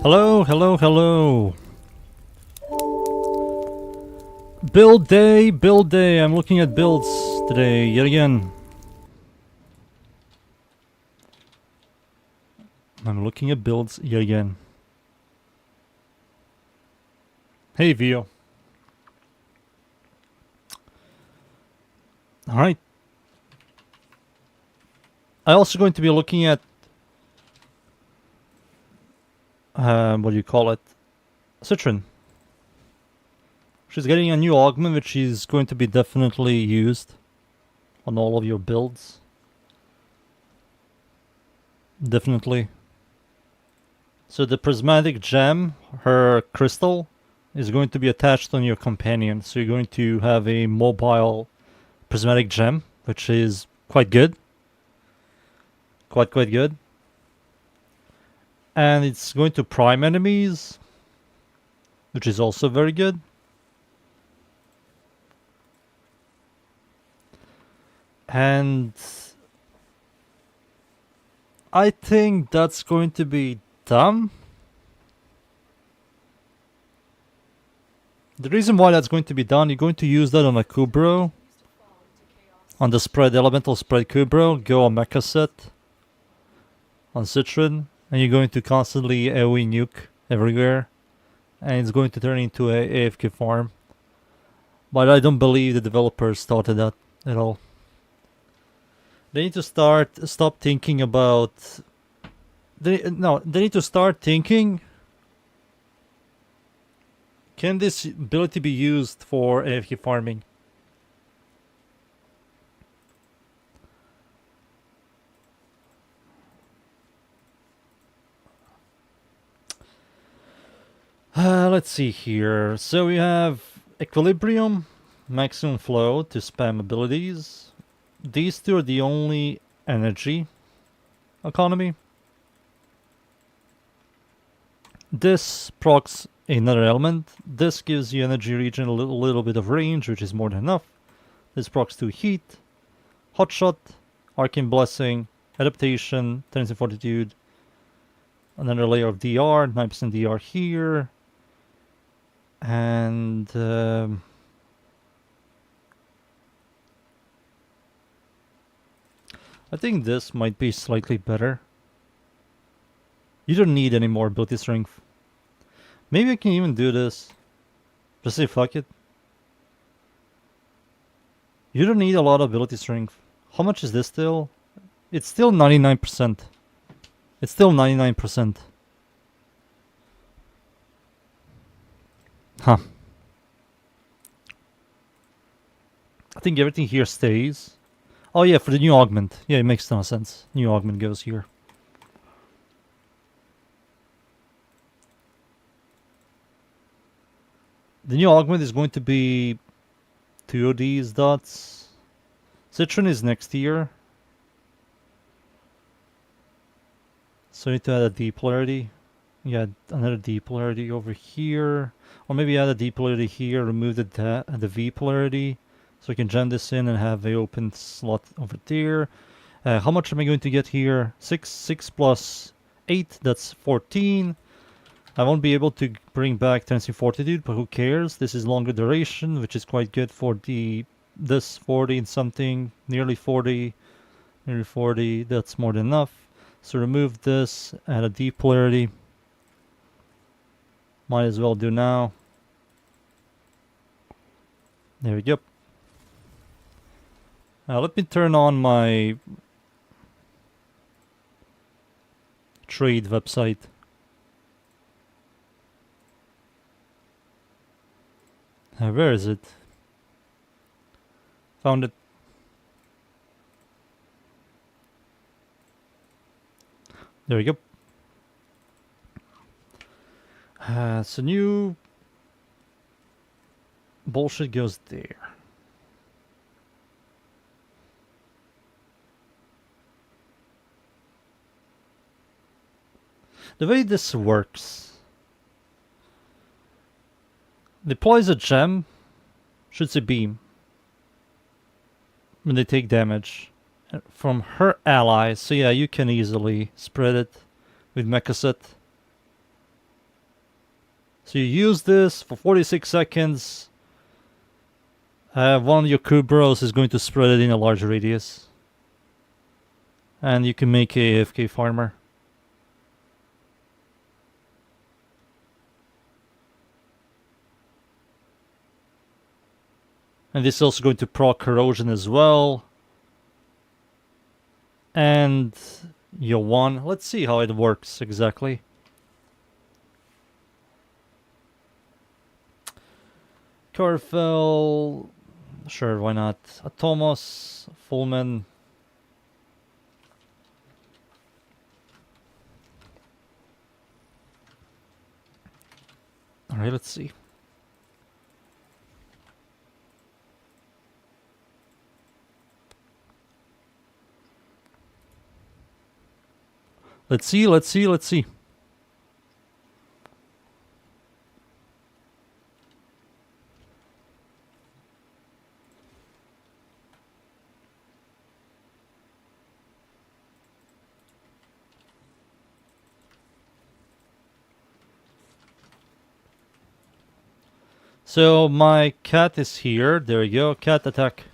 Hello, hello, hello. Build day, build day. I'm looking at builds today, yet again. I'm looking at builds yet again. Hey, Vio. Alright. I'm also going to be looking at what do you call it? Citron. She's getting a new augment which is going to be definitely used on all of your builds. Definitely. So the prismatic gem, her crystal, is going to be attached on your companion. So you're going to have a mobile prismatic gem, which is quite good. Quite good. And it's going to prime enemies, which is also very good. And I think that's going to be dumb. The reason why that's going to be done, you're going to use that on a Kubro. On the spread, elemental spread Kubro, go on Mecha set. On Citron. And you're going to constantly AoE nuke everywhere. And it's going to turn into a AFK farm. But I don't believe the developers thought of that at all. They need to stop thinking about... They need to start thinking... Can this ability be used for AFK farming? Let's see here. So we have Equilibrium, Maximum Flow to spam abilities. These two are the only energy economy. This procs another element. This gives you energy regen a little bit of range, which is more than enough. This procs to heat, hotshot, arcane blessing, adaptation, tendency fortitude, another layer of DR, 9% DR here, and I think this might be slightly better. You don't need any more ability strength. Maybe I can even do this. Just say fuck it. You don't need a lot of ability strength. How much is this still? It's still 99%. It's still 99%. Huh. I think everything here stays. Oh yeah, for the new augment. Yeah, it makes no sense. New augment goes here. The new augment is going to be 2 of these dots. Citron is next year. So I need to add a D polarity. Yeah, another D polarity over here. Or maybe add a D polarity here, remove the V polarity. So I can jam this in and have a open slot over there. How much am I going to get here? 6 plus 8, that's 14. I won't be able to bring back Tendency Fortitude, but who cares? This is longer duration, which is quite good for this 40 and something, nearly 40, that's more than enough. So remove this, add a D polarity. Might as well do now. There we go. Now let me turn on my trade website. Where is it? Found it. There we go. So new bullshit goes there. The way this works, deploys a gem, shoots a beam when they take damage from her allies. So yeah, you can easily spread it with Mecha set. So you use this for 46 seconds. One of your crew bros is going to spread it in a large radius. And you can make a AFK farmer. And this is also going to proc corrosion as well. And your one. Let's see how it works exactly. Corfel. Sure, why not? Atomos, Fullman. Alright, let's see. Let's see. So my cat is here. There we go. Cat attack.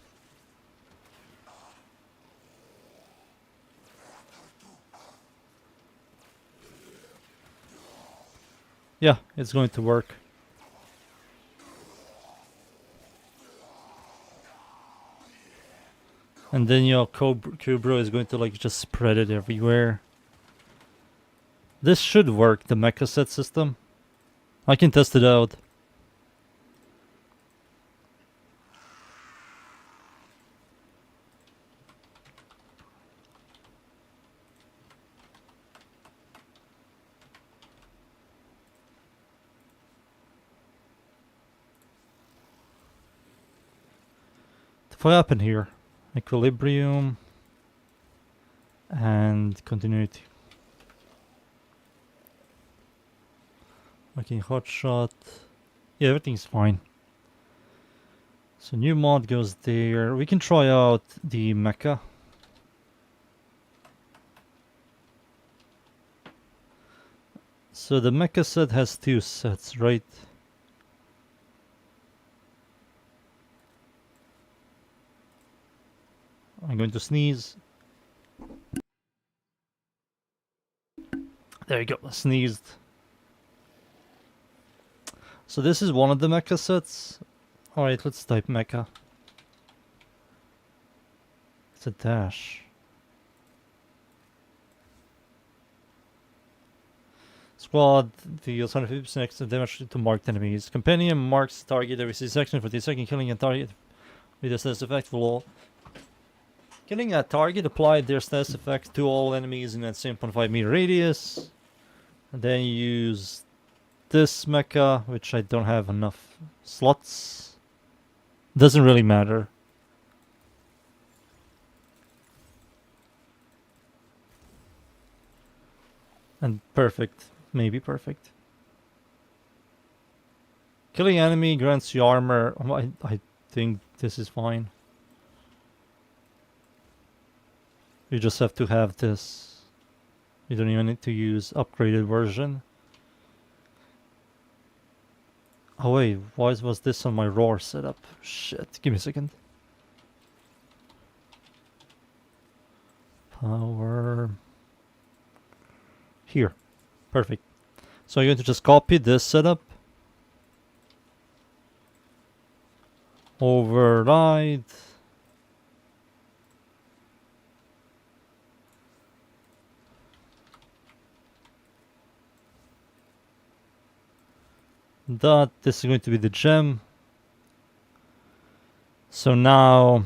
Yeah, it's going to work. And then your Cobra is going to like just spread it everywhere. This should work, the mecha set system. I can test it out. What happened here? Equilibrium and continuity. Okay, hot shot. Yeah, everything's fine. So new mod goes there. We can try out the mecha. So the mecha set has two sets, right? I'm going to sneeze. There you go, sneezed. So this is one of the mecha sets. Alright, let's type mecha. It's a dash. Squad deals 150% extra damage to marked enemies. Companion marks target every 6 seconds for the second, killing a target with a status effect will killing a target applied their status effect to all enemies in that same 0.5 meter radius. And then use this mecha, which I don't have enough slots. Doesn't really matter. And perfect. Maybe perfect. Killing enemy grants you armor. I think this is fine. You just have to have this. You don't even need to use upgraded version. Oh wait, why was this on my roar setup? Shit, give me a second. Power. Here. Perfect. So I'm going to just copy this setup. Override. This is going to be the gem. So now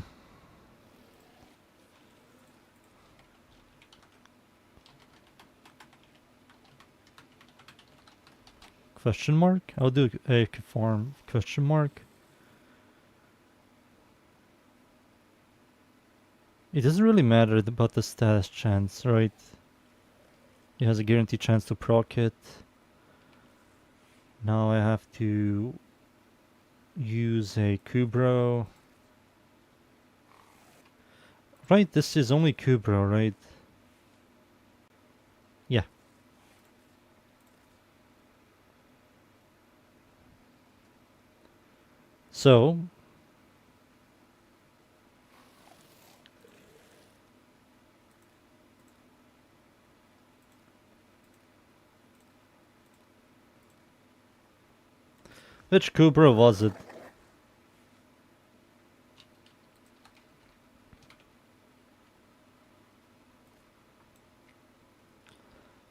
question mark? I'll do a form question mark. It doesn't really matter about the status chance, right? It has a guaranteed chance to proc it. Now I have to use a Kubro. Right, this is only Kubro, right? Yeah. So which Cobra was it?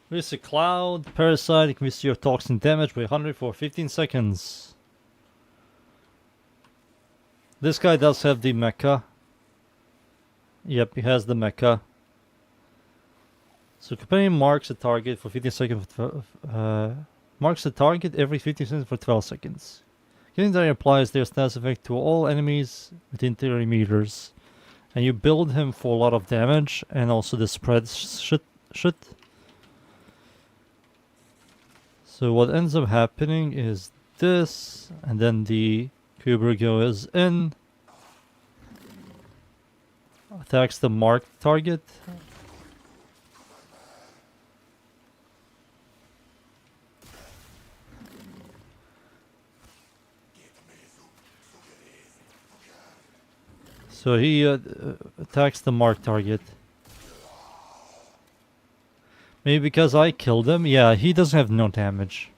There's a cloud parasite, increase your toxin damage by 100 for 15 seconds. This guy does have the mecha. Yep, he has the mecha. So companion marks a target for 15 seconds. Marks the target every 15 seconds for 12 seconds. Legendary applies their status effect to all enemies within 30 meters. And you build him for a lot of damage and also the spread shit. So what ends up happening is this, and then the Cobra goes in, attacks the marked target. So he attacks the marked target. Maybe because I killed him? Yeah, he doesn't have no damage.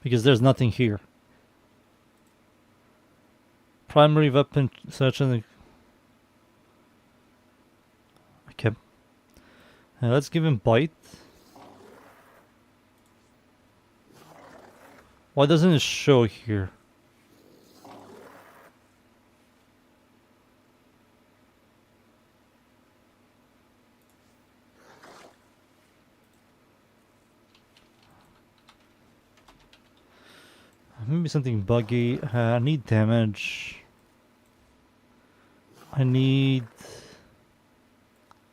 Because there's nothing here. Primary weapon search and... Okay. Let's give him bite. Why doesn't it show here? Maybe something buggy. I need damage. I need...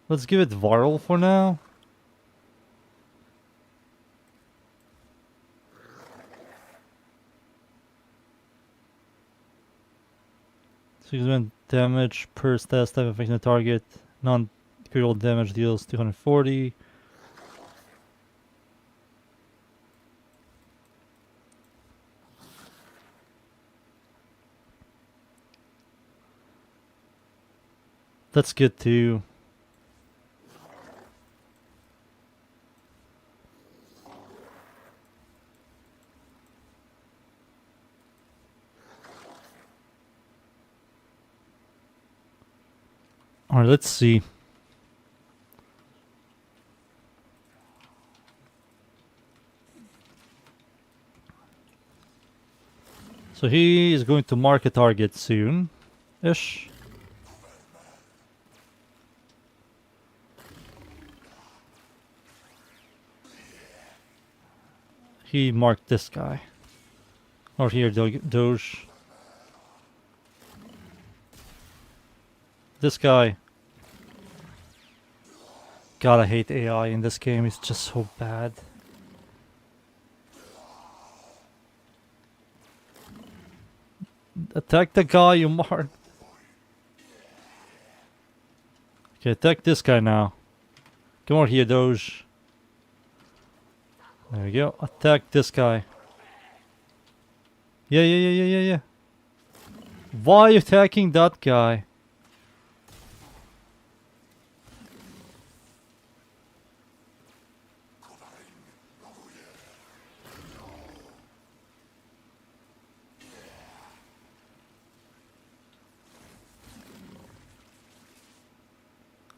Let's give it viral for now. So damage per stat type affecting the target. Non-critical damage deals 240. That's good too. Alright, let's see. So he is going to mark a target soon-ish. He marked this guy. Or here, Doge. This guy. God, I hate AI in this game. It's just so bad. Attack the guy you marked. Okay, attack this guy now. Come over here, Doge. There we go. Attack this guy. Yeah. Why are you attacking that guy?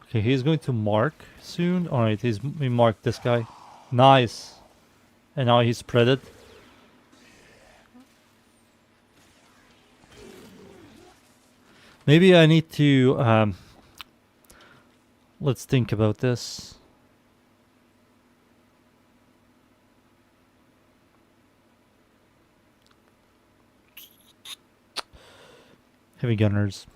Okay, he's going to mark soon. Alright, he marked this guy. Nice. And now he's spreaded. Maybe I need to... let's think about this. Heavy gunners.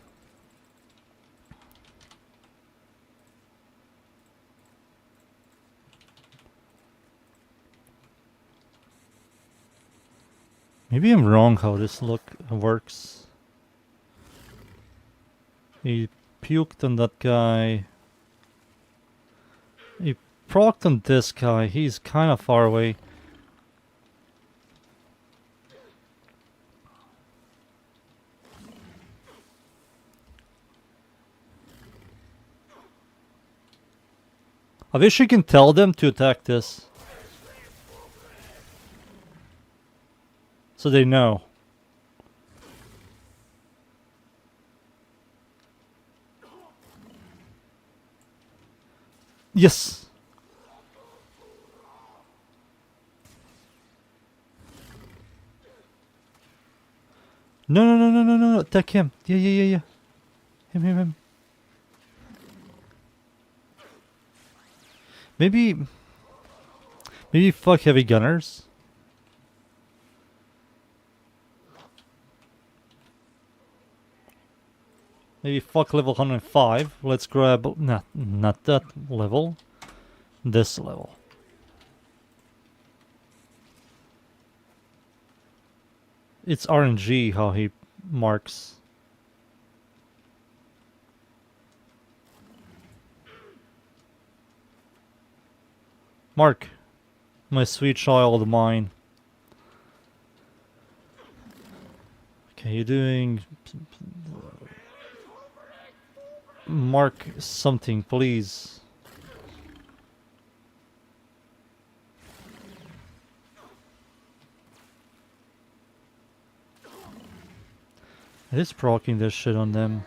Maybe I'm wrong how this works. He puked on that guy. He procced on this guy. He's kind of far away. I wish you can tell them to attack this. So they know. Yes! No, attack him. Yeah. Him. Maybe fuck heavy gunners. Maybe fuck level 105. Let's grab not that level. This level. It's RNG how he marks. Mark, my sweet child of mine. Okay, you're doing... Mark something, please. It is proccing this shit on them.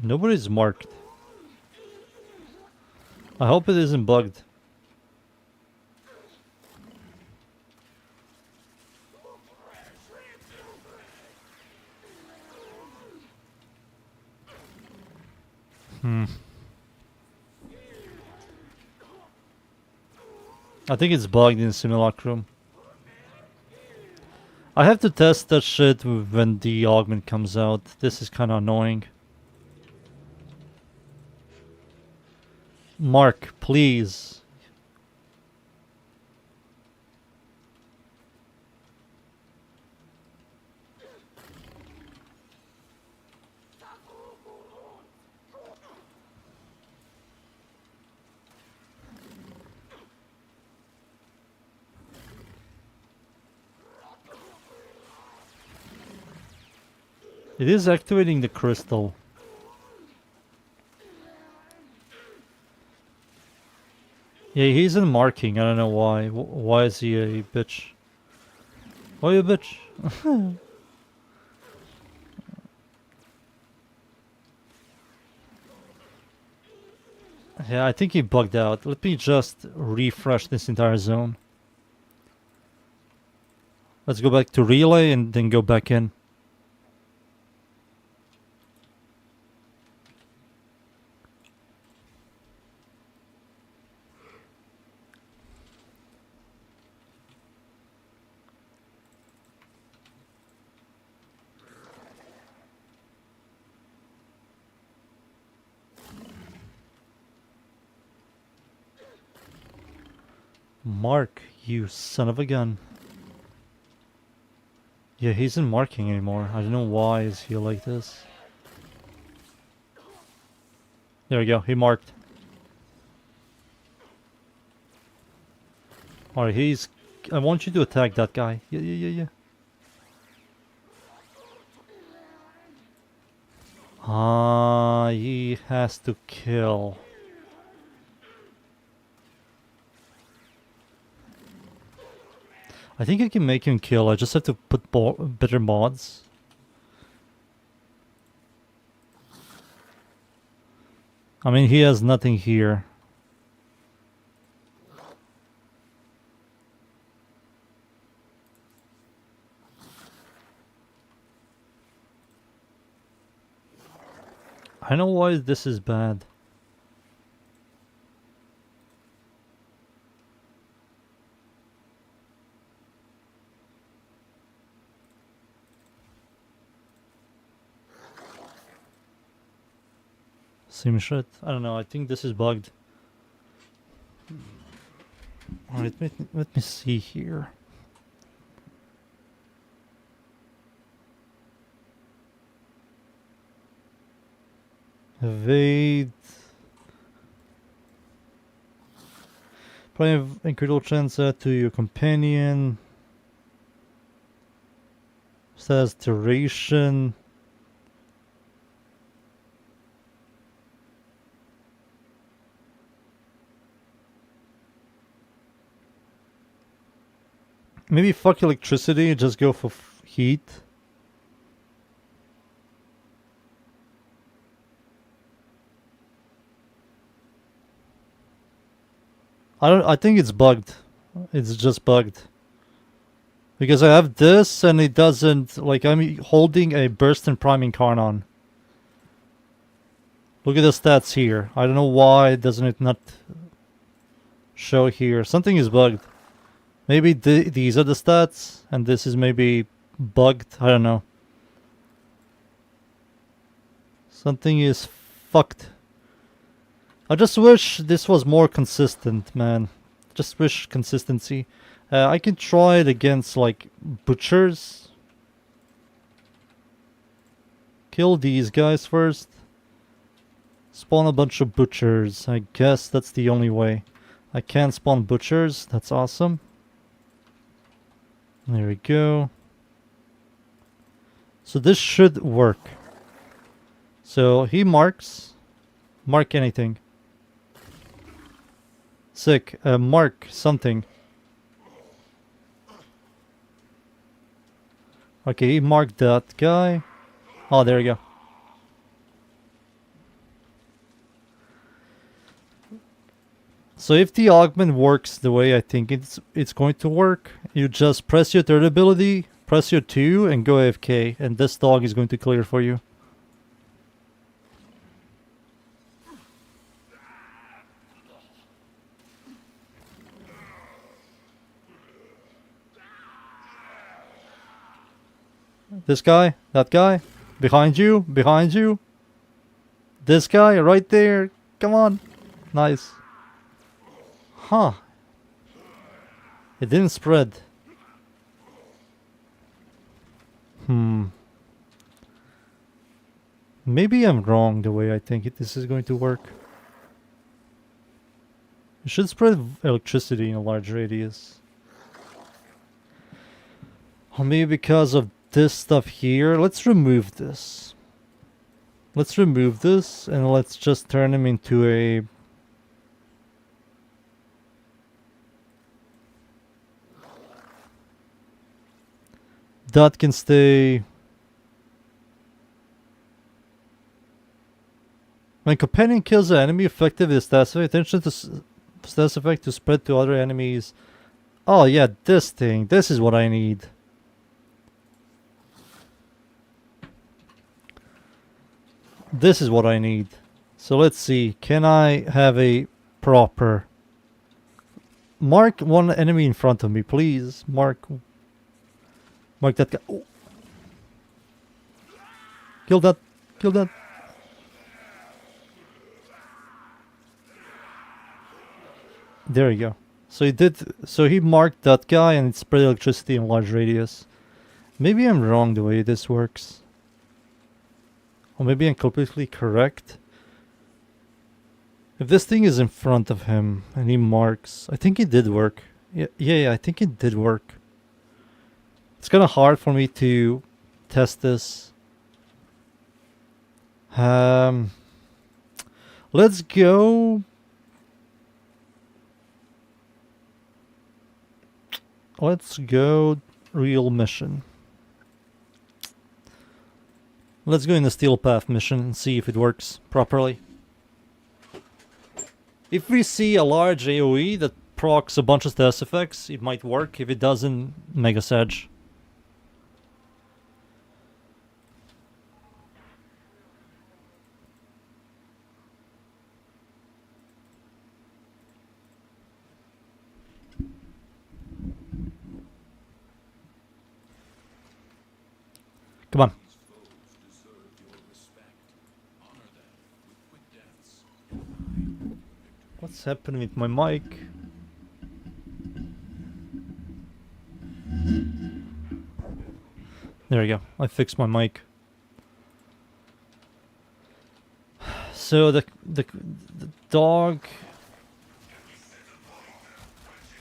Nobody's marked. I hope it isn't bugged. I think it's bugged in Simulacrum. I have to test that shit when the augment comes out. This is kind of annoying. Mark, please. It is activating the crystal. Yeah, he's in marking. I don't know why. Why is he a bitch? Why are you a bitch? Yeah, I think he bugged out. Let me just refresh this entire zone. Let's go back to relay and then go back in. Mark, you son of a gun. Yeah, he isn't marking anymore. I don't know why is he like this. There we go, he marked. Alright, he's... I want you to attack that guy. Yeah. Ah, he has to kill. I think I can make him kill. I just have to put better mods. I mean, he has nothing here. I know why this is bad. Same shit. I don't know. I think this is bugged. Alright, let me see here. Evade. Probably have incredible chance to your companion. Says duration. Maybe fuck electricity, just go for heat. I think it's bugged. It's just bugged. Because I have this and it doesn't, like, I'm holding a burst and priming Karnon. Look at the stats here. I don't know why doesn't it not show here. Something is bugged. Maybe these are the stats and this is maybe bugged. I don't know. Something is fucked. I just wish this was more consistent, man. Just wish consistency. I can try it against, like, butchers. Kill these guys first. Spawn a bunch of butchers. I guess that's the only way. I can spawn butchers. That's awesome. There we go. So this should work. So he marks. Mark anything. Sick. Mark something. Okay, he marked that guy. Oh, there you go. So if the augment works the way I think it's going to work, you just press your third ability, press your 2, and go AFK, and this dog is going to clear for you. This guy, that guy, behind you, behind you. This guy right there. Come on. Nice. Huh. It didn't spread. Maybe I'm wrong the way I think this is going to work. It should spread electricity in a large radius. Or maybe because of this stuff here. Let's remove this. Let's remove this and let's just turn him into a... That can stay... When companion kills an enemy effective with status effect, attention to status effect to spread to other enemies. Oh yeah, this thing. This is what I need. This is what I need. So let's see. Can I have a proper... Mark one enemy in front of me, please. Mark that guy. Oh. Kill that. Kill that. There you go. So he did. So he marked that guy and it spread electricity in a large radius. Maybe I'm wrong the way this works. Or maybe I'm completely correct. If this thing is in front of him and he marks, I think it did work. Yeah, I think it did work. It's kind of hard for me to test this. Let's go. Let's go real mission. Let's go in the Steel Path mission and see if it works properly. If we see a large AoE that procs a bunch of status effects, it might work. If it doesn't, Mega Sedge. Come on. What's happening with my mic? There we go. I fixed my mic. So the dog.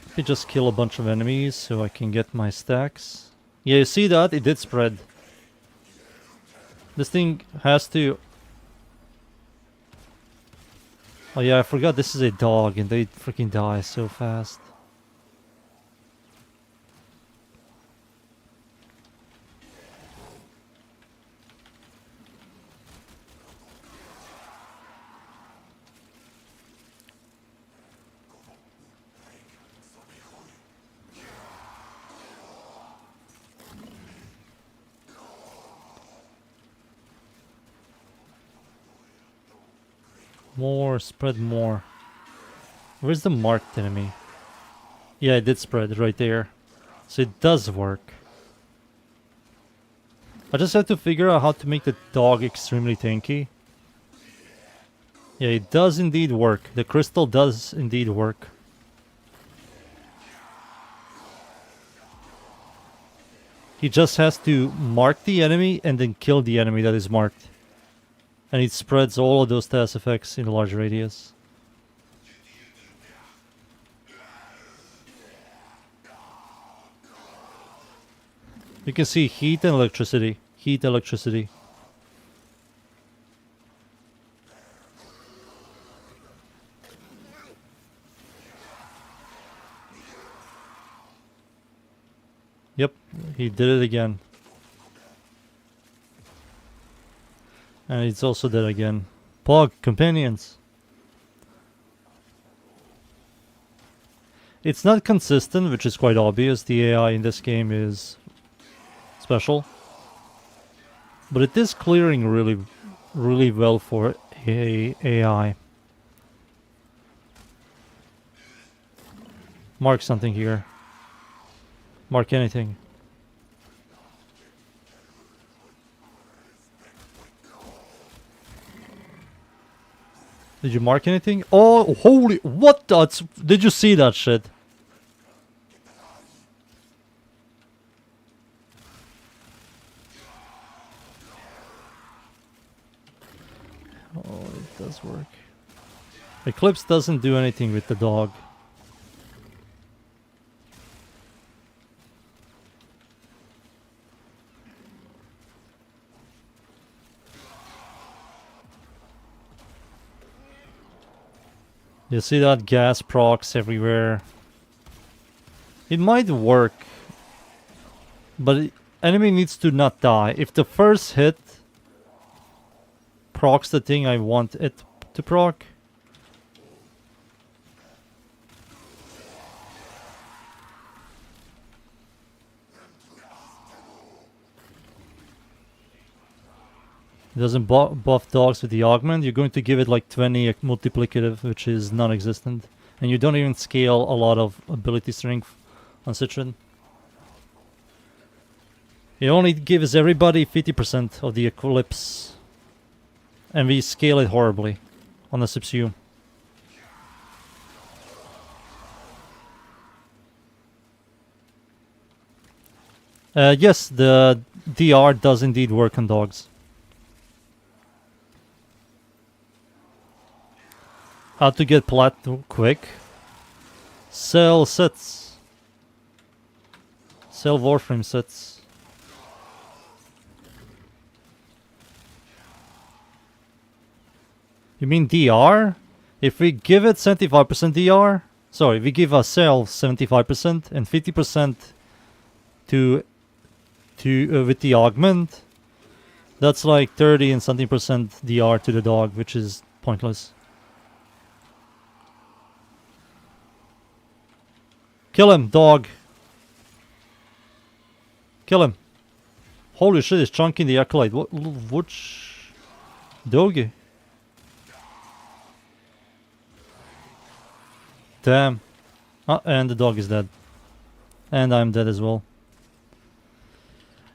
Let me just kill a bunch of enemies so I can get my stacks. Yeah, you see that? It did spread. This thing has to... Oh yeah, I forgot this is a dog and they freaking die so fast. More, spread more. Where's the marked enemy? Yeah, it did spread right there. So it does work. I just have to figure out how to make the dog extremely tanky. Yeah, it does indeed work. The crystal does indeed work. He just has to mark the enemy and then kill the enemy that is marked. And it spreads all of those status effects in a large radius. You can see heat and electricity. Heat, electricity. Yep, he did it again. And it's also dead again. Pog, companions. It's not consistent, which is quite obvious. The AI in this game is special. But it is clearing really well for AI. Mark something here. Mark anything. Did you mark anything? Oh, holy... What? Did you see that shit? Oh, it does work. Eclipse doesn't do anything with the dog. You see that gas procs everywhere. It might work, but enemy needs to not die. If the first hit procs the thing I want it to proc, it doesn't buff dogs with the augment. You're going to give it like 20 multiplicative, which is non-existent. And you don't even scale a lot of ability strength on Citron. It only gives everybody 50% of the Eclipse. And we scale it horribly on the Subsume. Yes, the DR does indeed work on dogs. How to get platinum quick? Sell sets. Sell Warframe sets. You mean DR? If we give it 75% DR, sorry, we give ourselves 75% and 50% to with the augment, that's like 30 and something percent DR to the dog, which is pointless. Kill him, dog. Kill him. Holy shit, he's chunking the acolyte. Which doggy? Damn. And the dog is dead. And I'm dead as well.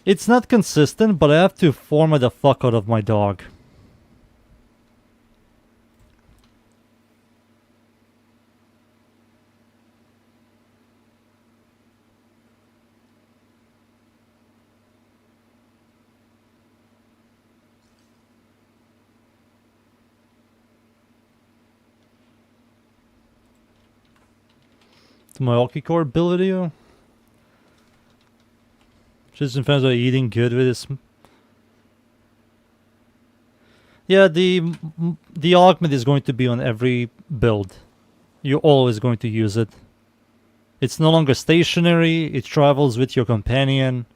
It's not consistent, but I have to format the fuck out of my dog. to my Okicore ability. Just in terms of eating good with this. Yeah, the augment is going to be on every build. You're always going to use it. It's no longer stationary, it travels with your companion.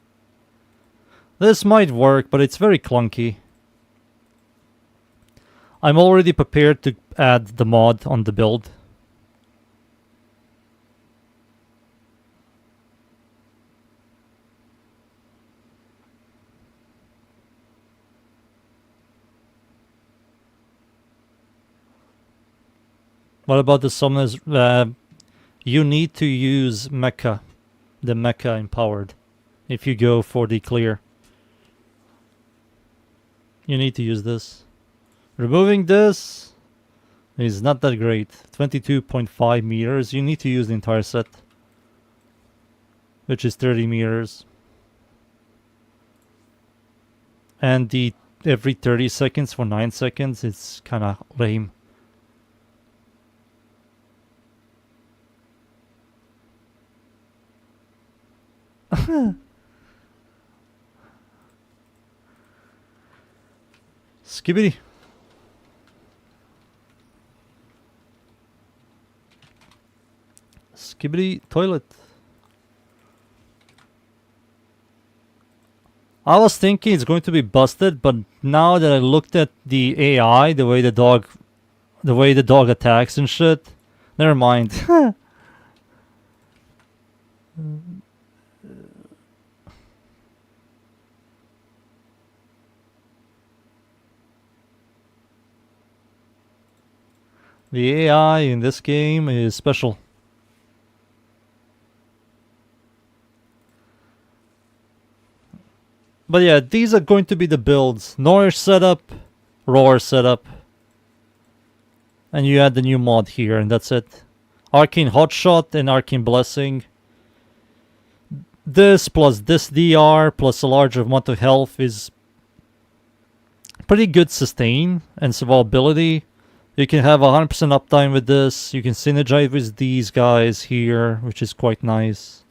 This might work, but it's very clunky. I'm already prepared to add the mod on the build. What about the summoners? You need to use mecha, the mecha empowered, if you go for the clear. You need to use this. Removing this is not that great. 22.5 meters. You need to use the entire set, which is 30 meters. And the every 30 seconds for 9 seconds, it's kind of lame. Skibbity. Skibbity toilet. I was thinking it's going to be busted, but now that I looked at the AI, the way the dog attacks and shit, never mind. The AI in this game is special. But yeah, these are going to be the builds. Nourish setup, Roar setup. And you add the new mod here, and that's it. Arcane Hotshot and Arcane Blessing. This plus this DR plus a larger amount of health is pretty good sustain and survivability. You can have 100% uptime with this. You can synergize with these guys here, which is quite nice.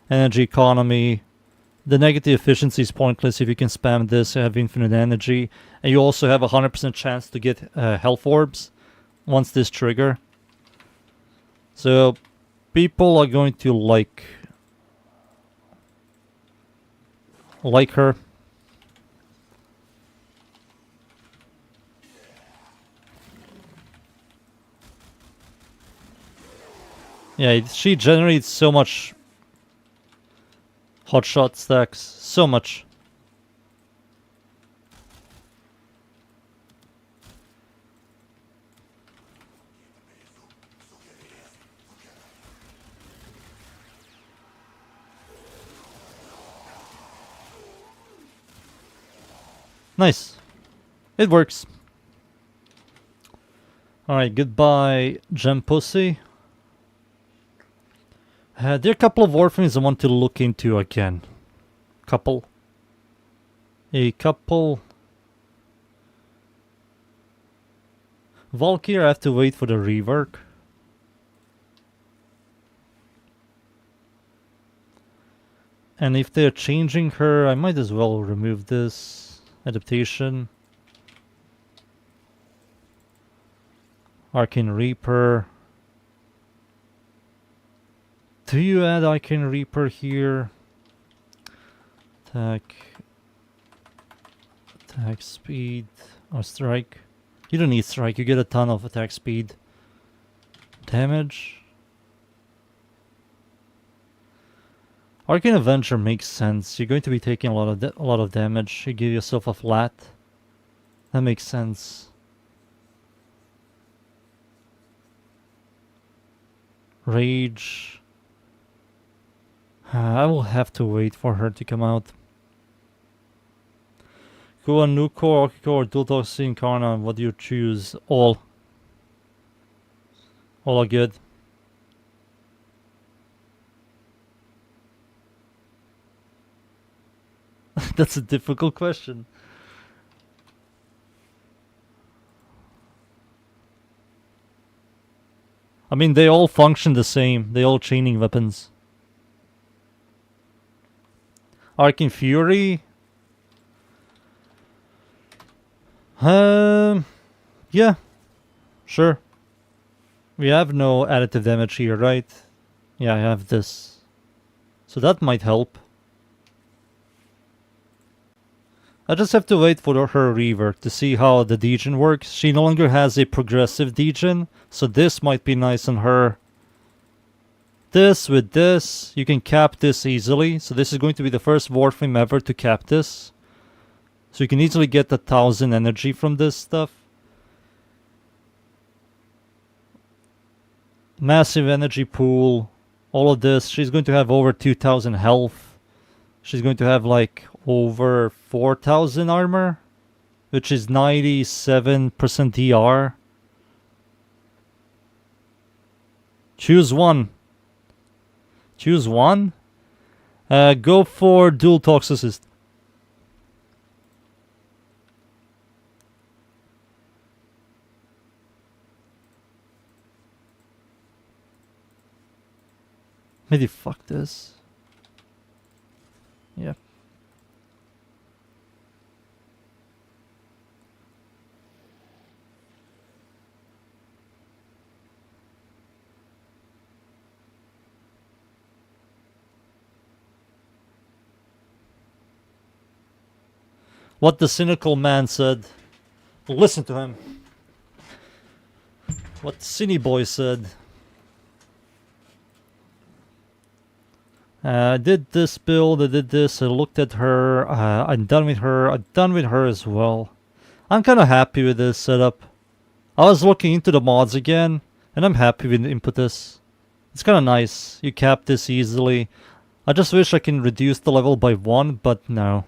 Energy economy. The negative efficiency is pointless if you can spam this and have infinite energy. And you also have a 100% chance to get health orbs once this trigger. So people are going to like her. Yeah, she generates so much hotshot stacks. So much. Nice. It works. Alright, goodbye, Gem Pussy. There are a couple of Warframes I want to look into again. A couple. Valkyrie, I have to wait for the rework. And if they're changing her, I might as well remove this adaptation. Arcane Reaper. Do you add Arcane Reaper here? Attack speed or strike? You don't need strike, you get a ton of attack speed. Damage. Arcane Avenger makes sense. You're going to be taking a lot of damage. You give yourself a flat. That makes sense. Rage. I will have to wait for her to come out. Kua, Nuko, Okiko, or Dultoxi, Incarna, what do you choose? All. All are good. That's a difficult question. I mean, they all function the same. They all chaining weapons. Arcane Fury. Yeah, sure. We have no additive damage here, right? Yeah, I have this. So that might help. I just have to wait for her rework to see how the degen works. She no longer has a progressive degen, so this might be nice on her. This with this, you can cap this easily. So this is going to be the first Warframe ever to cap this. So you can easily get 1,000 energy from this stuff. Massive energy pool. All of this. She's going to have over 2,000 health. She's going to have like over 4,000 armor, which is 97% DR. Choose one. Choose one. Go for dual toxicist. Maybe fuck this. Yeah. What the cynical man said. Listen to him. What Cine Boy said. I did this build, I did this, I looked at her, I'm done with her, I'm done with her as well. I'm kind of happy with this setup. I was looking into the mods again, and I'm happy with the impetus. It's kind of nice, you cap this easily. I just wish I can reduce the level by 1, but no.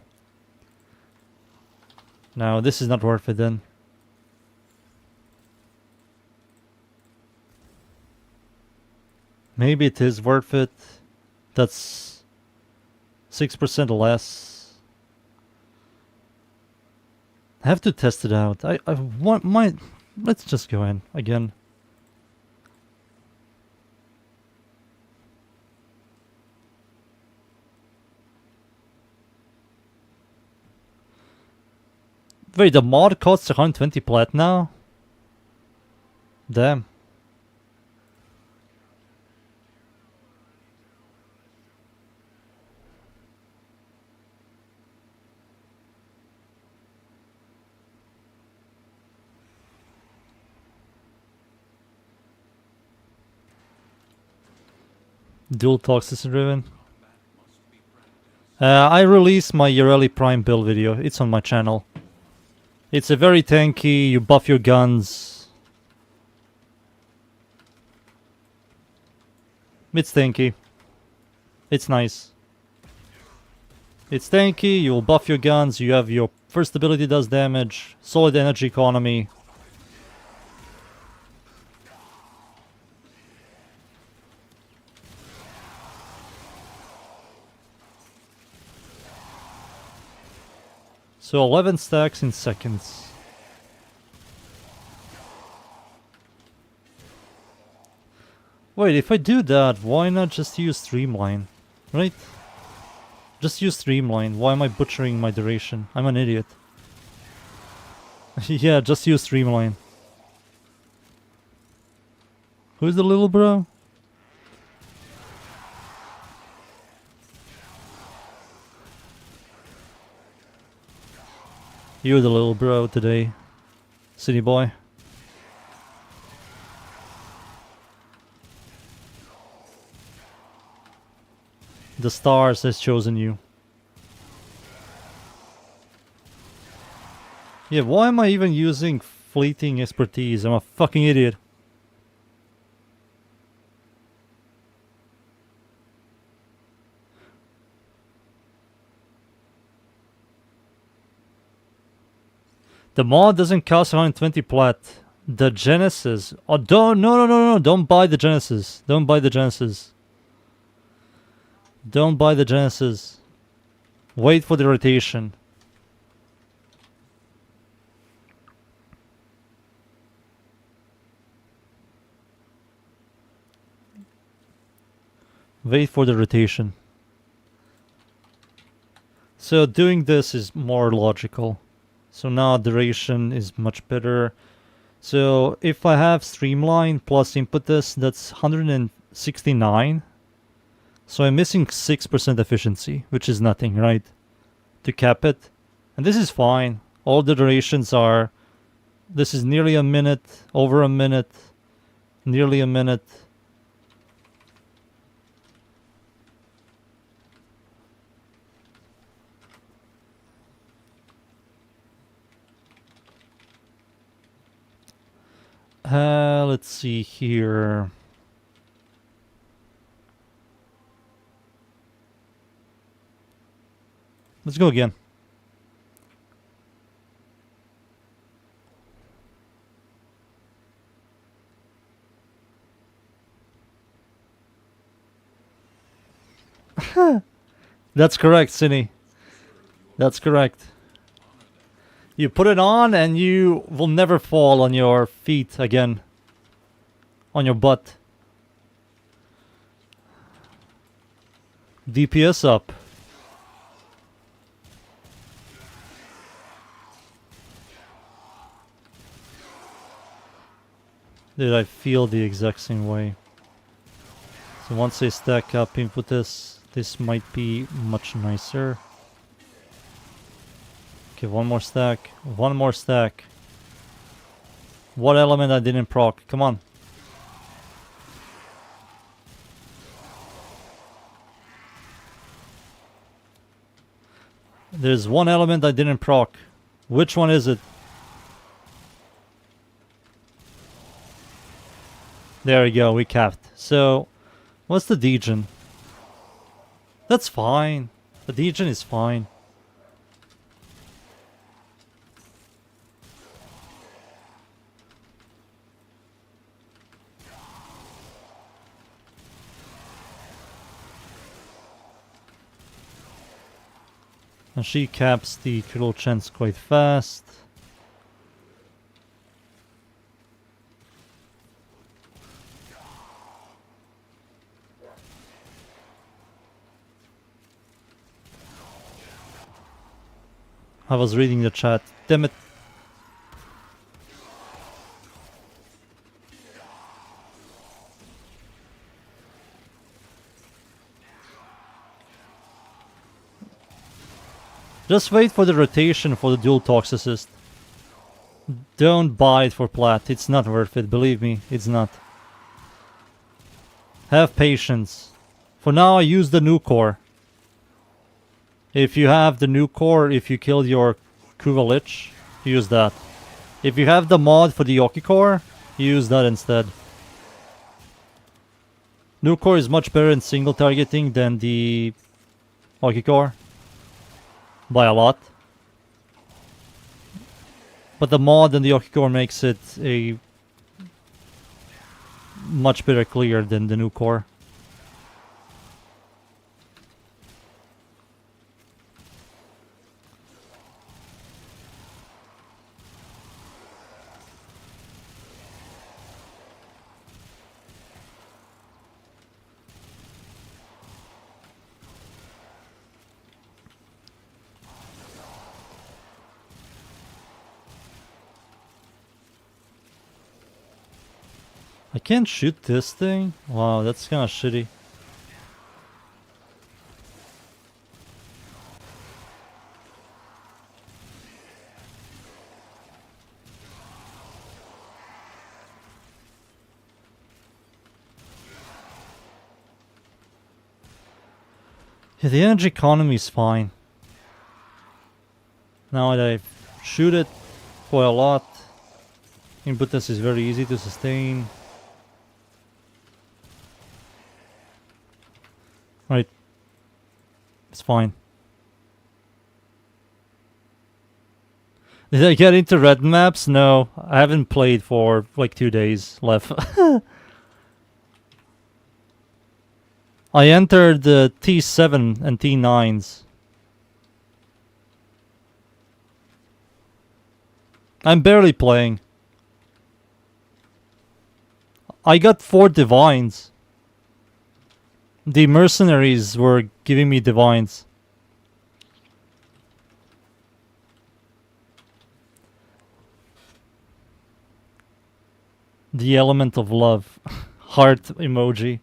No, this is not worth it then. Maybe it is worth it. That's 6% less. I have to test it out. I want my... Let's just go in again. Wait, the mod costs 120 plat now? Damn. Dual toxicity driven. I released my Yareli Prime build video. It's on my channel. It's a very tanky, you buff your guns. It's tanky. It's nice. It's tanky, you will buff your guns, you have your first ability does damage, solid energy economy. So 11 stacks in seconds. Wait, if I do that, why not just use Streamline? Right? Just use Streamline. Why am I butchering my duration? I'm an idiot. Yeah, just use Streamline. Who's the little bro? You're the little bro today, city boy. The stars has chosen you. Yeah, why am I even using fleeting expertise? I'm a fucking idiot. The mod doesn't cost 120 plat. The Genesis. Oh, no. Don't buy the Genesis. Don't buy the Genesis. Don't buy the Genesis. Wait for the rotation. Wait for the rotation. So doing this is more logical. So now duration is much better. So if I have streamline plus input this, that's 169. So I'm missing 6% efficiency, which is nothing, right? To cap it. And this is fine. All the durations are, this is nearly a minute, over a minute, nearly a minute. Let's see here. Let's go again. That's correct, Cinny. That's correct. You put it on and you will never fall on your feet again. On your butt. DPS up. Dude, I feel the exact same way. So once they stack up input this might be much nicer. Okay, one more stack. One more stack. What element I didn't proc? Come on. There's one element I didn't proc. Which one is it? There we go, we capped. So, what's the degen? That's fine. The degen is fine. And she caps the critical chance quite fast. I was reading the chat. Damn it. Just wait for the rotation for the dual toxicist. Don't buy it for plat. It's not worth it. Believe me, it's not. Have patience. For now, use the new core. If you have the new core, if you kill your Kuva Lich, use that. If you have the mod for the Yoki core, use that instead. New core is much better in single targeting than the Yoki core. By a lot. But the mod and the Yoki core makes it a much better clear than the new core. I can't shoot this thing? Wow, that's kind of shitty. Yeah, the energy economy is fine. Now that I shoot it quite a lot, input this is very easy to sustain. Right. It's fine. Did I get into red maps? No, I haven't played for like 2 days left. I entered the T7 and T9s. I'm barely playing. I got 4 divines. The mercenaries were giving me divines. The element of love. Heart emoji.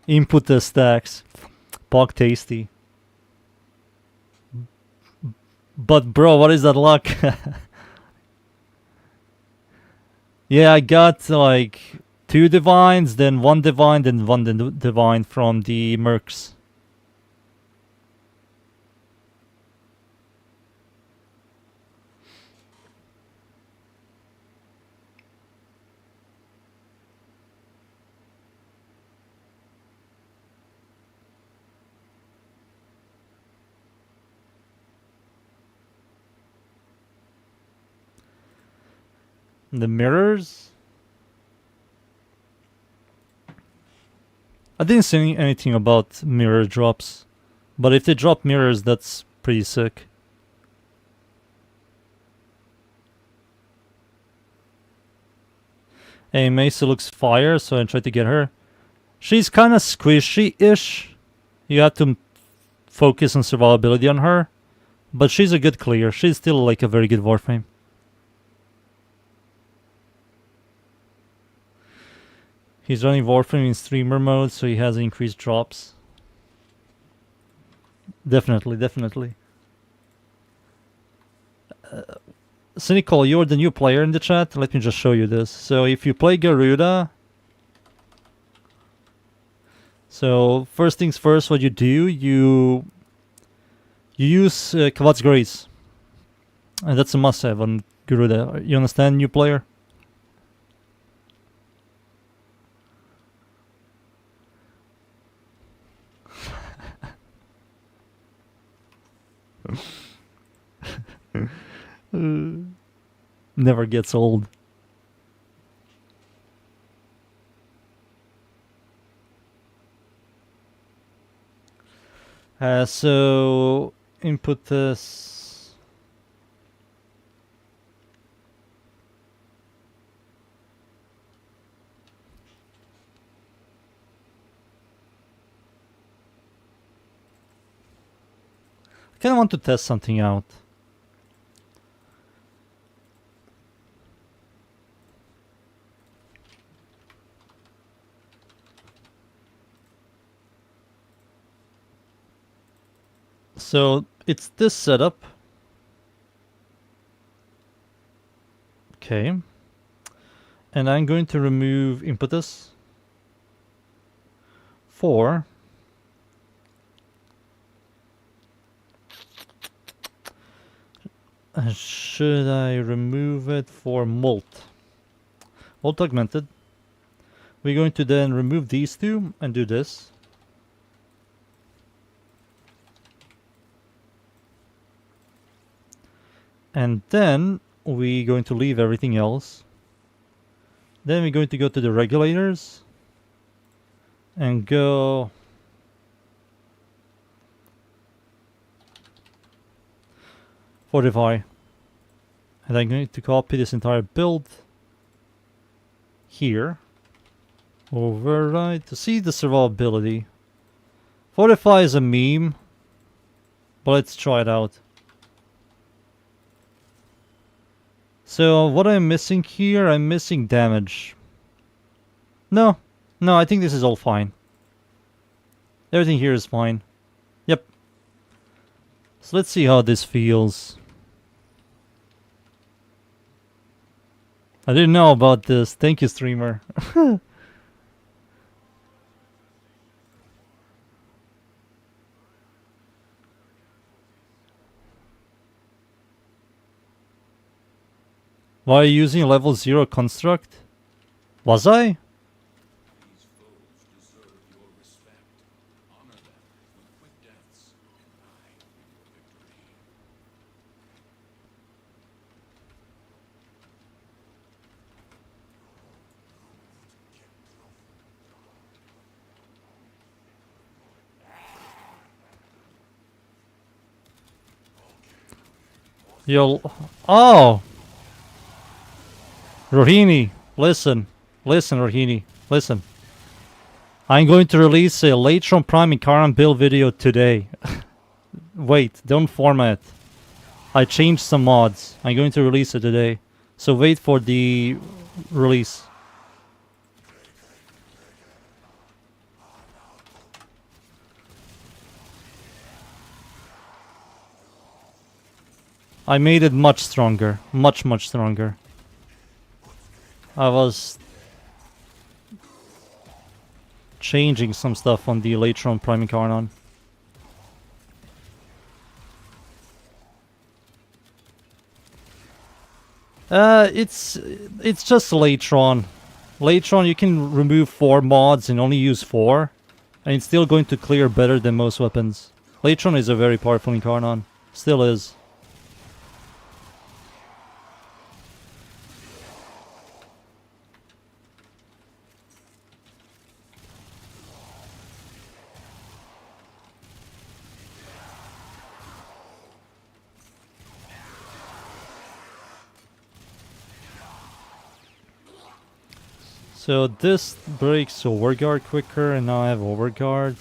Input the stacks. Pog tasty. But bro, what is that luck? Yeah, I got like 2 divines, then 1 divine, then 1 divine from the mercs. The mirrors? I didn't see anything about mirror drops. But if they drop mirrors, that's pretty sick. Hey, Mesa looks fire, so I tried to get her. She's kind of squishy-ish. You have to focus on survivability on her. But she's a good clear. She's still like a very good Warframe. He's running Warframe in streamer mode, so he has increased drops. Definitely, definitely. Cynical, you're the new player in the chat. Let me just show you this. So if you play Garuda... So first things first, what you do, you use Kvat's Grace. And that's a must-have on Garuda. You understand, new player? Never gets old. So input this. I kind of want to test something out. So it's this setup. Okay. And I'm going to remove impetus for should I remove it for molt? Molt augmented. We're going to then remove these two and do this. And then we're going to leave everything else. Then we're going to go to the regulators and go fortify. And I'm going to copy this entire build here. Override to see the survivability. Fortify is a meme, but let's try it out. So what I'm missing here, I'm missing damage. No, I think this is all fine. Everything here is fine. Yep. So let's see how this feels. I didn't know about this. Thank you, streamer. Why are you using a level 0 construct? Was I? Yo. Oh! Rohini, listen. Listen, Rohini. Listen. I'm going to release a Latron Prime Incarnate build video today. Wait, don't format. I changed some mods. I'm going to release it today. So wait for the release. I made it much stronger. Much stronger. I was changing some stuff on the Latron Prime Incarnate. It's just Latron. Latron, you can remove 4 mods and only use 4, and it's still going to clear better than most weapons. Latron is a very powerful Incarnate. Still is. So this breaks overguard quicker, and now I have overguard.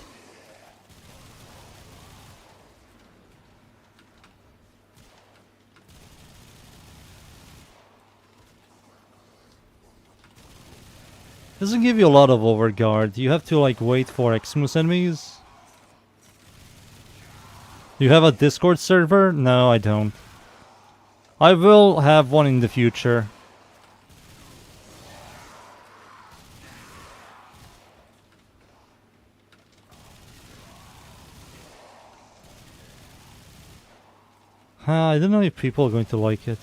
Doesn't give you a lot of overguard. You have to like wait for Xmus enemies. Do you have a Discord server? No, I don't. I will have one in the future. I don't know if people are going to like it.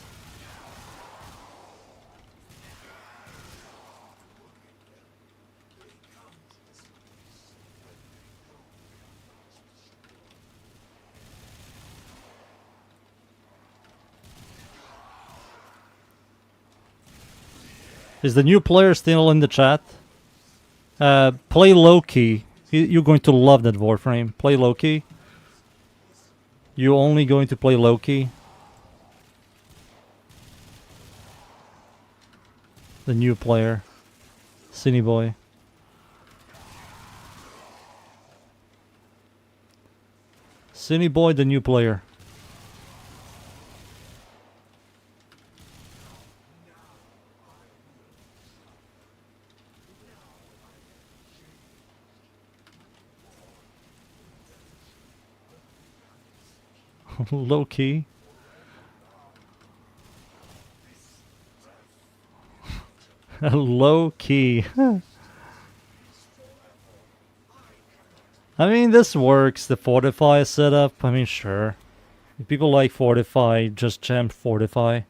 Is the new player still in the chat? Play low-key. You're going to love that Warframe. Play low-key. You're only going to play low-key. The new player. Cine Boy. Cine Boy, the new player. Low key. Low key. I mean, this works. The Fortify setup. I mean, sure. If people like Fortify, just jam Fortify.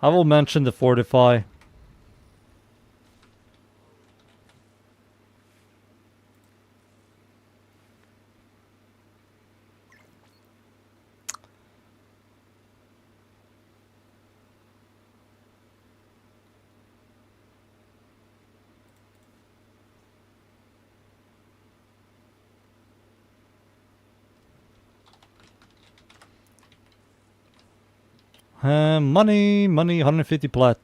I will mention the Fortify. Money, 150 plat.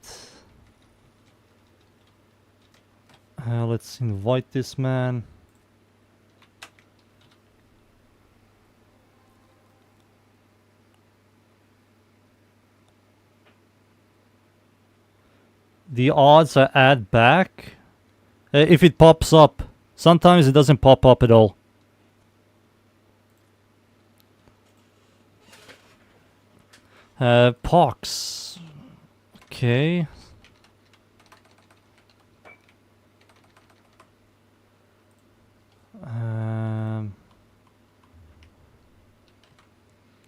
Let's invite this man. The odds I add back if it pops up. Sometimes it doesn't pop up at all. Pox. Okay.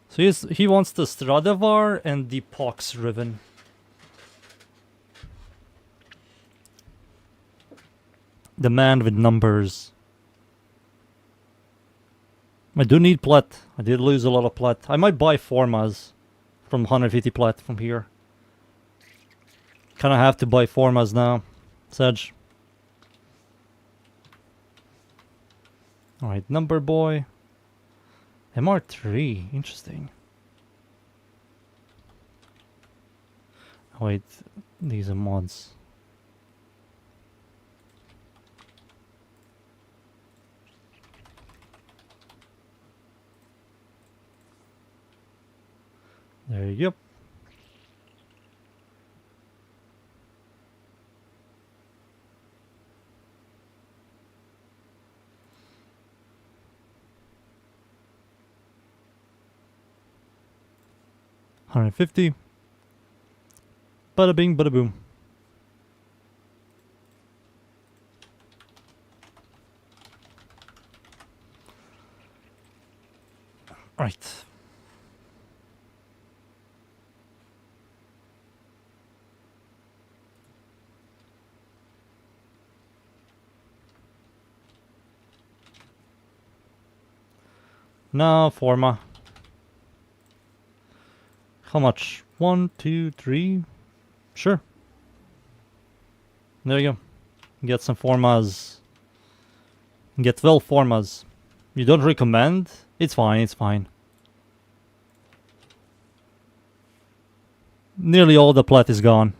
So he wants the Stradivar and the Pox Riven. The man with numbers. I do need plat. I did lose a lot of plat. I might buy Formas from 150 plat from here. Kinda have to buy Formas now. Sedge. Alright, number boy. MR3, interesting. Wait, these are mods. There you go. $150. Bada bing, bada boom. Right. Now, Forma. How much? 1, 2, 3? Sure. There you go. Get some Formas. Get 12 Formas. You don't recommend? It's fine, it's fine. Nearly all the plat is gone.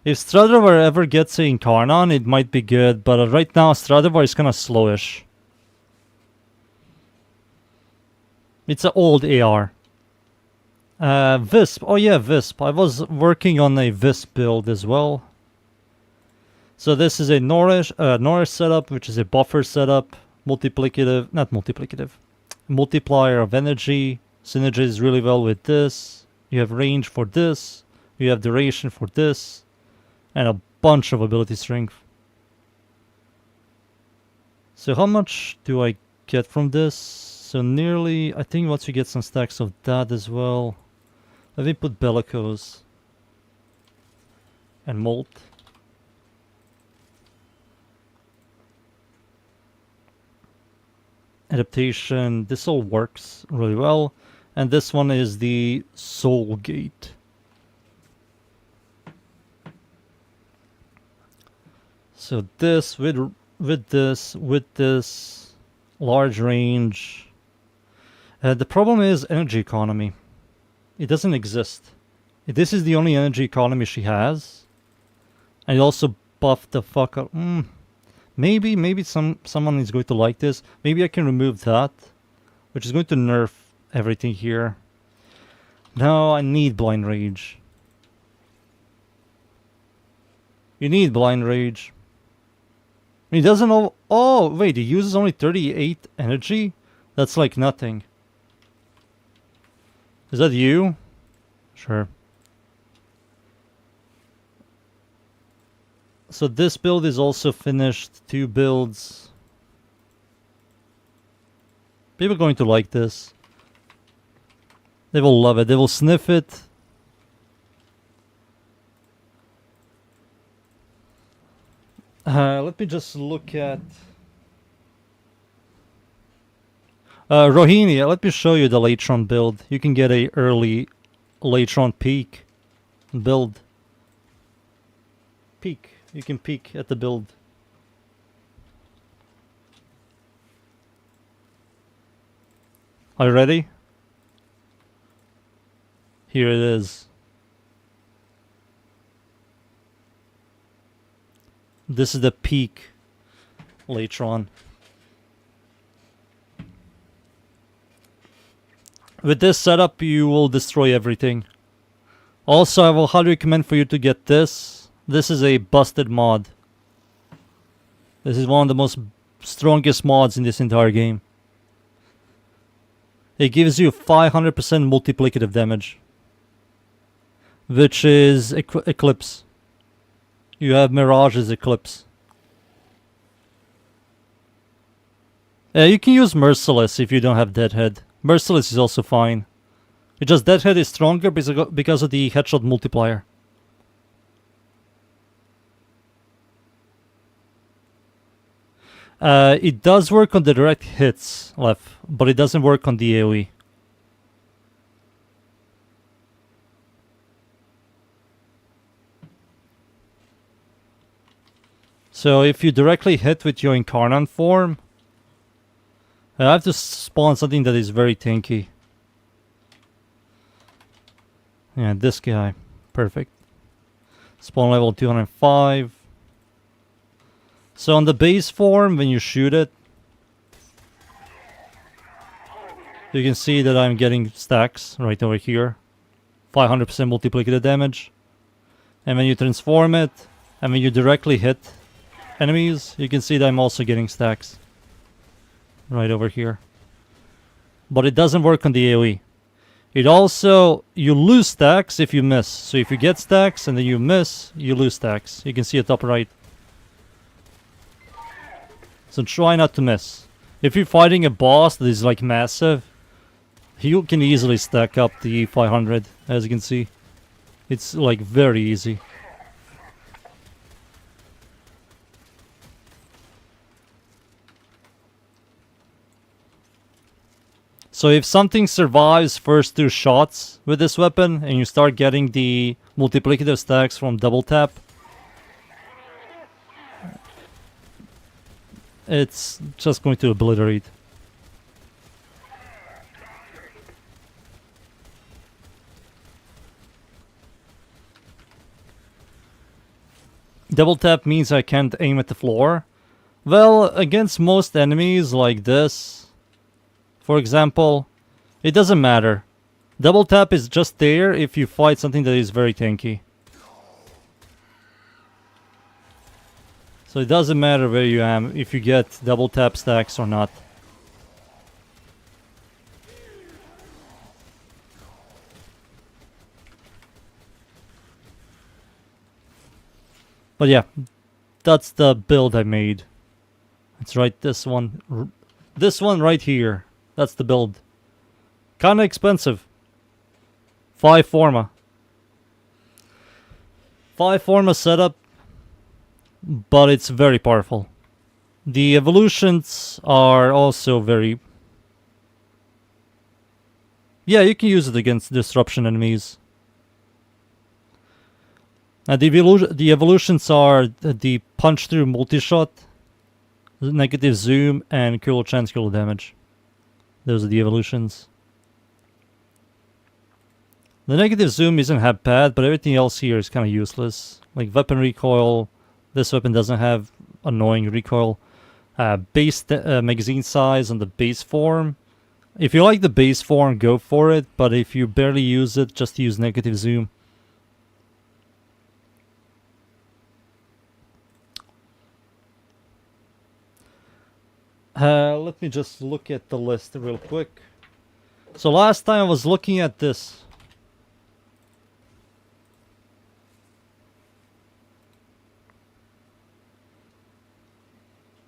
If Stradivar ever gets a Incarnon, it might be good, but right now Stradivar is kinda slowish. It's an old AR. Visp. Oh yeah, Visp. I was working on a Visp build as well. So this is a Norrish setup, which is a buffer setup. Multiplicative, not multiplicative. Multiplier of energy. Synergies really well with this. You have range for this. You have duration for this. And a bunch of ability strength. So how much do I get from this? So nearly, I think once you get some stacks of that as well. Let me put Bellicose. And Molt. Adaptation, this all works really well. And this one is the Soul Gate. So this with this large range. The problem is energy economy. It doesn't exist. This is the only energy economy she has. And it also buffed the fuck up. Maybe someone is going to like this. Maybe I can remove that, which is going to nerf everything here. No, I need Blind Rage. You need Blind Rage. He doesn't know. Oh, wait, he uses only 38 energy? That's like nothing. Is that you? Sure. So this build is also finished. 2 builds. People are going to like this. They will love it. They will sniff it. Let me just look at... Rohini, let me show you the Latron build. You can get a early Latron peak build. Peek. You can peek at the build. Are you ready? Here it is. This is the peak Latron. With this setup, you will destroy everything. Also, I will highly recommend for you to get this. This is a busted mod. This is one of the most strongest mods in this entire game. It gives you 500% multiplicative damage, which is Eclipse. You have Mirage's Eclipse. You can use Merciless if you don't have Deadhead. Merciless is also fine. It's just Deadhead is stronger because of the headshot multiplier. It does work on the direct hits, Lef, but it doesn't work on the AoE. So if you directly hit with your Incarnate form, I have to spawn something that is very tanky. Yeah, this guy. Perfect. Spawn level 205. So on the base form, when you shoot it, you can see that I'm getting stacks right over here. 500% multiplicative damage. And when you transform it, and when you directly hit enemies, you can see that I'm also getting stacks. Right over here. But it doesn't work on the AoE. It also, you lose stacks if you miss. So if you get stacks and then you miss, you lose stacks. You can see it top right. So try not to miss. If you're fighting a boss that is like massive, you can easily stack up the 500, as you can see. It's like very easy. So if something survives first 2 shots with this weapon, and you start getting the multiplicative stacks from double tap, it's just going to obliterate. Double tap means I can't aim at the floor. Well, against most enemies like this, for example, it doesn't matter. Double tap is just there if you fight something that is very tanky. So it doesn't matter where you am if you get double tap stacks or not. But yeah, that's the build I made. It's right, this one. This one right here. That's the build. Kinda expensive. 5 Forma. 5 Forma setup, but it's very powerful. The evolutions are also very... Yeah, you can use it against disruption enemies. The evolutions are the punch through multi-shot, negative zoom, and critical chance critical damage. Those are the evolutions. The negative zoom isn't half bad, but everything else here is kind of useless. Like weapon recoil, this weapon doesn't have annoying recoil. Base magazine size on the base form. If you like the base form, go for it, but if you barely use it, just use negative zoom. Let me just look at the list real quick. So last time I was looking at this.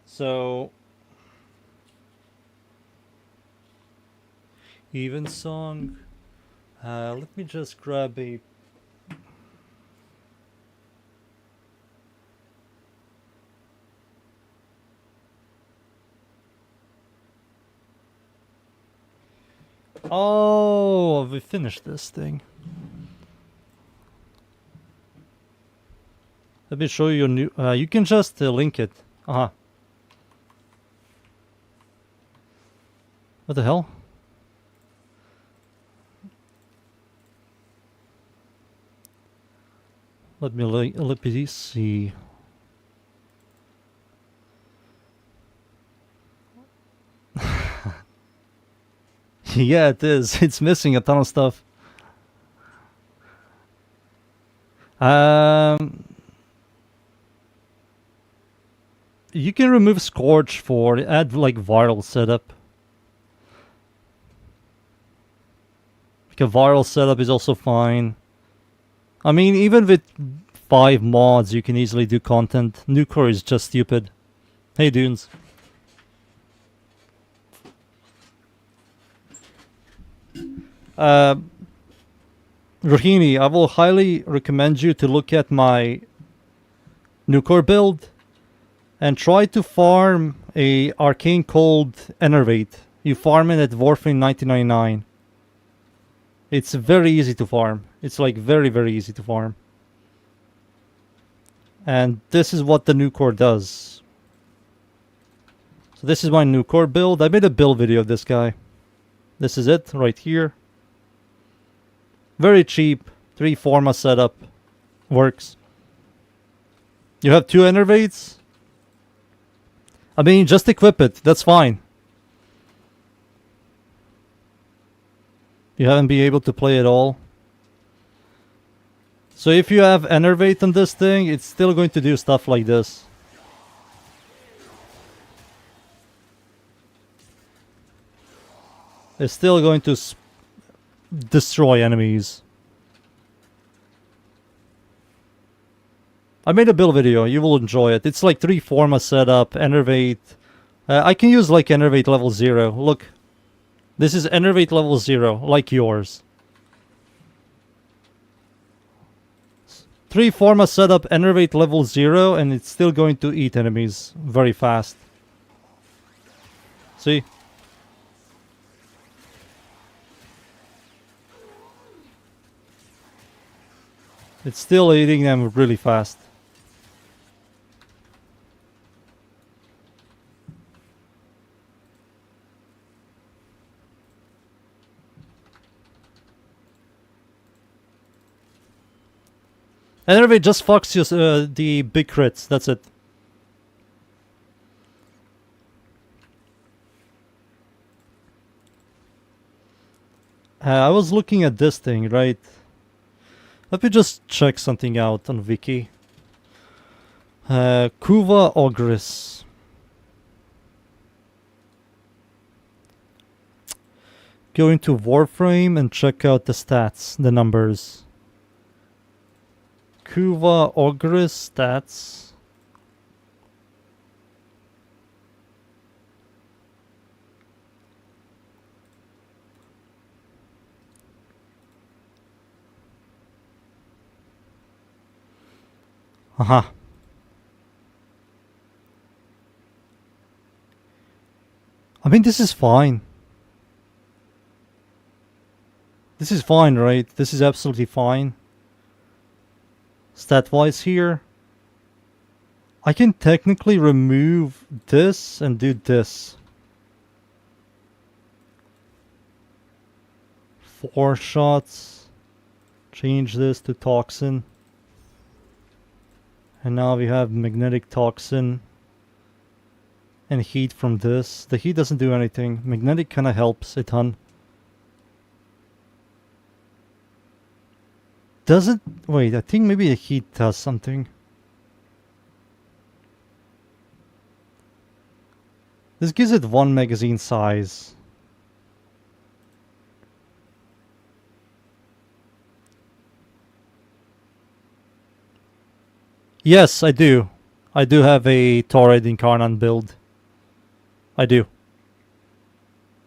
So even song. Let me just grab a... Oh, we finished this thing. Let me show you a new... you can just link it. What the hell? Let me see. Yeah, it is. It's missing a ton of stuff. You can remove Scorch for add like viral setup. Like a viral setup is also fine. I mean, even with 5 mods, you can easily do content. Nucor is just stupid. Hey, Dunes. Rohini, I will highly recommend you to look at my Nucor build and try to farm a arcane cold Enervate. You farm it at WARFRAME 1999. It's very easy to farm. It's like very, very easy to farm. And this is what the new core does. So this is my new core build. I made a build video of this guy. This is it right here. Very cheap. 3 forma setup. Works. You have 2 enervates. I mean, just equip it. That's fine. You haven't been able to play at all. So if you have enervate on this thing, it's still going to do stuff like this. It's still going to destroy enemies. I made a build video, you will enjoy it. It's like 3 forma setup, enervate. I can use like enervate level 0. Look, this is enervate level 0, like yours. 3 forma setup, enervate level 0, and it's still going to eat enemies very fast. See? It's still eating them really fast. Enervate just fucks you, the big crits, that's it. I was looking at this thing, right? Let me just check something out on Wiki. Kuva Ogris. Go into Warframe and check out the stats, the numbers. Kuva Ogris stats. Aha. I mean, this is fine. This is fine, right? This is absolutely fine. Stat-wise here. I can technically remove this and do this. 4 shots. Change this to toxin. And now we have magnetic toxin. And heat from this. The heat doesn't do anything. Magnetic kinda helps a ton. Doesn't... Wait, I think maybe the heat does something. This gives it 1 magazine size. Yes, I do. I do have a Torrid Incarnate build. I do.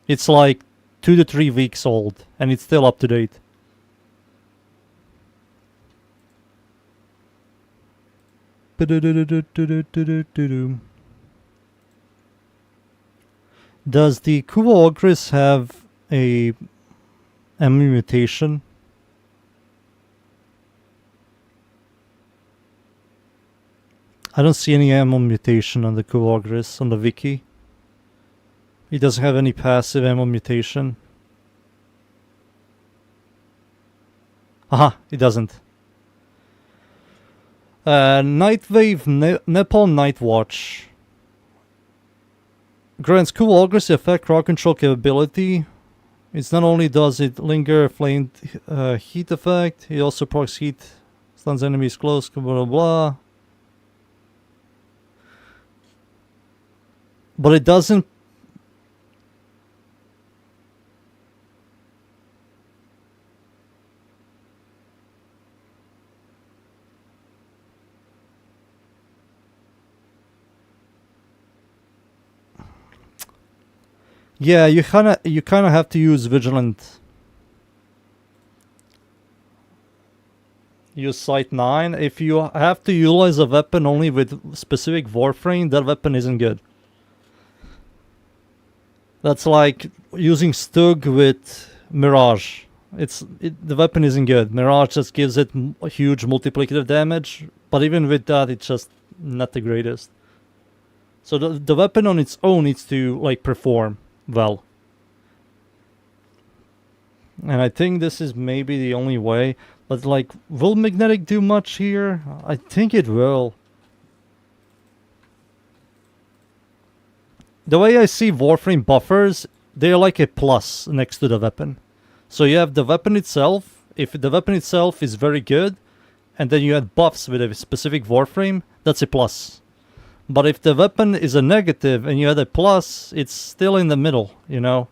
It's like 2 to 3 weeks old, and it's still up to date. Does the Kuva Ogris have a ammo mutation? I don't see any ammo mutation on the Kuva Ogris on the wiki. He doesn't have any passive ammo mutation. Aha, he doesn't. Nightwave Nepal Night Watch. Grants Kuva Ogris effect crowd control capability. It's not only does it linger flame heat effect, it also procs heat, stuns enemies close, blah blah blah. But it doesn't. Yeah, you kinda have to use Vigilant. Use Sight 9. If you have to utilize a weapon only with specific Warframe, that weapon isn't good. That's like using Stug with Mirage. The weapon isn't good. Mirage just gives it a huge multiplicative damage, But even with that, it's just not the greatest. So the weapon on its own needs to like perform well. And I think this is maybe the only way. But like, will magnetic do much here? I think it will. The way I see Warframe buffers, they're like a plus next to the weapon. So you have the weapon itself. If the weapon itself is very good, and then you add buffs with a specific Warframe, that's a plus. But if the weapon is a negative and you add a plus, it's still in the middle, you know?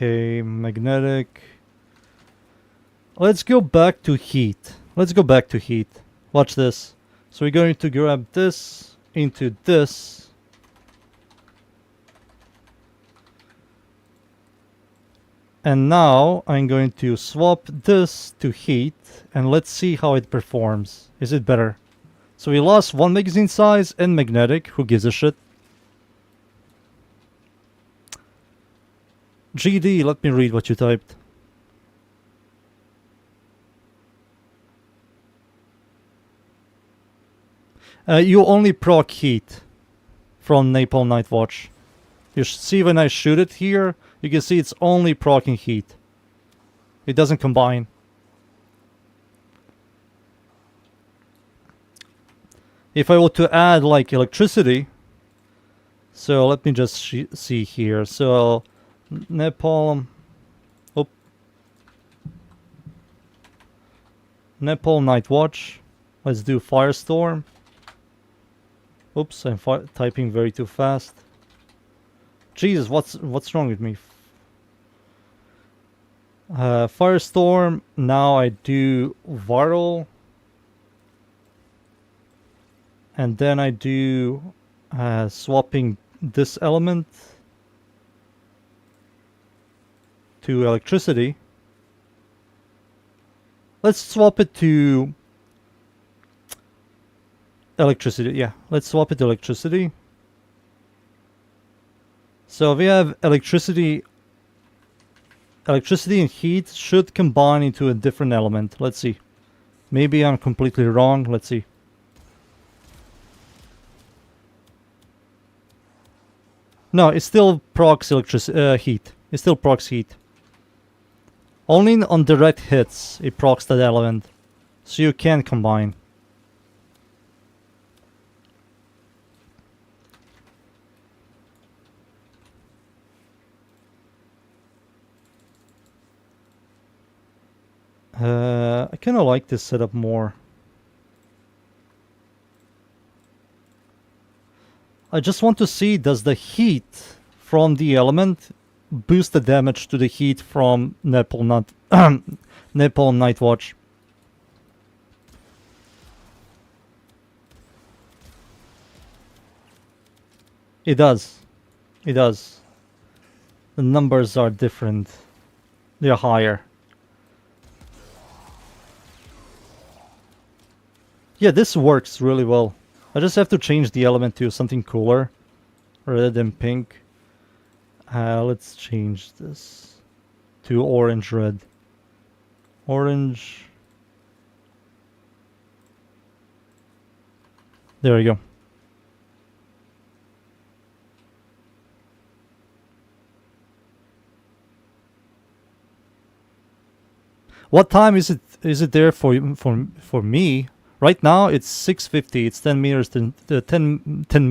Okay, magnetic. Let's go back to heat. Let's go back to heat. Watch this. So we're going to grab this into this. And now I'm going to swap this to heat and let's see how it performs. Is it better? So we lost one magazine size and magnetic. Who gives a shit? GD, let me read what you typed. You only proc heat from Napalm Nightwatch. You see when I shoot it here, you can see it's only proccing heat. It doesn't combine. If I were to add like electricity, so let me just see here. So Napalm, Napalm Nightwatch. Let's do Firestorm. Oops, I'm typing very too fast. Jesus, what's wrong with me? Firestorm. Now I do Viral. And then I do swapping this element to electricity. Let's swap it to electricity. Yeah, let's swap it to electricity. So we have electricity. Electricity and heat should combine into a different element. Let's see. Maybe I'm completely wrong. Let's see. No, it still procs electricity, heat. It still procs heat. Only on direct hits it procs that element. So you can combine. I kind of like this setup more. I just want to see, does the heat from the element boost the damage to the heat from Napalm Nightwatch? It does. It does. The numbers are different. They're higher. Yeah, this works really well. I just have to change the element to something cooler rather than pink. Let's change this to orange red. Orange. There we go. What time is it? Is it there for me? Right now it's 6:50. It's 10 meters. 10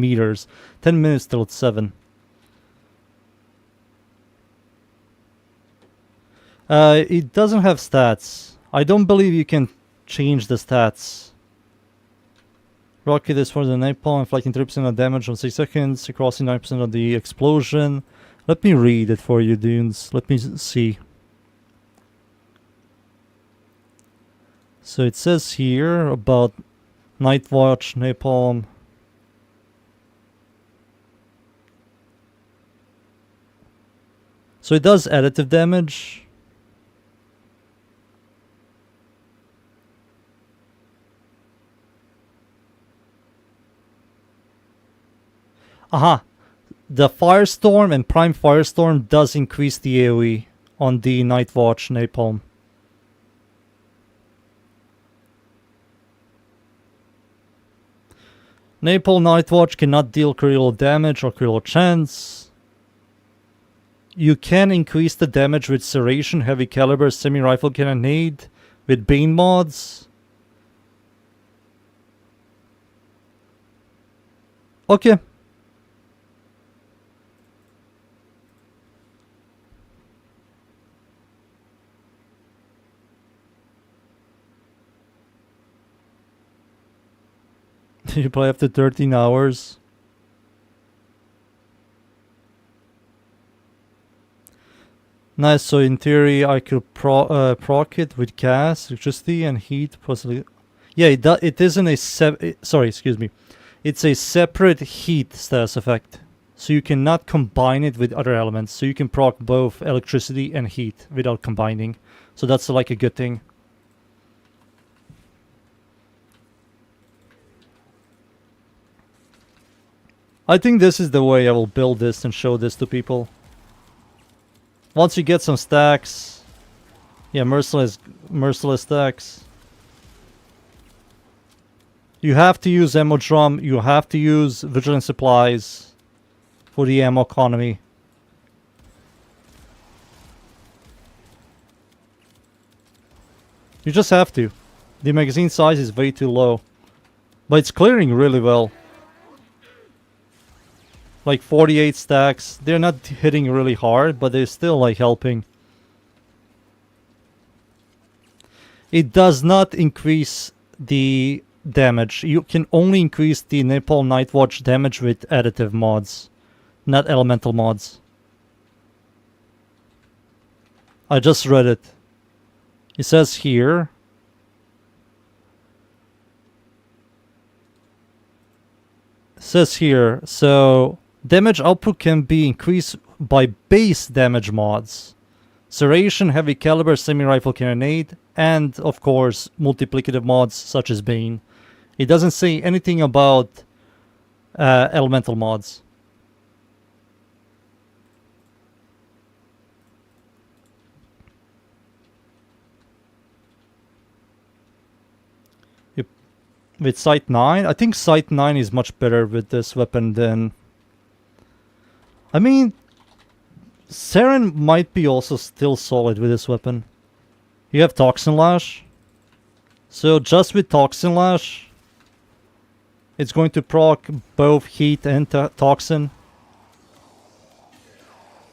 meters. 10 minutes till it's 7. It doesn't have stats. I don't believe you can change the stats. Rocket is for the napalm, inflicting 3% of damage on 6 seconds, crossing 9% of the explosion. Let me read it for you, dudes. Let me see. So it says here about Nightwatch, Napalm. So it does additive damage. Aha! The Firestorm and Prime Firestorm does increase the AoE on the Nightwatch Napalm. Napalm Nightwatch cannot deal critical damage or critical chance. You can increase the damage with Serration, Heavy Caliber, Semi-Rifle Cannonade, with Bane mods. Okay. You play after 13 hours. Nice, so in theory I could proc it with gas, electricity, and heat, possibly. Yeah, it isn't a sorry, excuse me. It's a separate heat status effect. So you cannot combine it with other elements. So you can proc both electricity and heat without combining. So that's like a good thing. I think this is the way I will build this and show this to people. Once you get some stacks, yeah, merciless stacks. You have to use ammo drum, you have to use vigilant supplies for the ammo economy. You just have to. The magazine size is way too low. But it's clearing really well. Like 48 stacks. They're not hitting really hard, but they're still like helping. It does not increase the damage. You can only increase the Napalm Nightwatch damage with additive mods, not elemental mods. I just read it. It says here. So damage output can be increased by base damage mods. Serration, Heavy Caliber, Semi-Rifle Cannonade, and of course multiplicative mods such as Bane. It doesn't say anything about elemental mods. With Sight 9? I think Sight 9 is much better with this weapon than... I mean, Saren might be also still solid with this weapon. You have Toxin Lash. So just with Toxin Lash, it's going to proc both heat and toxin.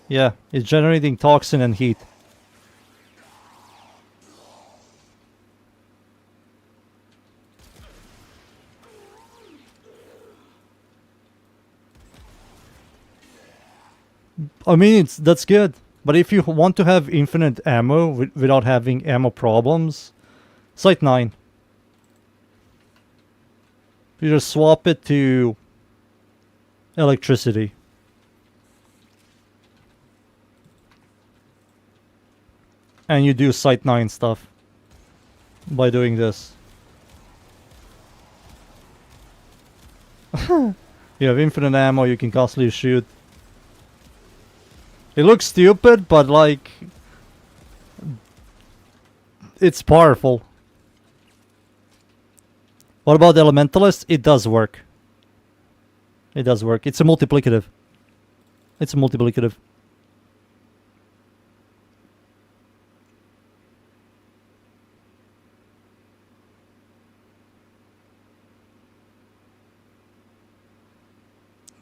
Yeah, it's generating toxin and heat. I mean, that's good. But if you want to have infinite ammo without having ammo problems, Sight 9. You just swap it to electricity. And you do Sight 9 stuff by doing this. You have infinite ammo, you can constantly shoot. It looks stupid, but like... it's powerful. What about Elementalist? It does work. It does work. It's a multiplicative. It's a multiplicative.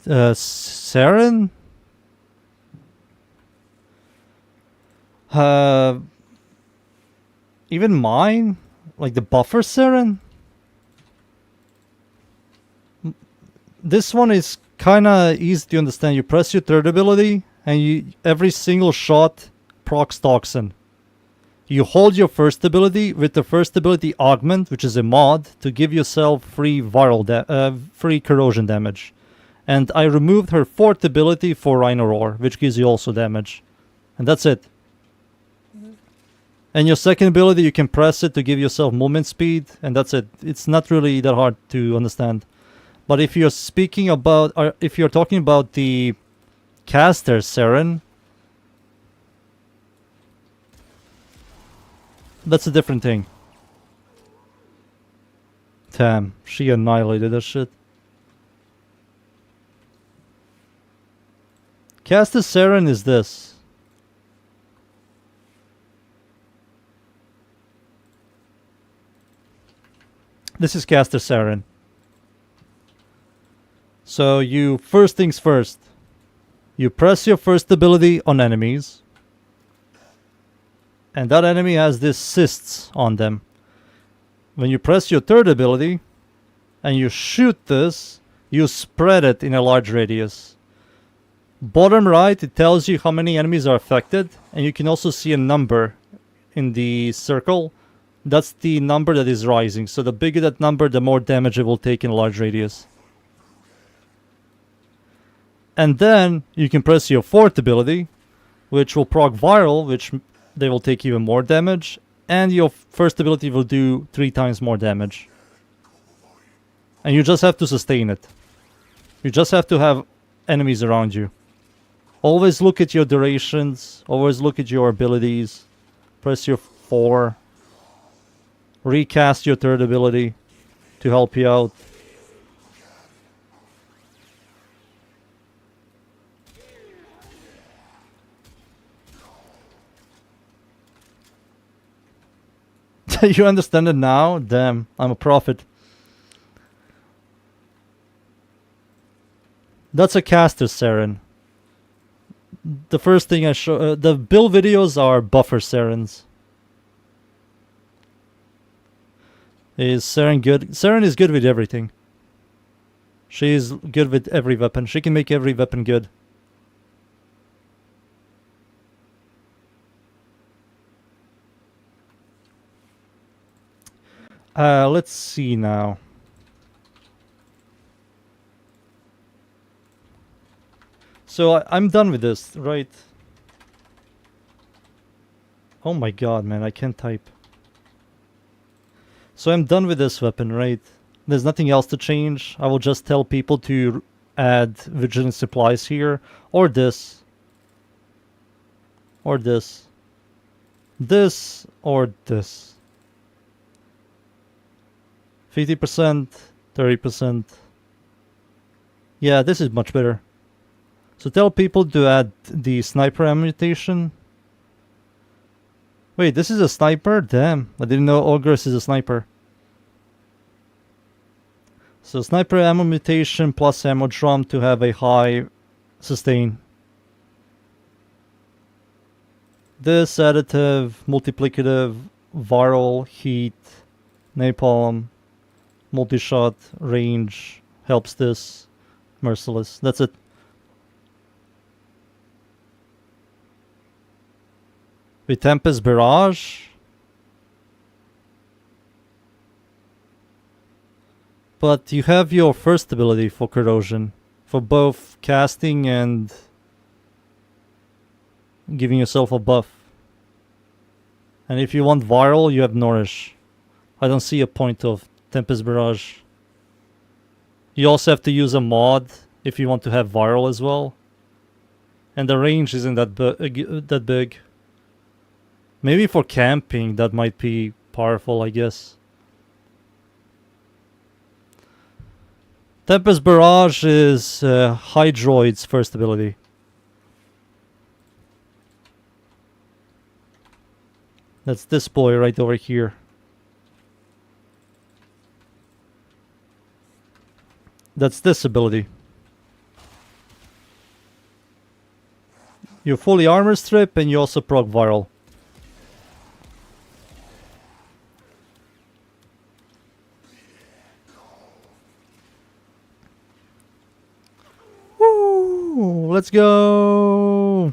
Saren? Even mine? Like the buffer Saren? This one is kinda easy to understand. You press your third ability and every single shot procs Toxin. You hold your first ability with the first ability Augment, which is a mod, to give yourself free free corrosion damage. And I removed her fourth ability for Rhino Roar, which gives you also damage. And that's it. And your second ability, you can press it to give yourself movement speed, and that's it. It's not really that hard to understand. But if you're speaking about, or if you're talking about the caster Seren, that's a different thing. Damn, she annihilated that shit. Caster Seren is this. This is Caster Seren. So you, first things first, you press your first ability on enemies, and that enemy has these cysts on them. When you press your third ability and you shoot this, you spread it in a large radius. Bottom right, it tells you how many enemies are affected, and you can also see a number in the circle. That's the number that is rising. So the bigger that number, the more damage it will take in a large radius. And then you can press your fourth ability, which will proc viral, which they will take even more damage. And your first ability will do 3 times more damage. And you just have to sustain it. You just have to have enemies around you. Always look at your durations. Always look at your abilities. Press your 4. Recast your third ability to help you out. You understand it now? Damn, I'm a prophet. That's a caster Seren. The first thing I show, the build videos are buffer Serens. Is Seren good? Seren is good with everything. She is good with every weapon. She can make every weapon good. Let's see now. So I'm done with this, right? Oh my god, man, I can't type. So I'm done with this weapon, right? There's nothing else to change. I will just tell people to add vigilant supplies here. Or this. Or this. This or this. 50%, 30%. Yeah, this is much better. So tell people to add the sniper ammunition. Wait, this is a sniper? Damn, I didn't know Ogres is a sniper. So sniper ammo mutation plus ammo drum to have a high sustain. This additive, multiplicative, viral, heat, napalm, multi-shot, range, helps this, merciless. That's it. With Tempest Barrage. But you have your first ability for corrosion. For both casting and giving yourself a buff. And if you want viral, you have Nourish. I don't see a point of Tempest Barrage. You also have to use a mod if you want to have viral as well. And the range isn't that big. Maybe for camping that might be powerful, I guess. Tempest Barrage is Hydroid's first ability. That's this boy right over here. That's this ability. You fully armor strip and you also proc viral. Woo! Let's go!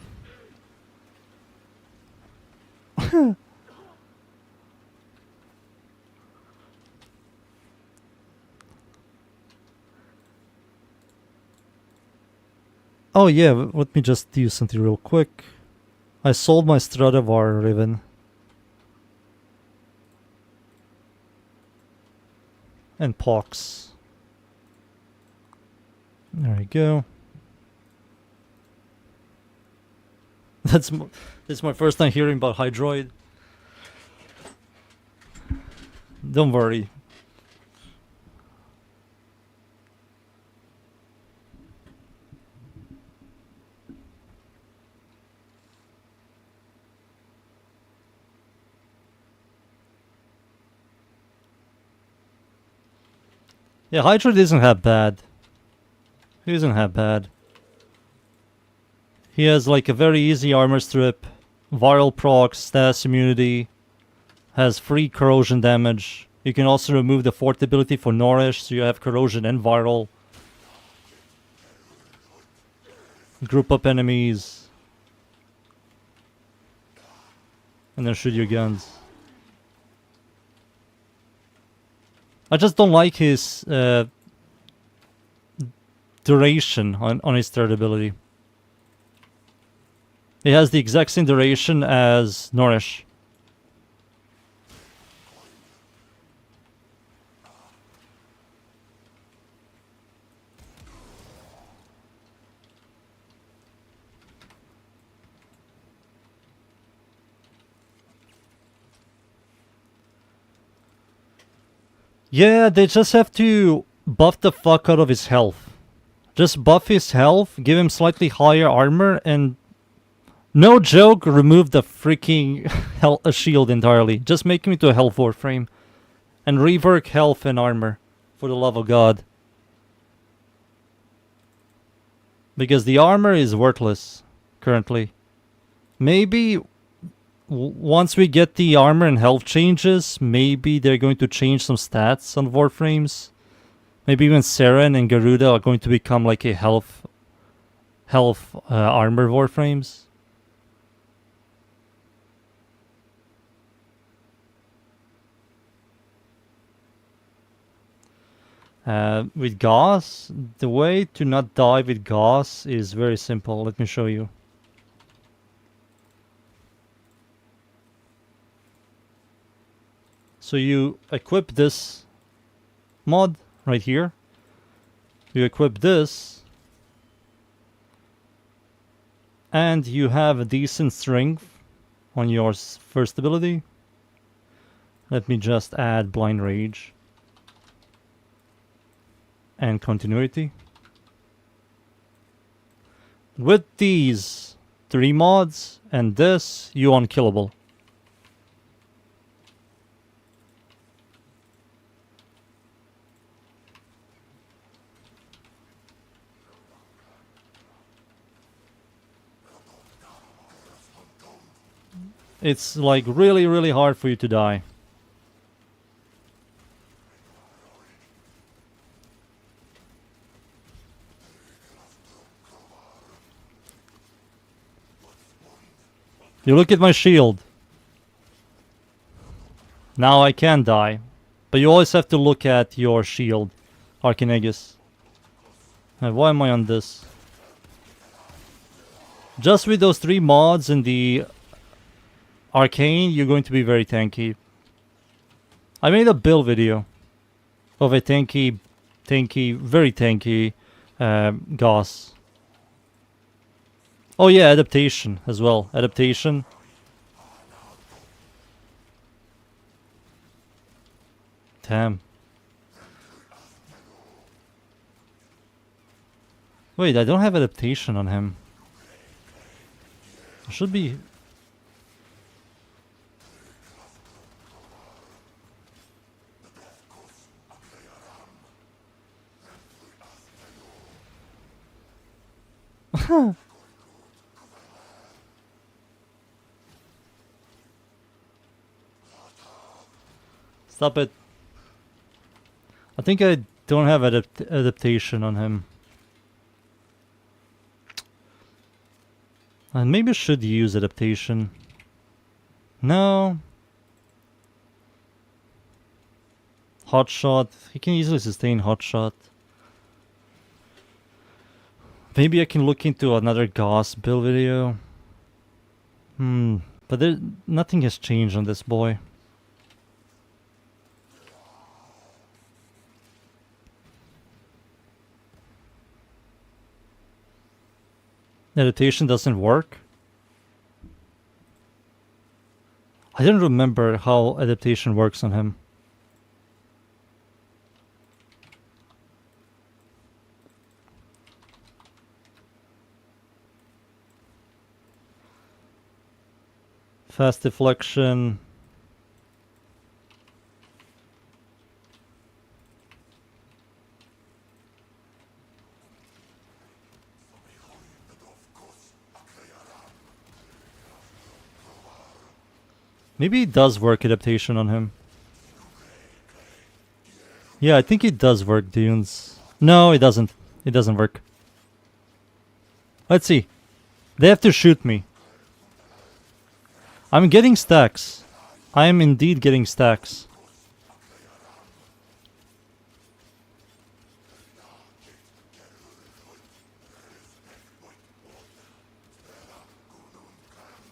Oh yeah, let me just do something real quick. I sold my Stradivar Riven. And Pox. There we go. This is my first time hearing about Hydroid. Don't worry. Yeah, Hydroid isn't that bad. He isn't that bad. He has like a very easy armor strip, viral procs, status immunity, has free corrosion damage. You can also remove the fort ability for Nourish, so you have corrosion and viral. Group up enemies. And then shoot your guns. I just don't like his duration on his third ability. It has the exact same duration as Nourish. Yeah, they just have to buff the fuck out of his health. Just buff his health, give him slightly higher armor, and no joke, remove the freaking shield entirely. Just make him into a health warframe. And rework health and armor, for the love of God. Because the armor is worthless, currently. Maybe once we get the armor and health changes, maybe they're going to change some stats on warframes. Maybe even Seren and Garuda are going to become like a health armor warframes. With Gauss, the way to not die with Gauss is very simple. Let me show you. So you equip this mod right here. You equip this. And you have a decent strength on your first ability. Let me just add Blind Rage. And Continuity. With these 3 mods and this, you unkillable. It's like really, really hard for you to die. You look at my shield. Now I can die. But you always have to look at your shield, Archinegus. Why am I on this? Just with those 3 mods and the Arcane, you're going to be very tanky. I made a build video of a tanky, very tanky Gauss. Oh yeah, adaptation as well. Adaptation. Damn. Wait, I don't have adaptation on him. I should be... Stop it. I think I don't have adaptation on him. And maybe I should use adaptation. No. Hotshot. He can easily sustain hotshot. Maybe I can look into another Gauss build video. But nothing has changed on this boy. Adaptation doesn't work? I don't remember how adaptation works on him. Fast deflection. Maybe it does work adaptation on him. Yeah, I think it does work, dunes. No, it doesn't. It doesn't work. Let's see. They have to shoot me. I'm getting stacks. I am indeed getting stacks.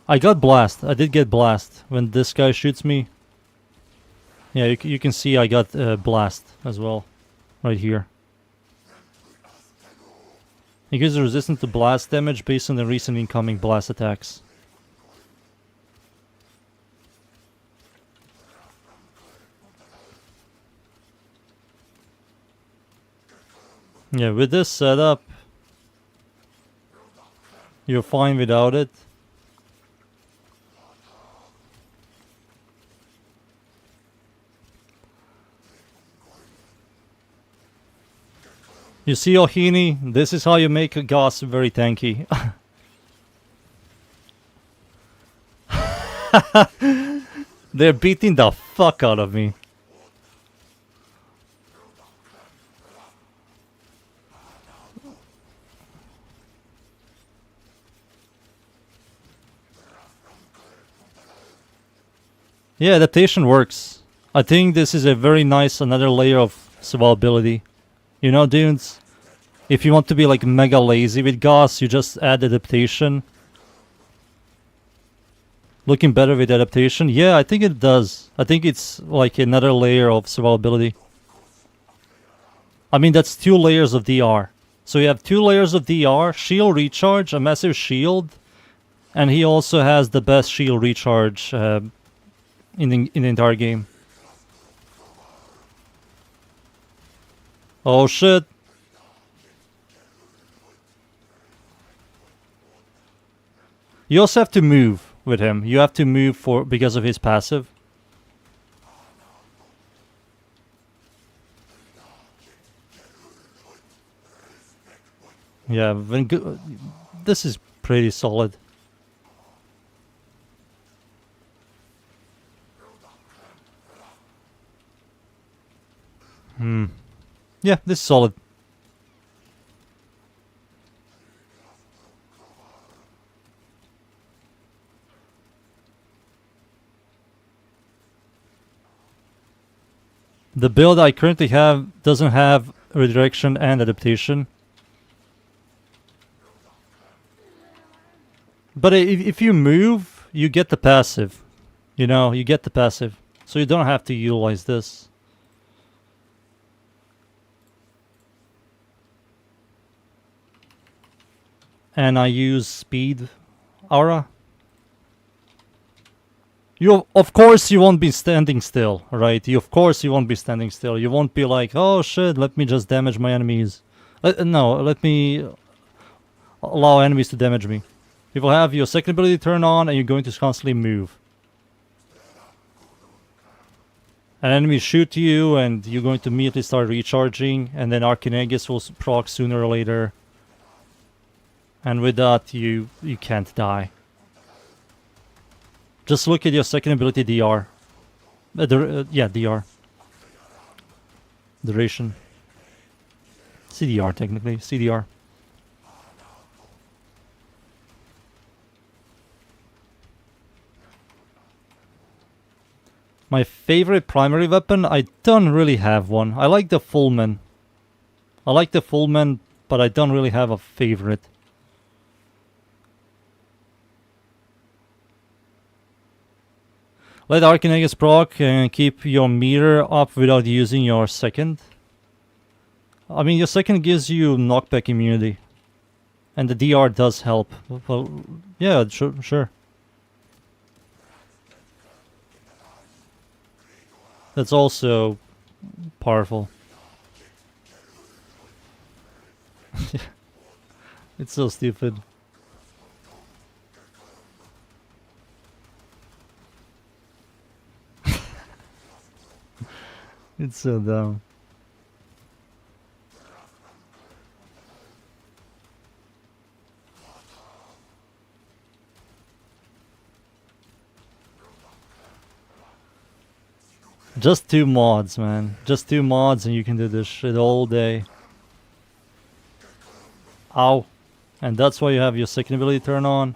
I got blast. I did get blast. When this guy shoots me. Yeah, you can see I got blast as well. Right here. It gives a resistance to blast damage based on the recent incoming blast attacks. Yeah, with this setup, you're fine without it. You see, Ohini, this is how you make a Goss very tanky. They're beating the fuck out of me. Yeah, adaptation works. I think this is a very nice another layer of survivability. You know, dudes, if you want to be like mega lazy with Goss, you just add adaptation. Looking better with adaptation? Yeah, I think it does. I think it's like another layer of survivability. I mean, that's 2 layers of DR. So you have 2 layers of DR, shield recharge, a massive shield, and he also has the best shield recharge in the entire game. Oh shit. You also have to move with him. You have to move because of his passive. Yeah, this is pretty solid. Yeah, this is solid. The build I currently have doesn't have redirection and adaptation. But if you move, you get the passive. You know, you get the passive. So you don't have to utilize this. And I use speed aura. Of course you won't be standing still, right? Of course you won't be standing still. You won't be like, oh shit, let me just damage my enemies. No, let me allow enemies to damage me. You will have your second ability turned on and you're going to constantly move. And enemies shoot you and you're going to immediately start recharging, and then Archinagus will proc sooner or later. And with that, you can't die. Just look at your second ability DR. Yeah, DR. Duration. CDR, technically. CDR. My favorite primary weapon? I don't really have one. I like the Fullman. But I don't really have a favorite. Let Archinagus proc and keep your meter up without using your second. I mean, your second gives you knockback immunity. And the DR does help. Well, yeah, sure. That's also powerful. It's so stupid. It's so dumb. Just 2 mods, man. Just 2 mods and you can do this shit all day. Ow. And that's why you have your second ability turn on.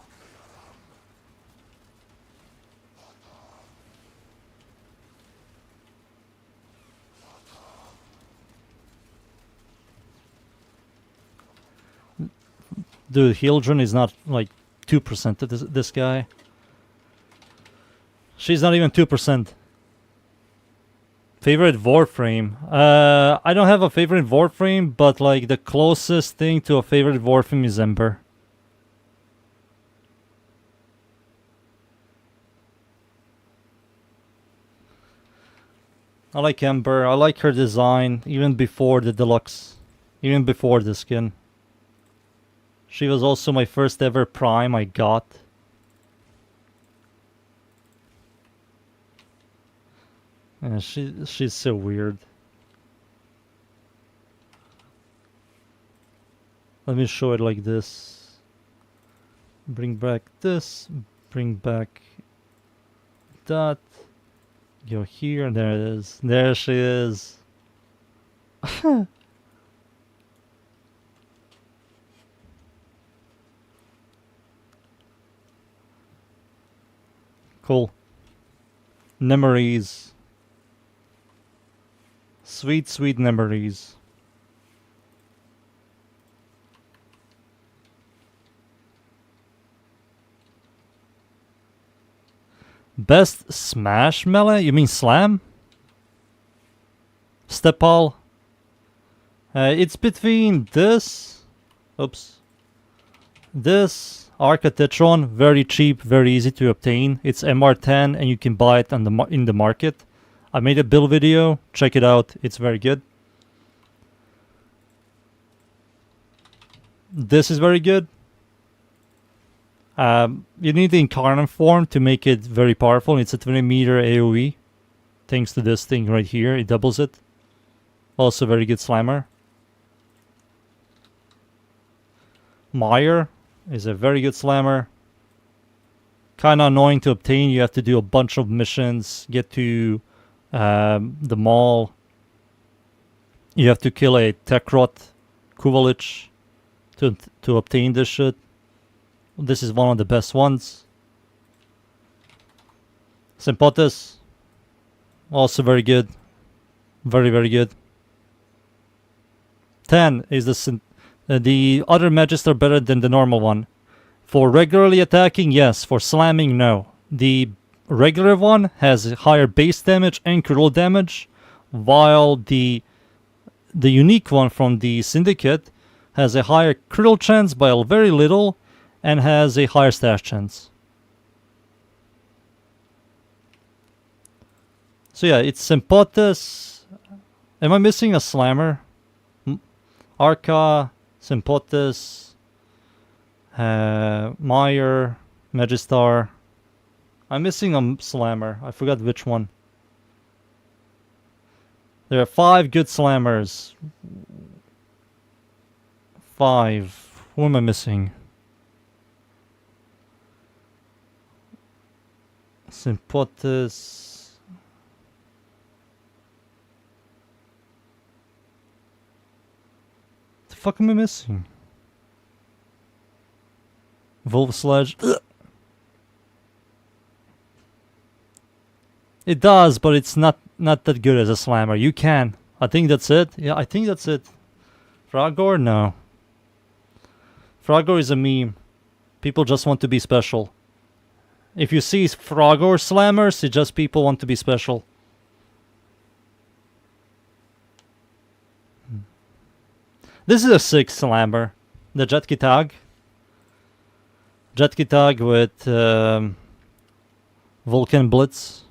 Dude, Hildren is not like 2% to this guy. She's not even 2%. Favorite Warframe? I don't have a favorite Warframe, but like the closest thing to a favorite Warframe is Ember. I like Ember. I like her design even before the deluxe, even before the skin. She was also my first ever Prime I got. Yeah, she's so weird. Let me show it like this. Bring back this. Bring back that. Go here. There it is. There she is. Cool. Memories. Sweet, sweet memories. Best Smash melee? You mean Slam? Stepal? It's between this... Oops. This Architectron, very cheap, very easy to obtain. It's MR10 and you can buy it on in the market. I made a build video, check it out, it's very good. This is very good. You need the incarnate form to make it very powerful. It's a 20 meter AoE. Thanks to this thing right here, it doubles it. Also very good slammer. Meyer is a very good slammer. Kinda annoying to obtain. You have to do a bunch of missions, get to the mall. You have to kill a Techrot Kuvalich to obtain this shit. This is one of the best ones. Sympathis, also very good. Very, very good. 10 is the other magists are better than the normal one. For regularly attacking, yes. For slamming, no. The regular one has higher base damage and critical damage, while the unique one from the Syndicate has a higher critical chance by a very little and has a higher stash chance. So yeah, it's Sympathis. Am I missing a slammer? Arca, Sympathis, Meyer, Magistar. I'm missing a slammer. I forgot which one. There are 5 good slammers. 5. Who am I missing? Sympathis. The fuck am I missing? Wolf Sledge. Ugh. It does, but it's not that good as a slammer. You can. I think that's it. Yeah, I think that's it. Fragor? No. Fragor is a meme. People just want to be special. If you see Fragor slammers, it's just people want to be special. This is a 6 slammer. The Jet Kitag. Jetki tag with Vulcan Blitz.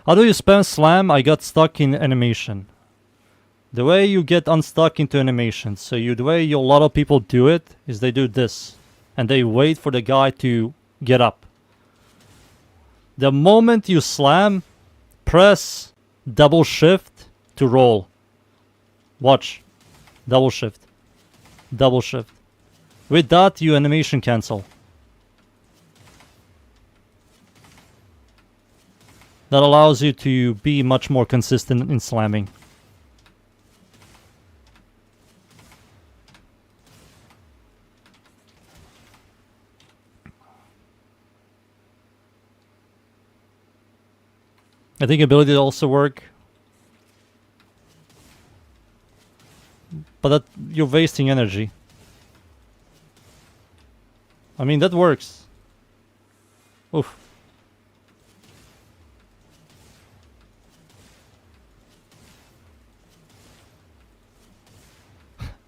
How do you spam slam? I got stuck in animation. The way you get unstuck into animation, so the way a lot of people do it is they do this, and they wait for the guy to get up. The moment you slam, press double shift to roll. Watch. Double shift. Double shift. With that, you animation cancel. That allows you to be much more consistent in slamming. I think ability will also work. But that you're wasting energy. I mean, that works. Oof.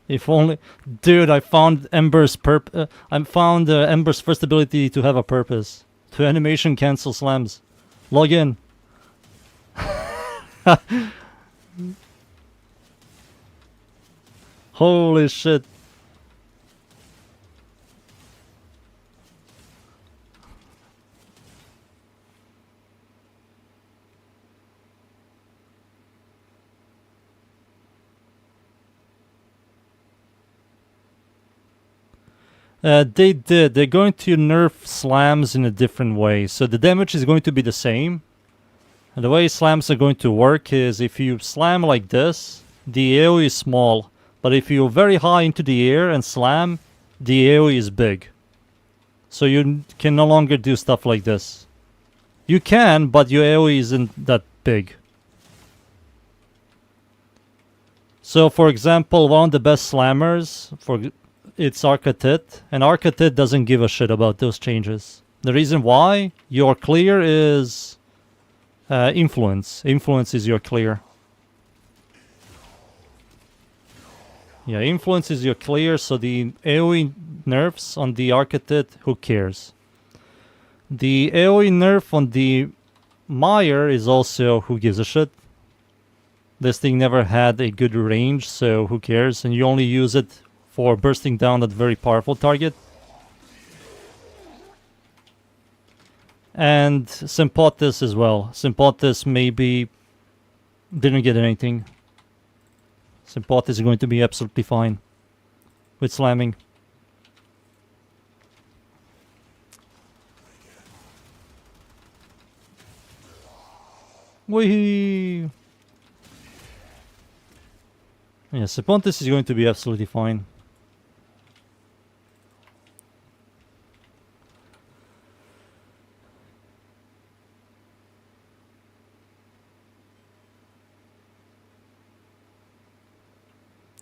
If only, dude! I found Ember's Ember's first ability to have a purpose. To animation cancel slams. Log in. Holy shit! They did. They're going to nerf slams in a different way. So the damage is going to be the same. And the way slams are going to work is if you slam like this, the AoE is small. But if you're very high into the air and slam, the AoE is big. So you can no longer do stuff like this. You can, but your AoE isn't that big. So for example, one of the best slammers it's Arcatit, and Arcatit doesn't give a shit about those changes. The reason why your clear is influence. Influence is your clear. Yeah, influence is your clear, so the AoE nerfs on the Arcatit, who cares? The AoE nerf on the Mire is also who gives a shit. This thing never had a good range, so who cares? And you only use it for bursting down that very powerful target. And Sympathis as well. Sympathis maybe didn't get anything. Sympathis is going to be absolutely fine with slamming. Whee! Yeah, Sympathis is going to be absolutely fine.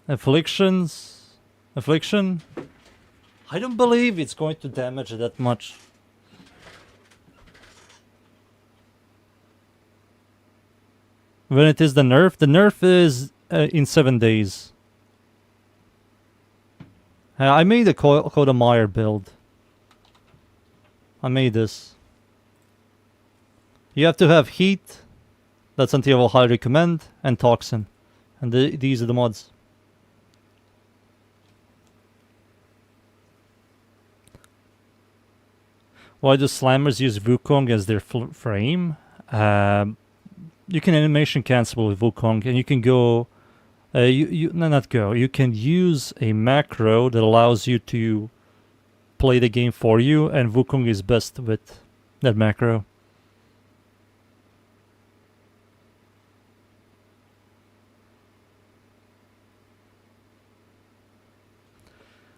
Affliction? I don't believe it's going to damage that much. When it is the nerf is in 7 days. I made a Coda Mire build. I made this. You have to have heat, that's until I highly recommend, and toxin. And these are the mods. Why do slammers use Wukong as their frame? You can animation cancel with Wukong, and you can go... you can use a macro that allows you to play the game for you, and Wukong is best with that macro.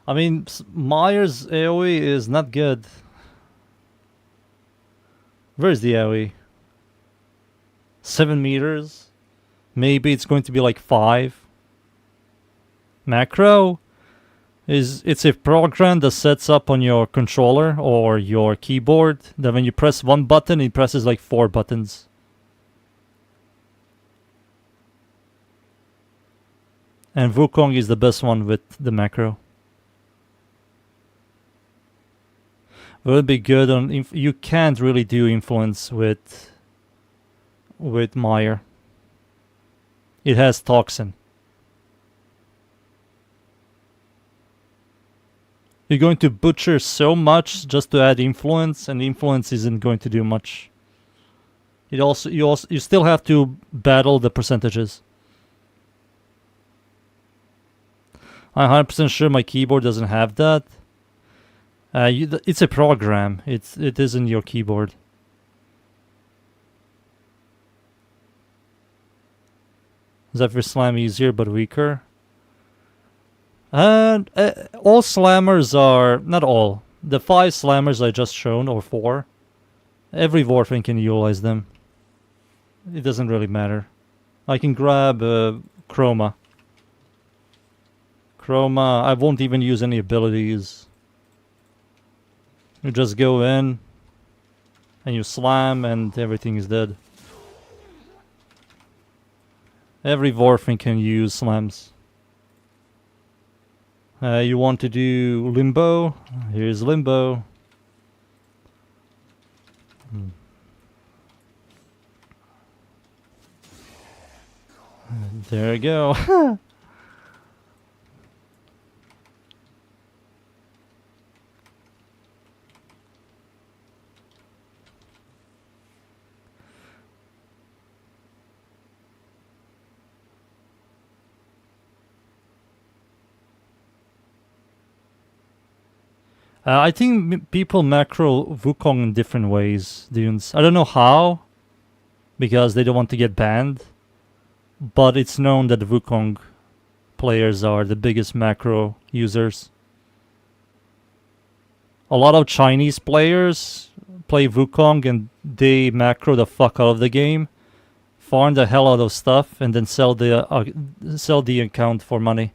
I mean, Mire's AoE is not good. Where's the AoE? 7 meters? Maybe it's going to be like 5. Macro it's a program that sets up on your controller or your keyboard that when you press one button, it presses like 4 buttons. And Wukong is the best one with the macro. Will it be good on... you can't really do influence with Meyer. It has toxin. You're going to butcher so much just to add influence, and influence isn't going to do much. You still have to battle the percentages. I'm 100% sure my keyboard doesn't have that. It's a program. It isn't your keyboard. Zephyr Slam easier but weaker. And all slammers are... not all. The 5 slammers I just shown, or 4. Every Warframe can utilize them. It doesn't really matter. I can grab Chroma. Chroma, I won't even use any abilities. You just go in and you slam and everything is dead. Every Warframe can use slams. You want to do Limbo? Here's Limbo. There you go. I think people macro Wukong in different ways, Dunes. I don't know how, because they don't want to get banned. But it's known that the Wukong players are the biggest macro users. A lot of Chinese players play Wukong and they macro the fuck out of the game, farm the hell out of stuff, and then sell the account for money.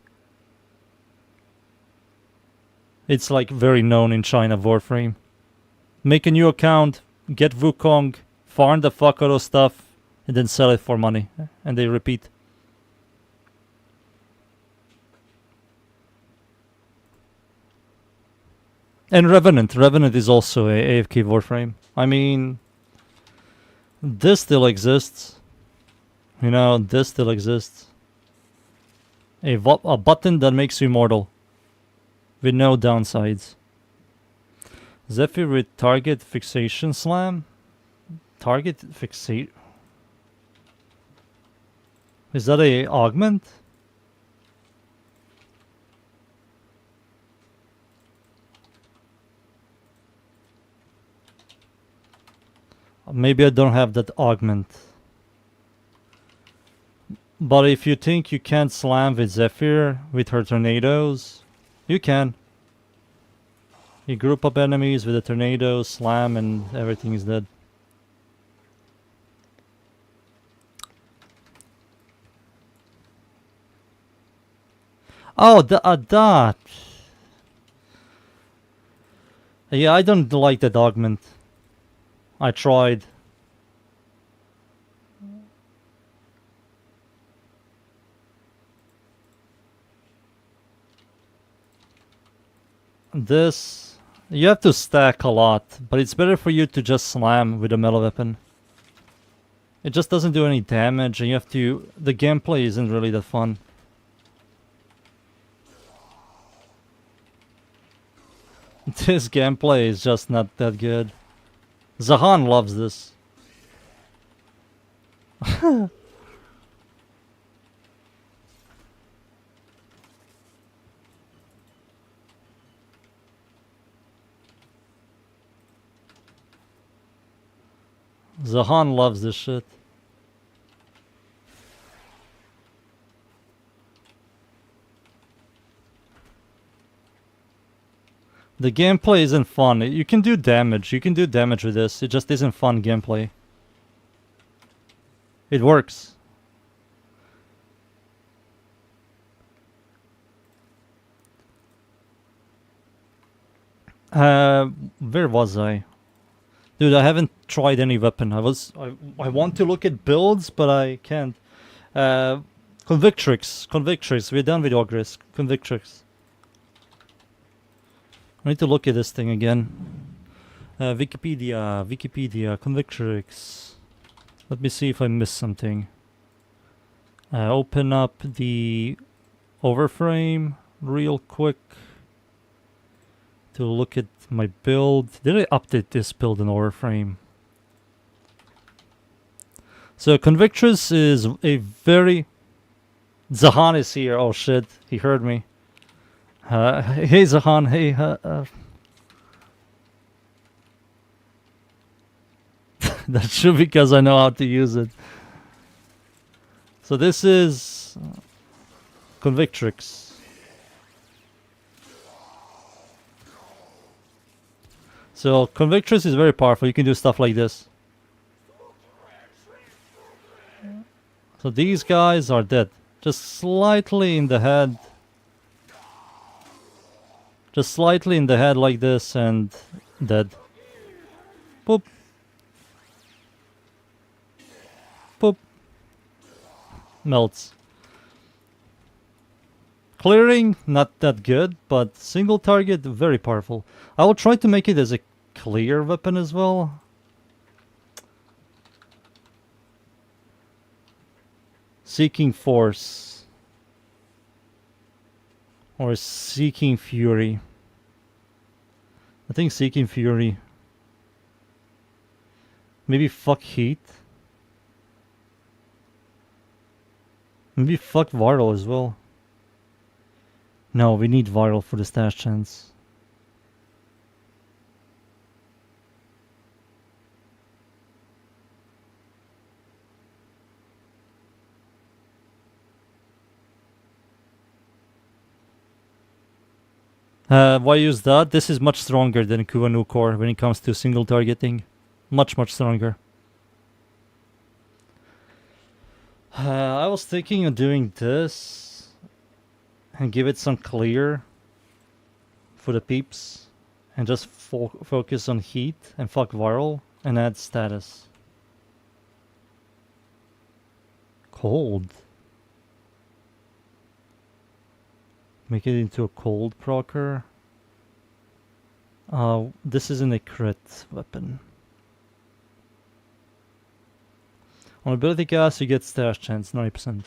It's like very known in China, Warframe. Make a new account, get Wukong, farm the fuck out of stuff, and then sell it for money. And they repeat. And Revenant. Revenant is also a AFK Warframe. I mean, this still exists. You know, this still exists. A button that makes you immortal. With no downsides. Zephyr with target fixation slam? Target fixate? Is that a augment? Maybe I don't have that augment. But if you think you can't slam with Zephyr, with her tornadoes, you can. You group up enemies with a tornado, slam, and everything is dead. Oh, that. Yeah, I don't like that augment. I tried. This, you have to stack a lot, but it's better for you to just slam with a metal weapon. It just doesn't do any damage, and you have to... the gameplay isn't really that fun. This gameplay is just not that good. Zahan loves this. Zahan loves this shit. The gameplay isn't fun. You can do damage. You can do damage with this. It just isn't fun gameplay. It works. Where was I? Dude, I haven't tried any weapon. I want to look at builds, but I can't. Because Convictrix. Convictrix. We're done with Ogrisk. Convictrix. I need to look at this thing again. Wikipedia. Wikipedia. Convictrix. Let me see if I missed something. Open up the WARFRAME real quick to look at my build. Did I update this build in WARFRAME? So Convictrix is a very... Zahan is here. Oh shit, he heard me. Hey Zahan, hey. That should be because I know how to use it. So this is Convictrix. So Convictrix is very powerful. You can do stuff like this. So these guys are dead. Just slightly in the head. Just slightly in the head like this and dead. Boop. Boop. Melts. Clearing, not that good, but single target, very powerful. I will try to make it as a clear weapon as well. Seeking Force. Or Seeking Fury. I think Seeking Fury. Maybe fuck Heat. Maybe fuck Viral as well. No, we need Viral for the stash chance. Why use that? This is much stronger than Kuanu Core when it comes to single targeting. Much stronger. I was thinking of doing this and give it some clear for the peeps and just focus on Heat and fuck Viral and add status. Cold. Make it into a cold procer. This isn't a crit weapon. On ability cast, you get stash chance, 90%.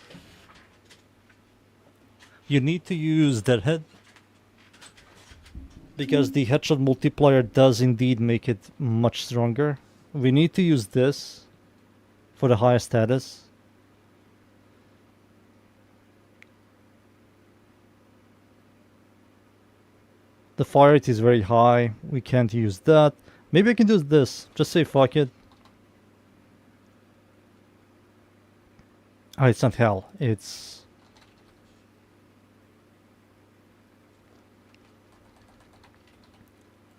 You need to use Deadhead, because the headshot multiplier does indeed make it much stronger. We need to use this for the higher status. The fire rate is very high. We can't use that. Maybe I can do this. Just say fuck it. Oh, it's not hell. It's...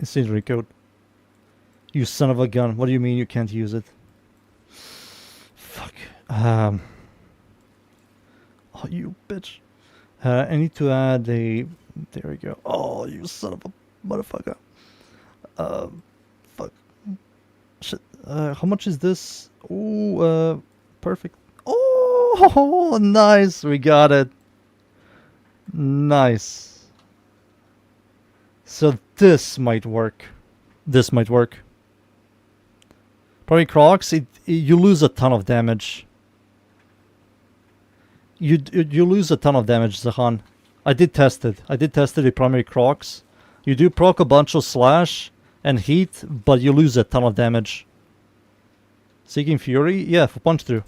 Incendiary code. You son of a gun. What do you mean you can't use it? Fuck. Oh, you bitch. I need to add a... There we go. Oh, you son of a motherfucker. Fuck. Shit. How much is this? Ooh, perfect. Oh, nice. We got it. Nice. So this might work. This might work. Probably Crocs, you lose a ton of damage. You lose a ton of damage, Zahan. I did test it. I did test it with primary Crocs. You do proc a bunch of slash and heat, but you lose a ton of damage. Seeking Fury? Yeah, for punch through.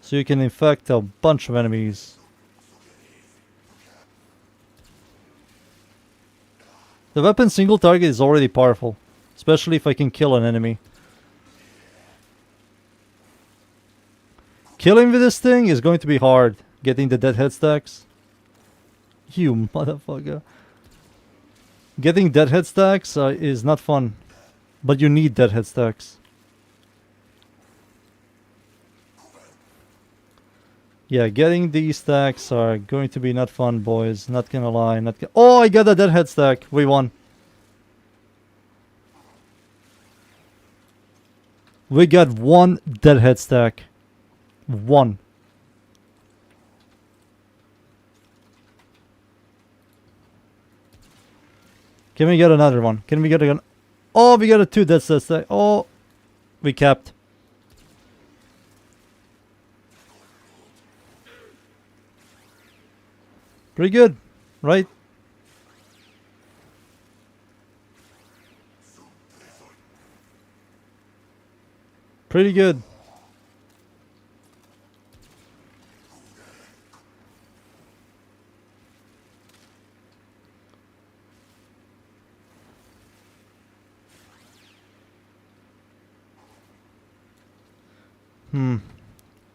So you can infect a bunch of enemies. The weapon single target is already powerful, especially if I can kill an enemy. Killing with this thing is going to be hard. Getting the dead head stacks. You motherfucker. Getting dead head stacks is not fun. But you need dead head stacks. Yeah, getting these stacks are going to be not fun, boys. Not gonna lie. Oh, I got a dead head stack. We won. We got one dead head stack. One. Can we get another one? Can we get a... Oh, we got a 2. That's... Oh, we capped. Pretty good, right? Pretty good.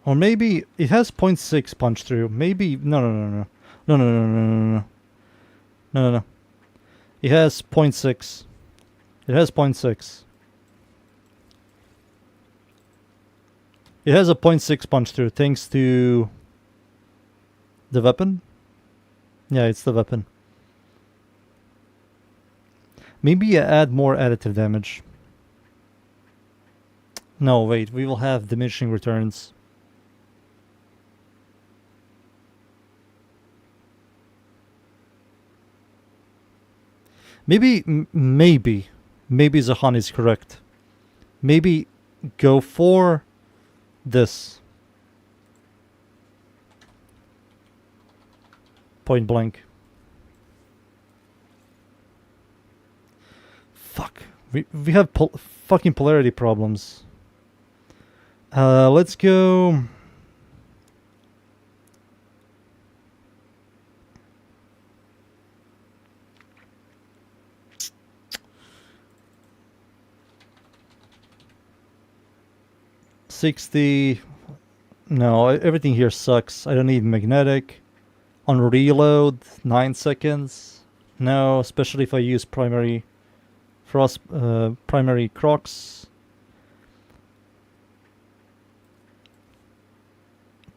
Or maybe it has 0.6 punch through. Maybe... No. No. It has 0.6. It has 0.6. It has a 0.6 punch through thanks to the weapon. Yeah, it's the weapon. Maybe add more additive damage. No, wait, we will have diminishing returns. Maybe Zahan is correct. Maybe go for this. Point blank. Fuck. We have fucking polarity problems. Let's go... $60. No, everything here sucks. I don't need magnetic. On reload, 9 seconds. No, especially if I use primary crocs.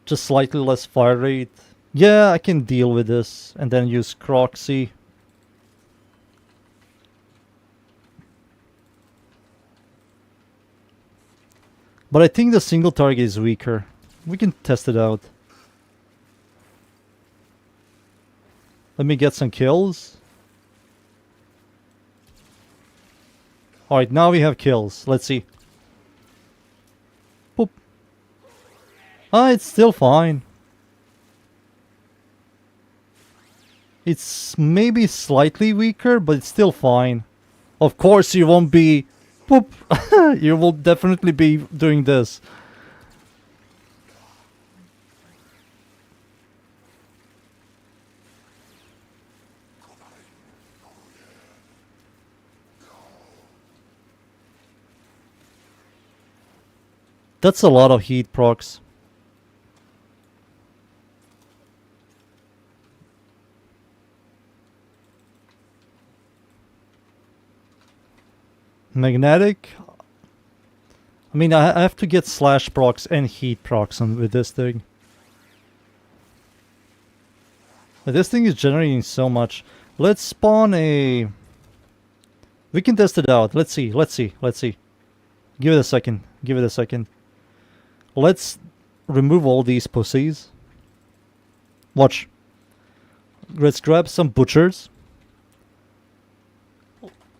Just slightly less fire rate. Yeah, I can deal with this and then use Croxy. But I think the single target is weaker. We can test it out. Let me get some kills. Alright, now we have kills. Let's see. Boop. Ah, it's still fine. It's maybe slightly weaker, but it's still fine. Of course you won't be... Boop. You will definitely be doing this. That's a lot of heat procs. Magnetic. I mean, I have to get slash procs and heat procs on with this thing. But this thing is generating so much. Let's spawn a... We can test it out. Let's see. Give it a second. Let's remove all these pussies. Watch. Let's grab some butchers.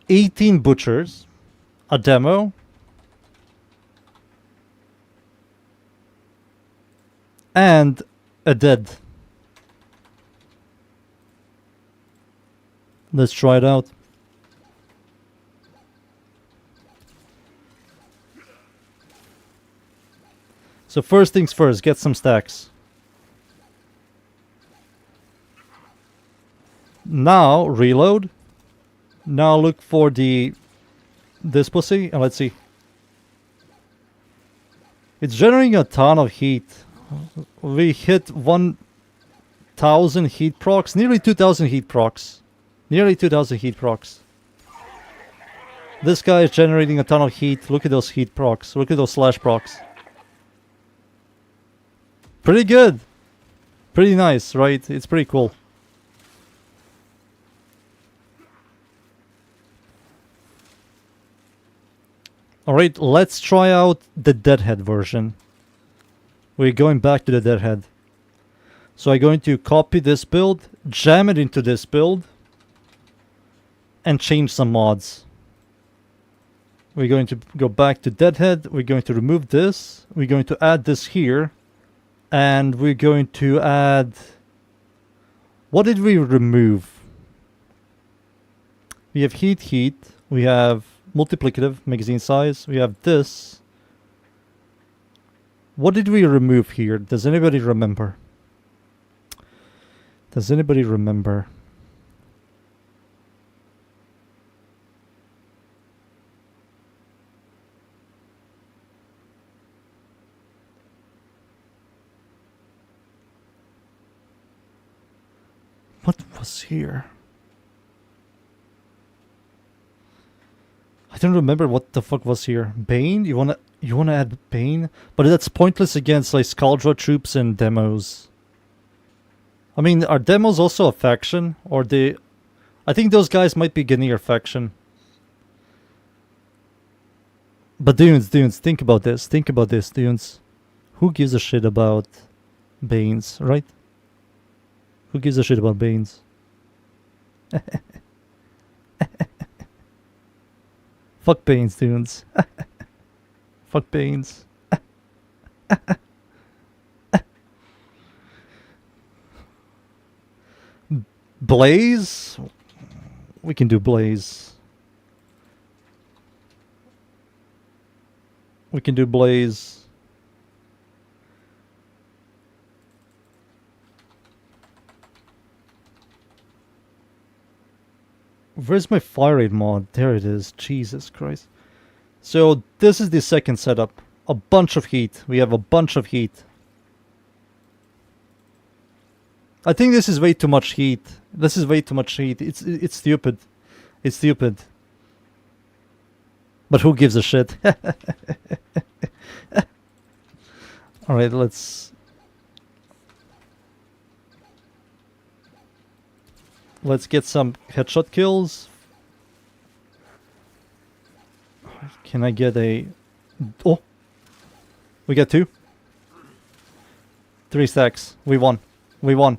18 butchers. A demo. And a dead. Let's try it out. So first things first, get some stacks. Now reload. Now look for this pussy and let's see. It's generating a ton of heat. We hit 1,000 heat procs, nearly 2,000 heat procs. Nearly 2,000 heat procs. This guy is generating a ton of heat. Look at those heat procs. Look at those slash procs. Pretty good. Pretty nice, right? It's pretty cool. Alright, let's try out the Deadhead version. We're going back to the Deadhead. So I'm going to copy this build, jam it into this build. and change some mods. We're going to go back to Deadhead. We're going to remove this. We're going to add this here. And we're going to add... What did we remove? We have heat. We have multiplicative magazine size. We have this. What did we remove here? Does anybody remember? Does anybody remember? What was here? I don't remember what the fuck was here. Bane? You wanna add Bane? But that's pointless against like Skaldra troops and demos. I mean, are demos also a faction? Or they... I think those guys might be Ganir faction. But dunes, think about this. Think about this, dunes. Who gives a shit about Banes, right? Who gives a shit about Banes? Fuck Banes, dudes. Fuck Banes. Blaze? We can do Blaze. We can do Blaze. Where's my fire rate mod? There it is. Jesus Christ. So this is the second setup. A bunch of heat. We have a bunch of heat. I think this is way too much heat. This is way too much heat. It's stupid. It's stupid. But who gives a shit? Alright, let's get some headshot kills. Can I get a... Oh! We got 2. 3 stacks. We won. We won.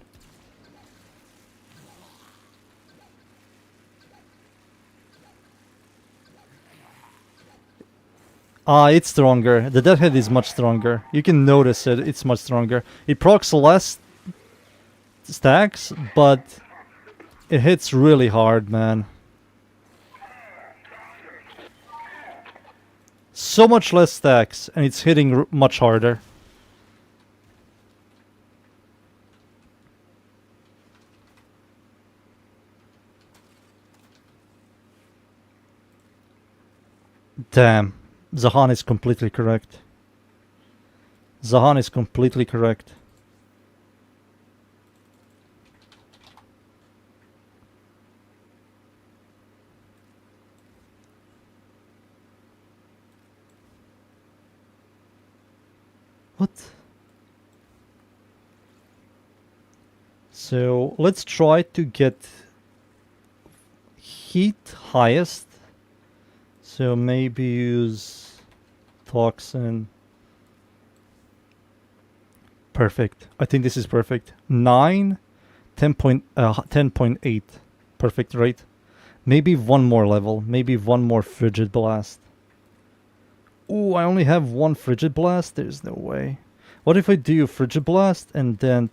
It's stronger. The Deadhead is much stronger. You can notice it. It's much stronger. It procs less stacks, but it hits really hard, man. So much less stacks, and it's hitting much harder. Damn. Zahan is completely correct. Zahan is completely correct. What? So let's try to get heat highest. So maybe use toxin. Perfect. I think this is perfect. 9, 10.8. Perfect, right? Maybe one more level. Maybe one more frigid blast. Ooh, I only have one frigid blast? There's no way. What if I do frigid blast and then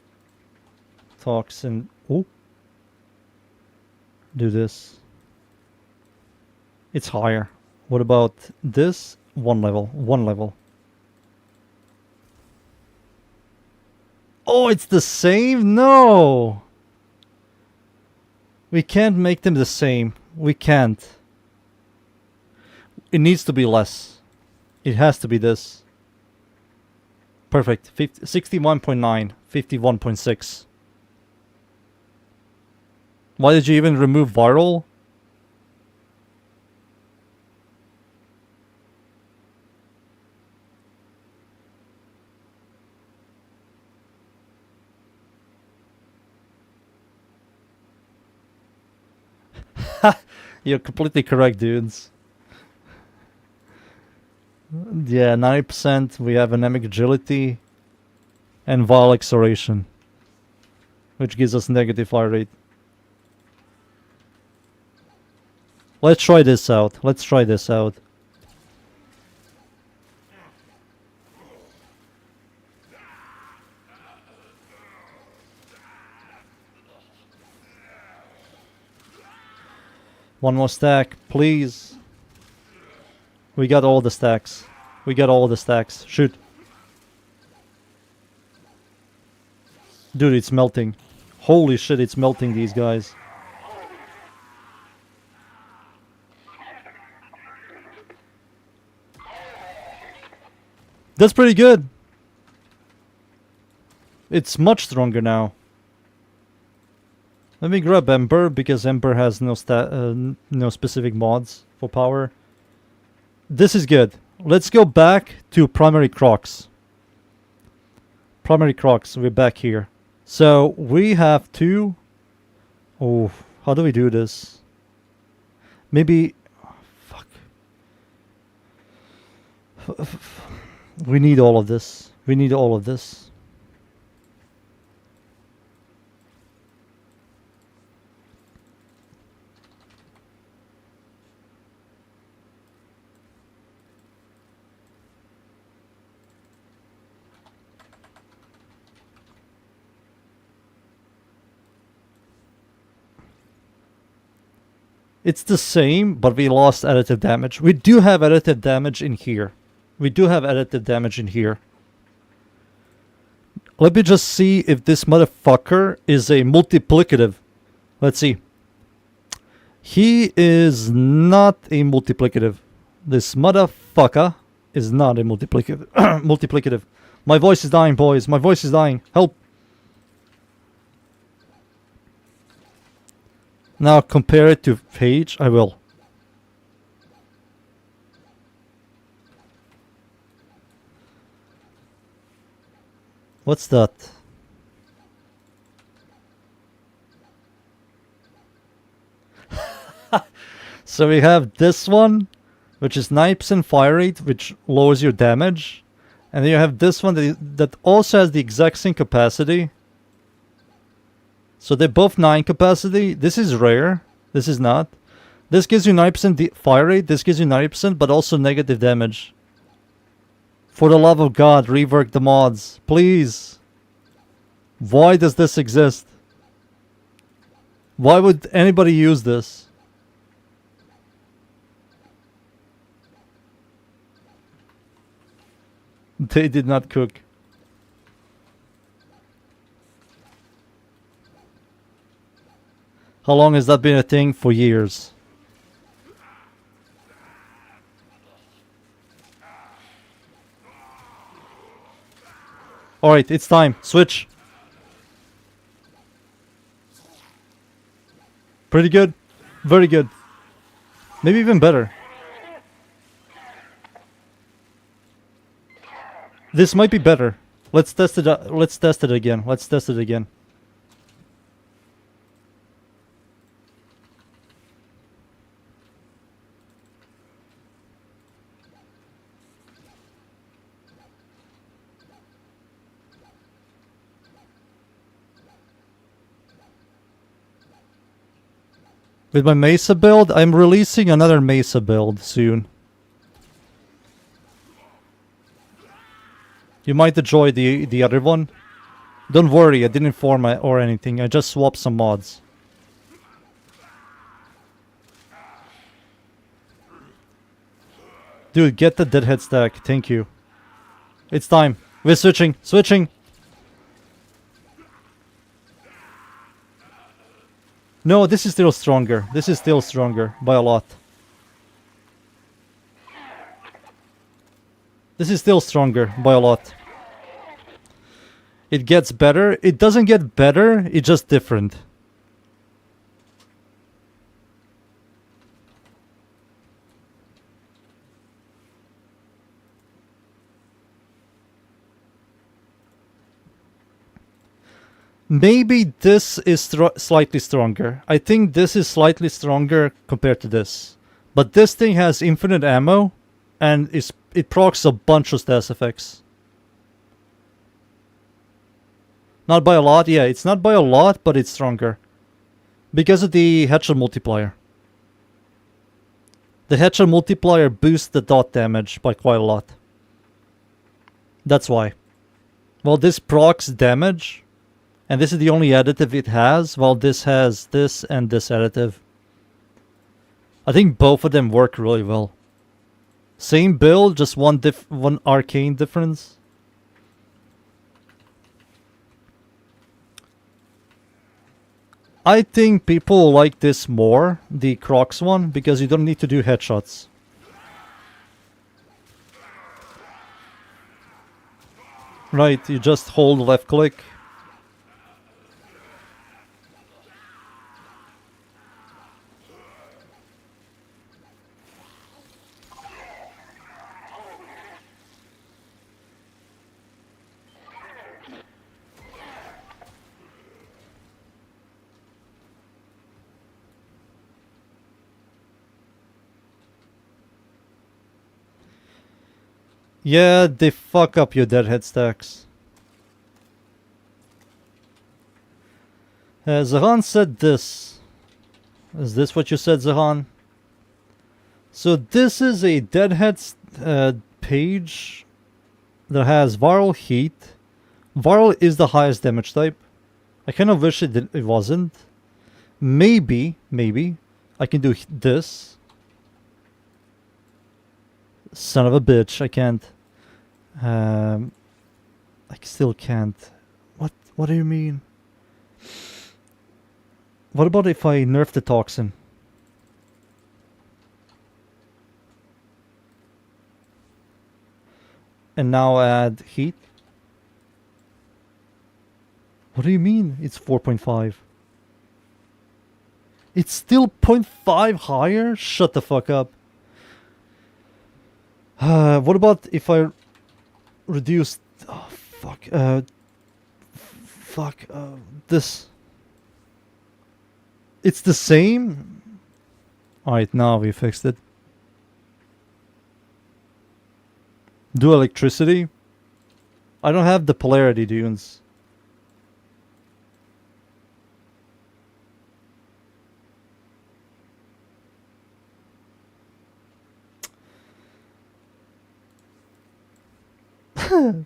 toxin? Ooh. Do this. It's higher. What about this? One level. One level. Oh, it's the same? No! We can't make them the same. We can't. It needs to be less. It has to be this. Perfect. 61.9. 51.6. Why did you even remove viral? You're completely correct, dudes. Yeah, 90%. We have anemic agility and viral acceleration, which gives us negative fire rate. Let's try this out. Let's try this out. One more stack, please. We got all the stacks. We got all the stacks. Shoot. Dude, it's melting. Holy shit, it's melting, these guys. That's pretty good. It's much stronger now. Let me grab Ember, because Ember has no specific mods for power. This is good. Let's go back to Primary Crocs. Primary Crocs, we're back here. So, we have to... Oh, how do we do this? Maybe... Fuck. We need all of this. We need all of this. It's the same, but we lost additive damage. We do have additive damage in here. We do have additive damage in here. Let me just see if this motherfucker is a multiplicative. Let's see. He is not a multiplicative. This motherfucker is not a multiplicative. multiplicative. My voice is dying, boys. My voice is dying. Help. Now compare it to Phage. I will. What's that? So we have this one, which is 9% fire rate, which lowers your damage. And then you have this one that also has the exact same capacity. So they're both 9 capacity. This is rare. This is not. This gives you 9% fire rate. This gives you 90%, but also negative damage. For the love of God, rework the mods. Please. Why does this exist? Why would anybody use this? They did not cook. How long has that been a thing? For years. Alright, it's time. Switch. Pretty good. Very good. Maybe even better. This might be better. Let's test it. Let's test it again. Let's test it again. With my Mesa build, I'm releasing another Mesa build soon. You might enjoy the other one. Don't worry, I didn't inform or anything. I just swapped some mods. Dude, get the deadhead stack. Thank you. It's time. We're switching. Switching. No, this is still stronger. This is still stronger by a lot. This is still stronger by a lot. It gets better. It doesn't get better. It's just different. Maybe this is slightly stronger. I think this is slightly stronger compared to this. But this thing has infinite ammo, and it procs a bunch of status effects. Not by a lot, yeah, it's not by a lot, but it's stronger. Because of the headshot multiplier. The headshot multiplier boosts the dot damage by quite a lot. That's why. Well, this procs damage, and this is the only additive it has, while this has this and this additive. I think both of them work really well. Same build, just one arcane difference. I think people like this more, the Crocs one, because you don't need to do headshots. Right, you just hold left click. Yeah, they fuck up your deadhead stacks. Zahan said this. Is this what you said, Zahan? So this is a deadhead page that has viral heat. Viral is the highest damage type. I kind of wish it wasn't. Maybe I can do this. Son of a bitch, I can't. I still can't. What do you mean? What about if I nerf the toxin? And now add heat? What do you mean it's 4.5? It's still 0.5 higher? Shut the fuck up. What about if I reduce... Oh, fuck. This... It's the same? Alright, now we fixed it. Do electricity? I don't have the polarity, dunes.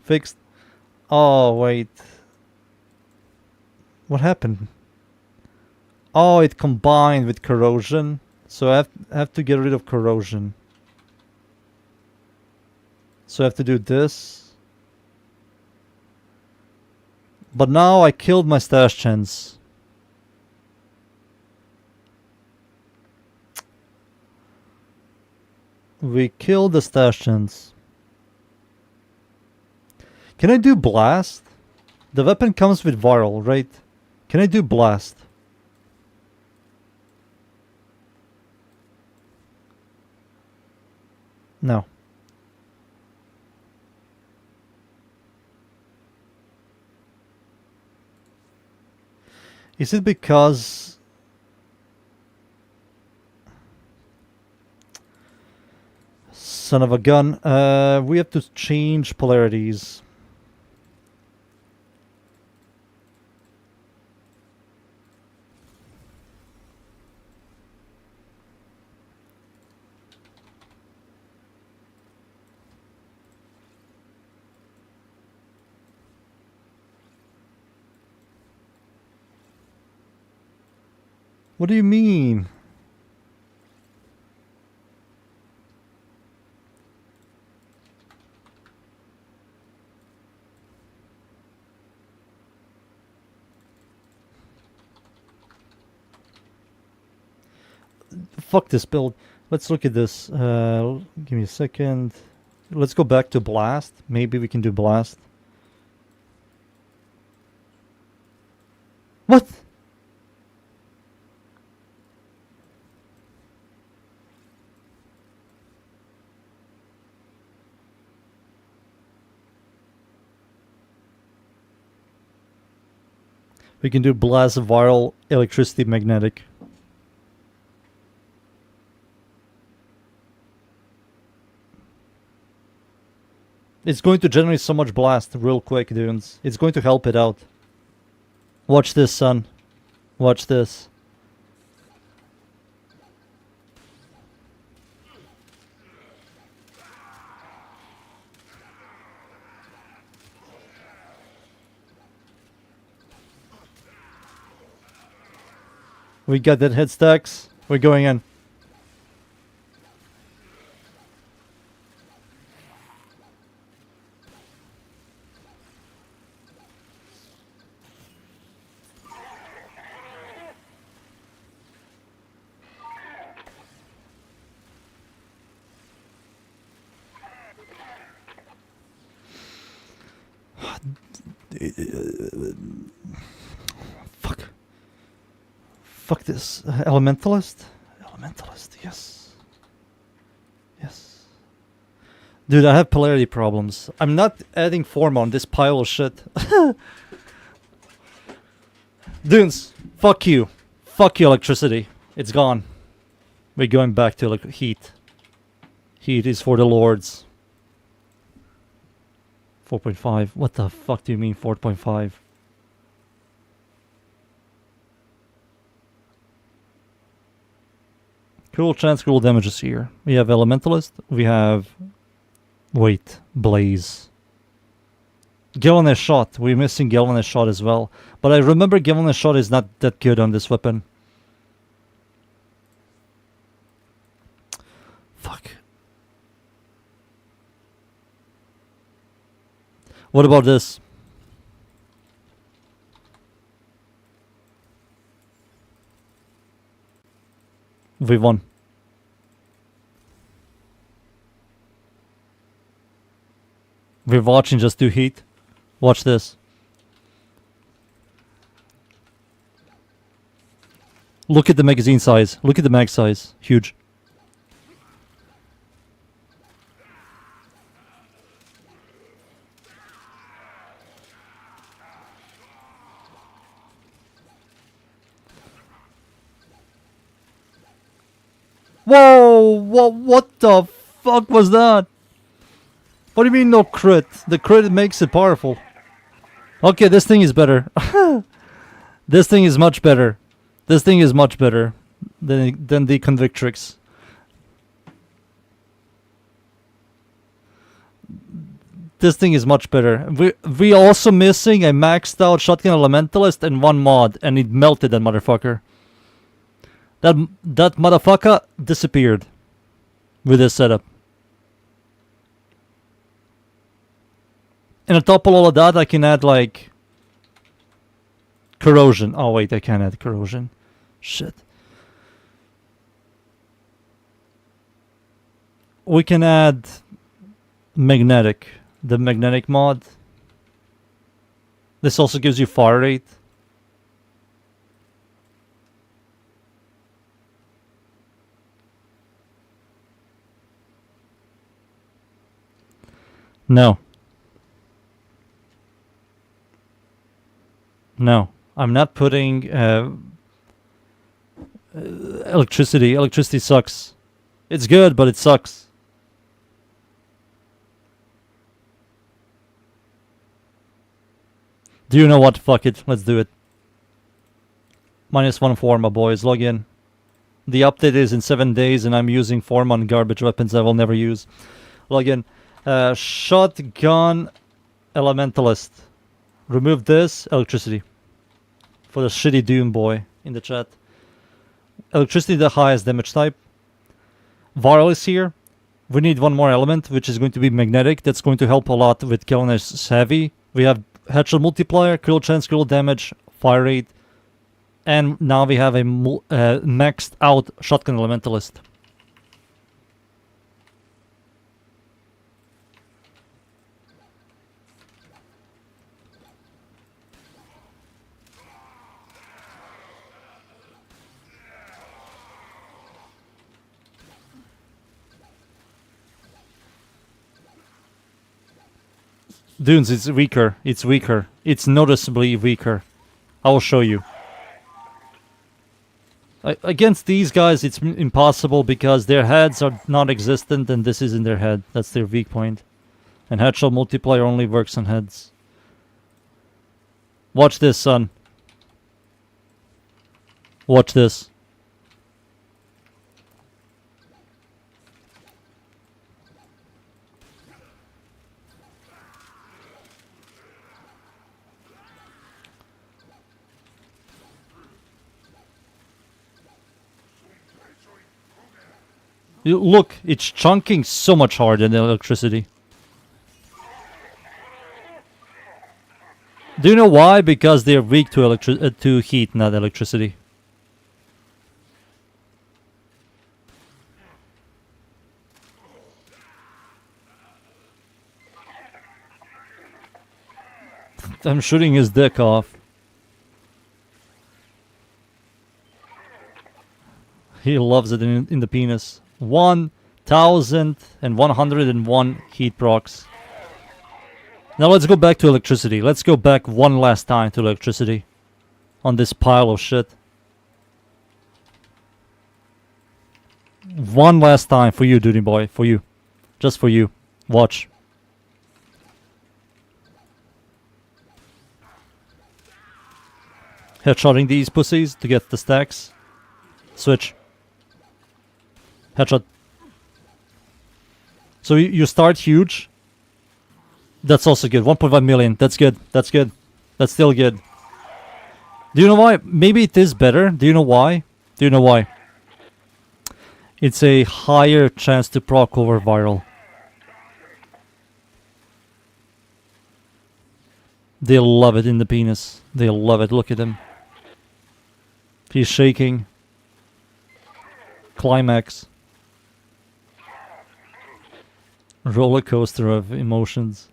Fixed. Oh, wait. What happened? Oh, it combined with corrosion. So I have to get rid of corrosion. So I have to do this. But now I killed my stash chance. We killed the stash chance. Can I do blast? The weapon comes with viral, right? Can I do blast? No. Is it because... Son of a gun. We have to change polarities. What do you mean? Fuck this build. Let's look at this. Give me a second. Let's go back to blast. Maybe we can do blast. What? We can do blast, viral, electricity, magnetic. It's going to generate so much blast real quick, dudes. It's going to help it out. Watch this, son. Watch this. We got that head stacks. We're going in. Fuck. Fuck this. Elementalist? Elementalist, yes. Yes. Dude, I have polarity problems. I'm not adding form on this pile of shit. Dunes, fuck you. Fuck you, electricity. It's gone. We're going back to heat. Heat is for the lords. 4.5. What the fuck do you mean 4.5? Cool chance, cool damages here. We have Elementalist. We have... Wait. Blaze. Galvanized Shot. We're missing Galvanized Shot as well. But I remember Galvanized Shot is not that good on this weapon. Fuck. What about this? We won. We're watching just do heat. Watch this. Look at the magazine size. Look at the mag size. Huge. Whoa! What the fuck was that? What do you mean no crit? The crit makes it powerful. Okay, this thing is better. This thing is much better. This thing is much better than the Convictrix. This thing is much better. We also missing a maxed out Shotgun Elementalist and one mod, and it melted that motherfucker. That motherfucker disappeared with this setup. And on top of all of that, I can add like corrosion. Oh wait, I can't add corrosion. Shit. We can add magnetic. The magnetic mod. This also gives you fire rate. No. No. I'm not putting electricity. Electricity sucks. It's good, but it sucks. Do you know what? Fuck it. Let's do it. -1 form, my boys. Log in. The update is in 7 days, and I'm using form on garbage weapons I will never use. Log in. Shotgun Elementalist. Remove this. Electricity. For the shitty Doom boy in the chat. Electricity, the highest damage type. Viral is here. We need one more element, which is going to be magnetic. That's going to help a lot with Galvanized Heavy. We have Headshot Multiplier, critical chance, critical damage, fire rate. And now we have a maxed out Shotgun Elementalist. Dunes, it's weaker. It's weaker. It's noticeably weaker. I will show you. Against these guys, it's impossible because their heads are non-existent and this is in their head. That's their weak point. And Headshot Multiplier only works on heads. Watch this, son. Watch this. Look, it's chunking so much harder than electricity. Do you know why? Because they're weak to to heat, not electricity. I'm shooting his dick off. He loves it in the penis. 1,101 heat procs. Now let's go back to electricity. Let's go back one last time to electricity. On this pile of shit. One last time for you, duty boy. For you. Just for you. Watch. Headshotting these pussies to get the stacks. Switch. Headshot. So you start huge. That's also good. 1.5 million. That's good. That's good. That's still good. Do you know why? Maybe it is better. Do you know why? Do you know why? It's a higher chance to proc over viral. They love it in the penis. They love it. Look at him. He's shaking. Climax. Roller coaster of emotions.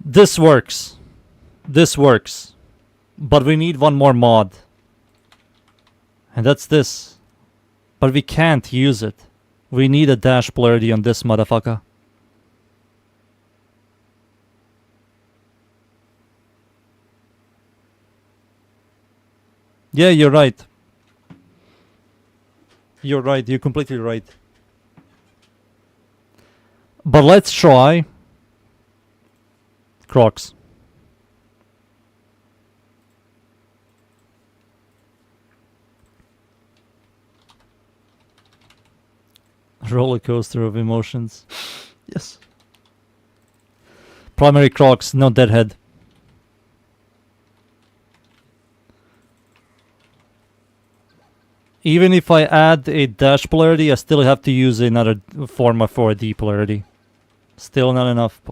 This works. This works. But we need one more mod. And that's this. But we can't use it. We need a dash polarity on this motherfucker. Yeah, you're right. You're right. You're completely right. But let's try Crocs. Roller coaster of emotions. Yes. Primary Crocs, no deadhead. Even if I add a dash polarity, I still have to use another format for a D polarity. Still not enough.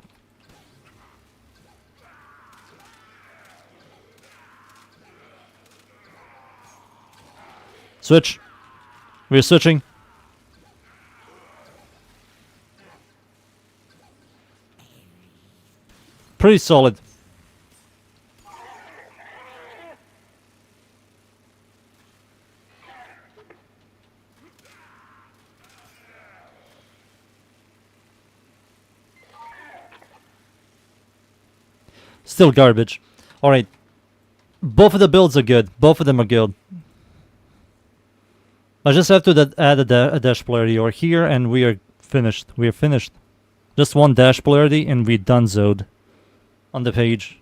Switch. We're switching. Pretty solid. Still garbage. Alright. Both of the builds are good. Both of them are good. I just have to add a dash polarity over here and we are finished. We are finished. Just one dash polarity and we're donezoed on the page.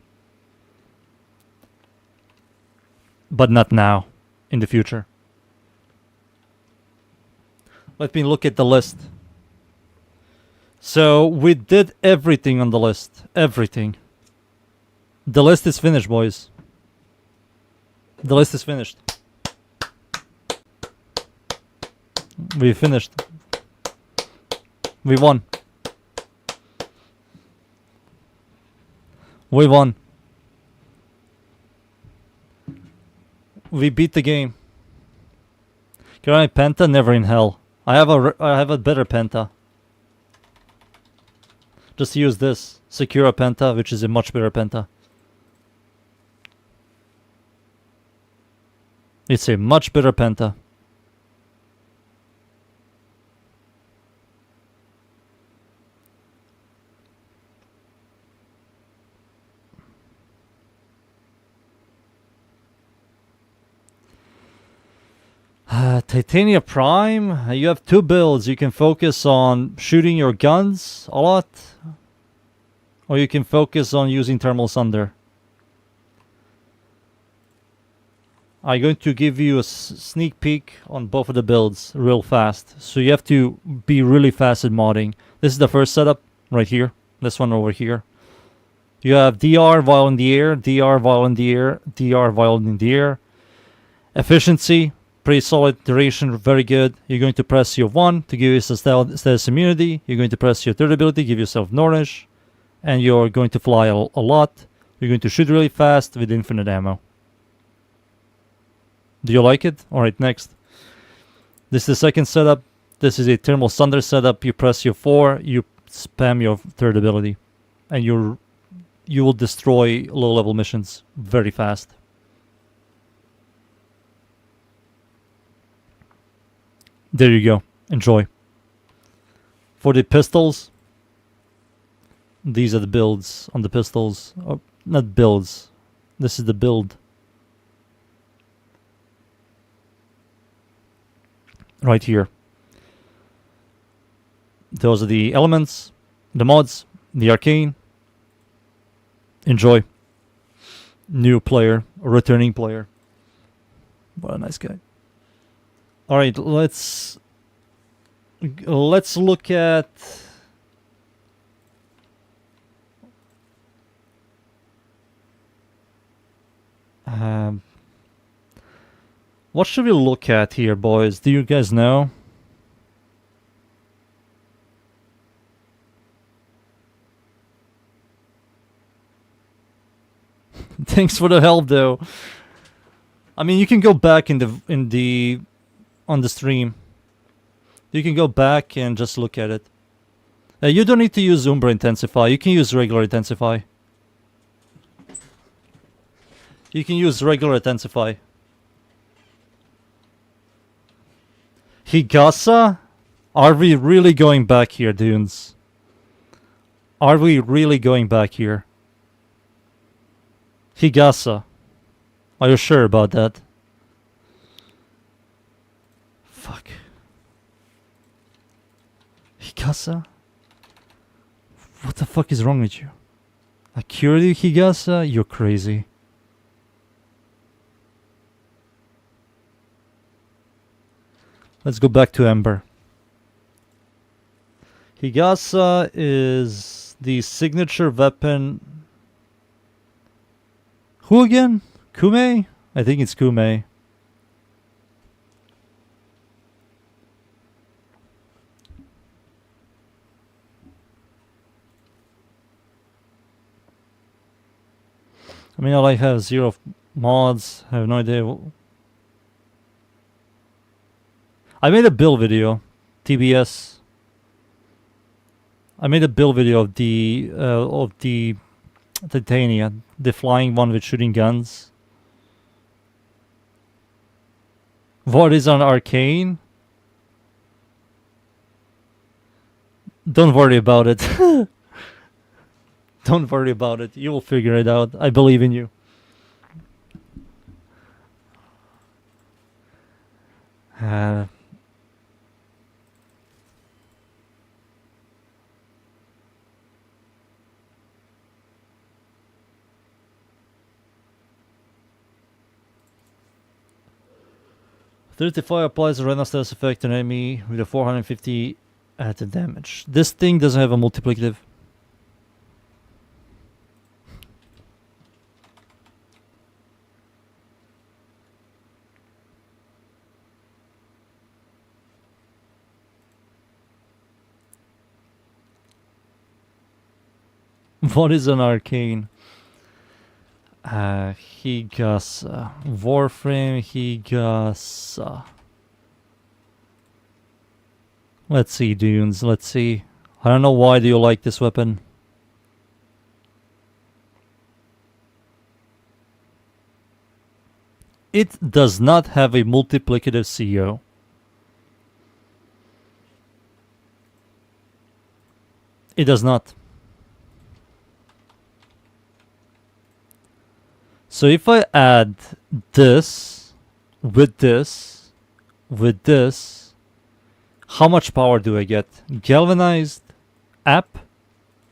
But not now. In the future. Let me look at the list. So we did everything on the list. Everything. The list is finished, boys. The list is finished. We finished. We won. We won. We beat the game. Can I penta? Never in hell. I have a better penta. Just use this. Secure penta, which is a much better penta. It's a much better penta. Titania Prime, you have two builds. You can focus on shooting your guns a lot, or you can focus on using Thermal Sunder. I'm going to give you a sneak peek on both of the builds real fast. So you have to be really fast at modding. This is the first setup right here. This one over here. You have DR while in the air, DR while in the air, DR while in the air. Efficiency, pretty solid. Duration, very good. You're going to press your 1 to give yourself status immunity. You're going to press your 3rd ability, give yourself Nourish. And you're going to fly a lot. You're going to shoot really fast with infinite ammo. Do you like it? Alright, next. This is the second setup. This is a Thermal Thunder setup. You press your 4, you spam your 3rd ability. And you will destroy low-level missions very fast. There you go. Enjoy. For the pistols, these are the builds on the pistols. Oh, not builds. This is the build. Right here. Those are the elements, the mods, the arcane. Enjoy. New player, a returning player. What a nice guy. All right, let's look at what should we look at here, boys? Do you guys know? Thanks for the help, though. I mean, you can go back on the stream. You can go back and just look at it. You don't need to use Umbra Intensify. You can use regular Intensify. You can use regular Intensify. Higasa? Are we really going back here, dunes? Are we really going back here? Higasa. Are you sure about that? Fuck. Higasa? What the fuck is wrong with you? I cured you, Higasa? You're crazy. Let's go back to Ember. Higasa is the signature weapon. Who again? Kume? I think it's Kume. I mean, I have 0 mods. I have no idea. I made a build video, TBS. I made a build video of the Titania, the flying one with shooting guns. What is on Arcane? Don't worry about it. Don't worry about it. You will figure it out. I believe in you. $35 applies a random status effect on enemy with a 450 added damage. This thing doesn't have a multiplicative. What is an arcane? Higasa. Warframe Higasa. Let's see, dunes. Let's see. I don't know why do you like this weapon. It does not have a multiplicative CO. It does not. So if I add this, with this, with this, how much power do I get? Galvanized app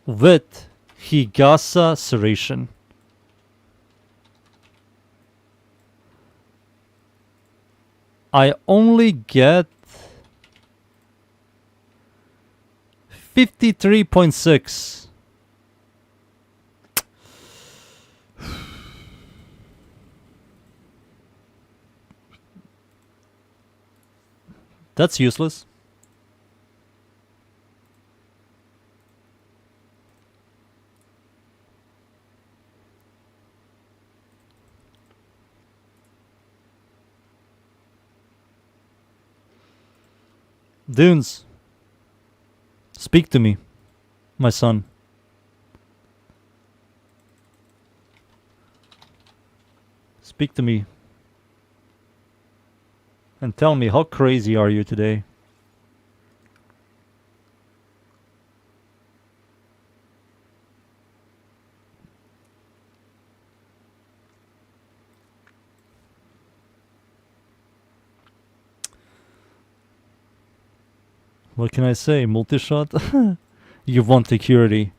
with Higasa Serration. I only get 53.6. That's useless. Dunes, speak to me, my son. Speak to me. And tell me, how crazy are you today? What can I say? Multi-shot? You want security.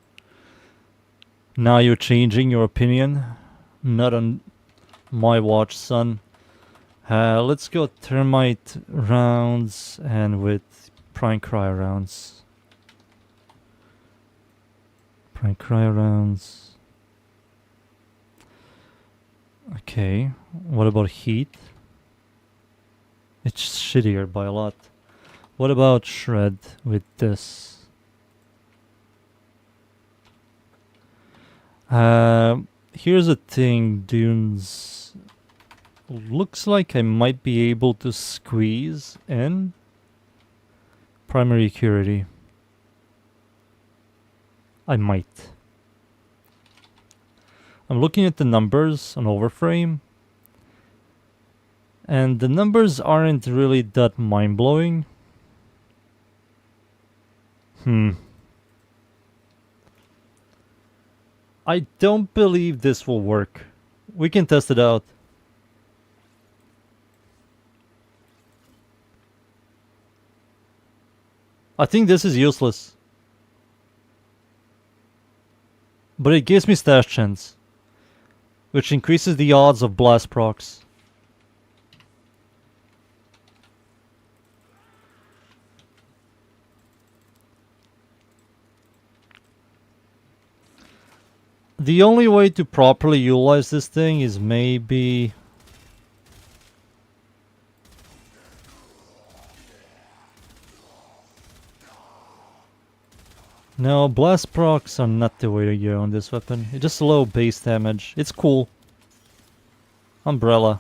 Now you're changing your opinion? Not on my watch, son. Let's go termite rounds and with prime cryo rounds. Prime cryo rounds. Okay. What about heat? It's shittier by a lot. What about shred with this? Here's the thing, Dunes. Looks like I might be able to squeeze in primary security. I might. I'm looking at the numbers on WARFRAME, and the numbers aren't really that mind-blowing. I don't believe this will work. We can test it out. I think this is useless. But it gives me stash chance, which increases the odds of blast procs. The only way to properly utilize this thing is maybe... No, blast procs are not the way to go on this weapon. It's just low base damage. It's cool. Umbrella.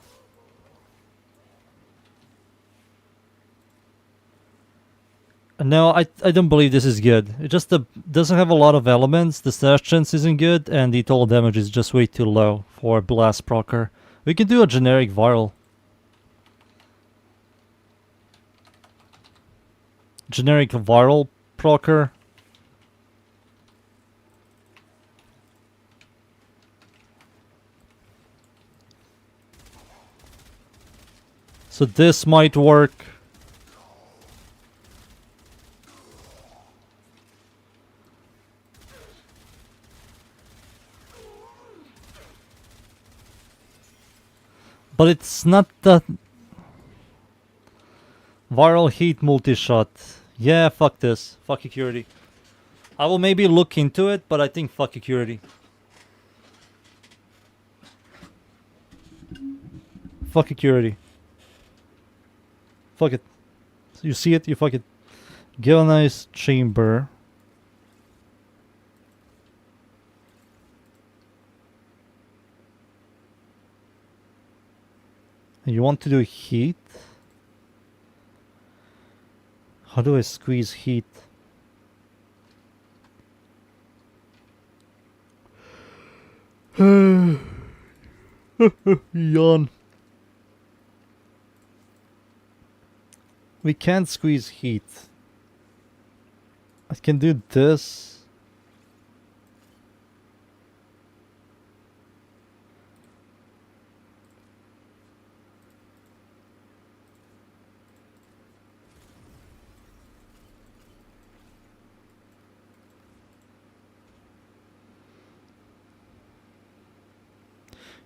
No, I don't believe this is good. It just doesn't have a lot of elements. The stash chance isn't good, and the total damage is just way too low for a blast procer. We can do a generic viral. Generic viral procer. So this might work. But it's not that... Viral heat multi-shot. Yeah, fuck this. Fuck security. I will maybe look into it, but I think fuck security. Fuck security. Fuck it. You see it, you fuck it. Galvanized chamber. You want to do heat? How do I squeeze heat? Yawn. We can't squeeze heat. I can do this.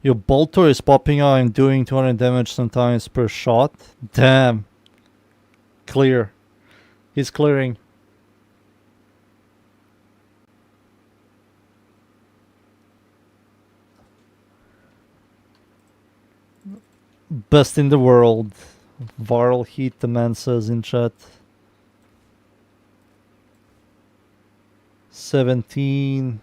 Your bolter is popping out and doing 200 damage sometimes per shot. Damn. Clear. He's clearing. Best in the world. Viral heat, the man says in chat. 17.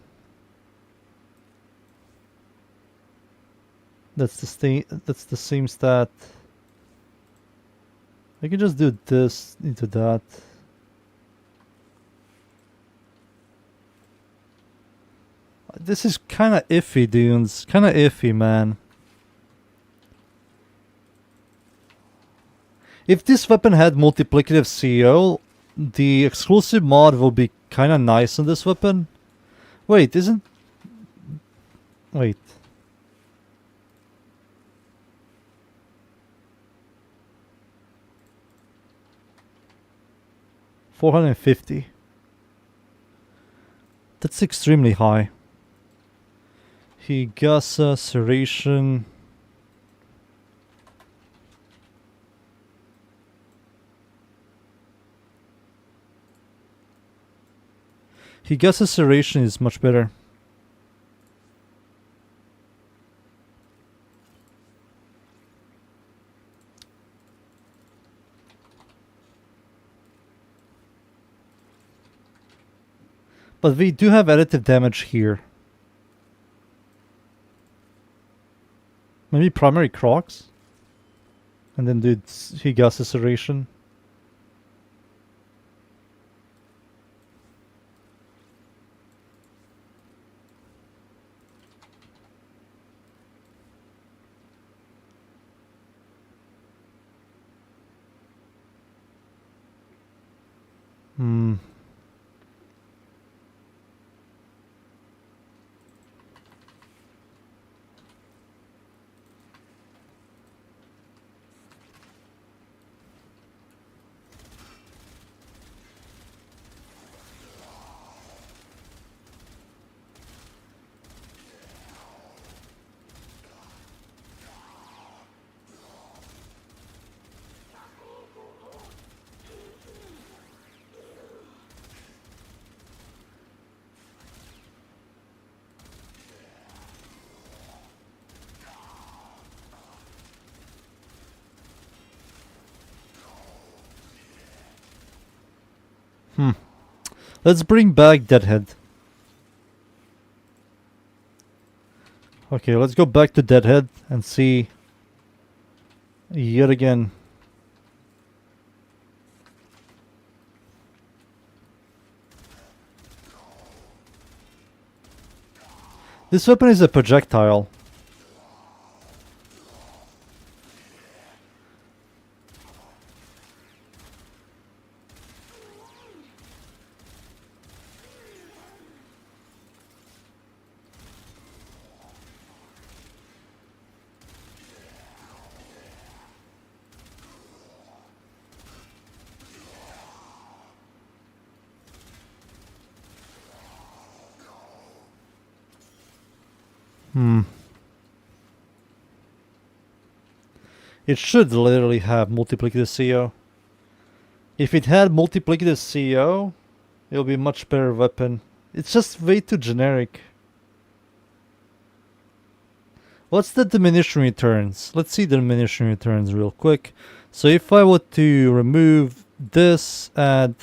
That's the same stat. I can just do this into that. This is kind of iffy, dudes. Kind of iffy, man. If this weapon had multiplicative CO, the exclusive mod will be kind of nice on this weapon. Wait, isn't... Wait. $450. That's extremely high. Higasa, Serration. Higasa Serration is much better. But we do have additive damage here. Maybe primary Crocs? And then do Higasa Serration. Hmm. Let's bring back Deadhead. Okay, let's go back to Deadhead and see yet again. This weapon is a projectile. It should literally have multiplicative CO. If it had multiplicative CO, it would be a much better weapon. It's just way too generic. What's the diminishing returns? Let's see the diminishing returns real quick. So if I were to remove this, add...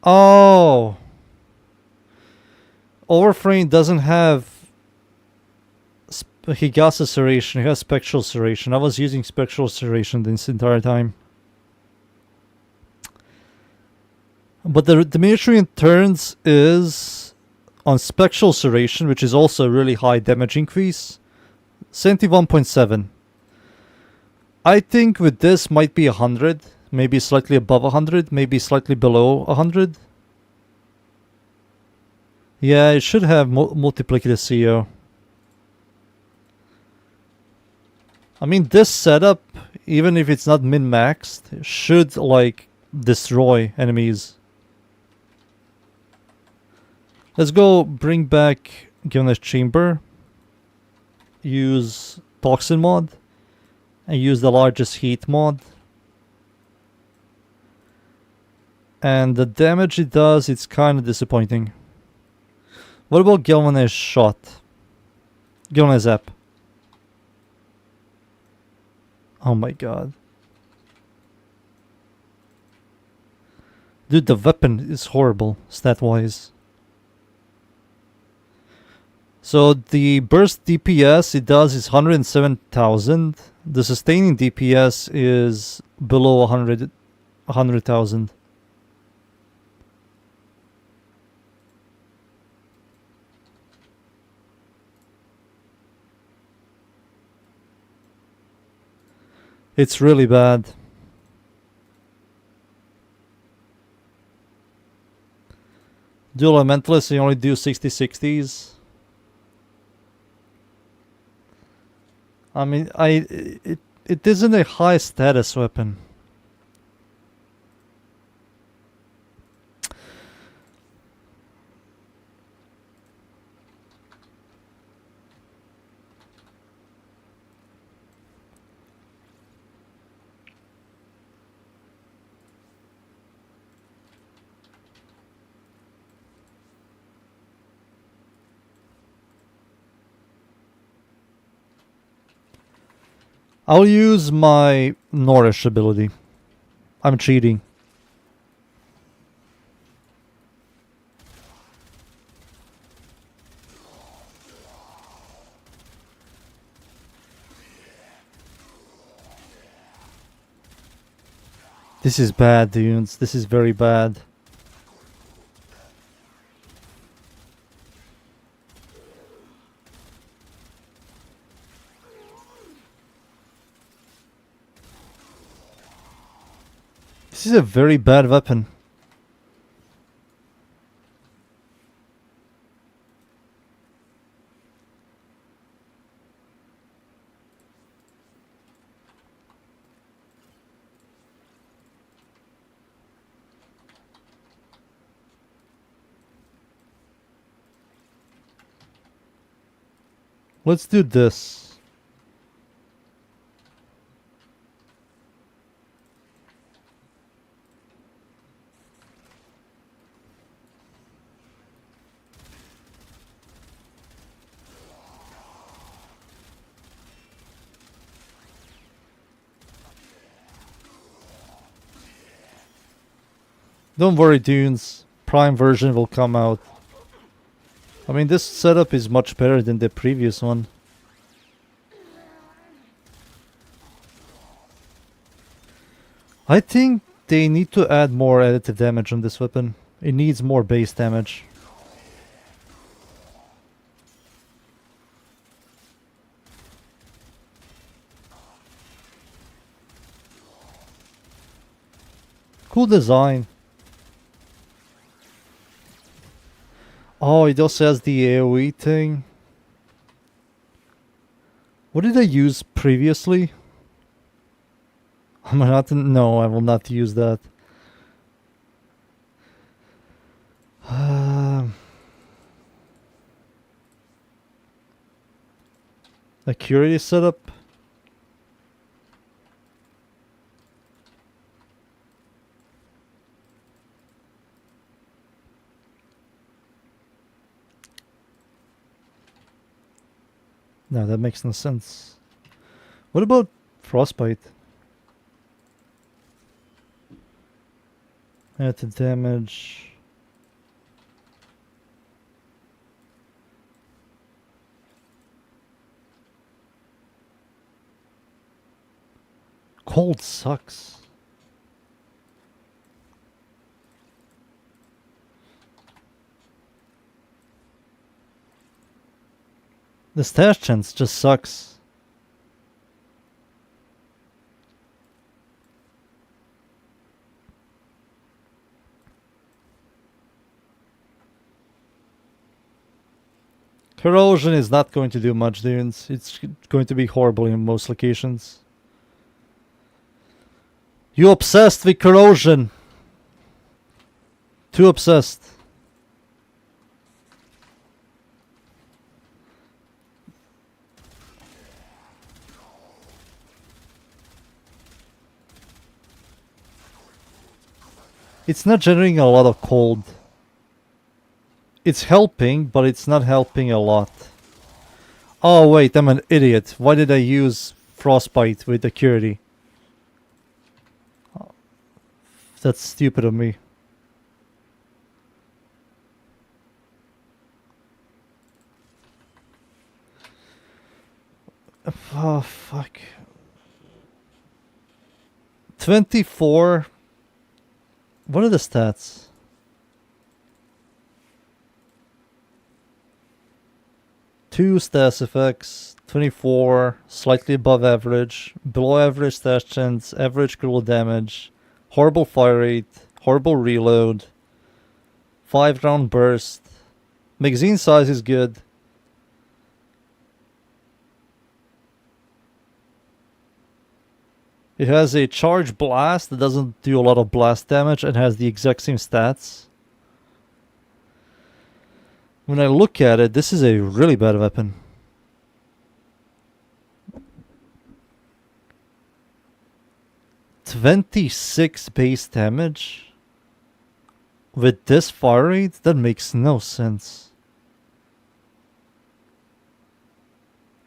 Oh! WARFRAME doesn't have Higasa Serration, it has Spectral Serration. I was using Spectral Serration this entire time. But the diminishing returns is on Spectral Serration, which is also a really high damage increase, 71.7. I think with this might be 100, maybe slightly above 100, maybe slightly below 100. Yeah, it should have multiplicative CO. I mean, this setup, even if it's not min-maxed, should, like, destroy enemies. Let's go bring back Gilne's Chamber. Use Toxin mod. And use the largest heat mod. And the damage it does, it's kind of disappointing. What about Gilne's Shot? Gilne's Zap. Oh my god. Dude, the weapon is horrible, stat-wise. So the burst DPS it does is 107,000. The sustaining DPS is below 100,000. It's really bad. Dual Elementalist, you only do 60/60s. I mean, it isn't a high status weapon. I'll use my Nourish ability. I'm cheating. This is bad, dudes. This is very bad. This is a very bad weapon. Let's do this. Don't worry, dudes. Prime version will come out. I mean, this setup is much better than the previous one. I think they need to add more additive damage on this weapon. It needs more base damage. Cool design. Oh, it also has the AoE thing. What did I use previously? Am I not? No, I will not use that. Security setup. No, that makes no sense. What about Frostbite? Add to damage. Cold sucks. The stash chance just sucks. Corrosion is not going to do much, dudes. It's going to be horrible in most locations. You obsessed with corrosion. Too obsessed. It's not generating a lot of cold. It's helping, but it's not helping a lot. Oh wait, I'm an idiot. Why did I use frostbite with acuity. That's stupid of me. Oh, fuck. 24. What are the stats? Two stats effects. 24. Slightly above average. Below average stash chance. Average critical damage. Horrible fire rate. Horrible reload. 5-round burst. Magazine size is good. It has a charge blast that doesn't do a lot of blast damage and has the exact same stats. When I look at it, this is a really bad weapon. $26 base damage? With this fire rate? That makes no sense.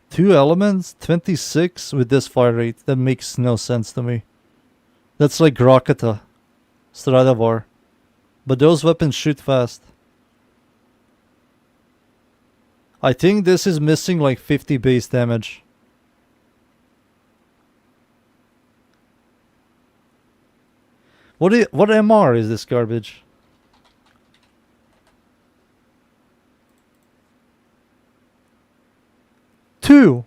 2 elements, 26 with this fire rate. That makes no sense to me. That's like Rakata, Stradavar. But those weapons shoot fast. I think this is missing like 50 base damage. What MR is this garbage? Two.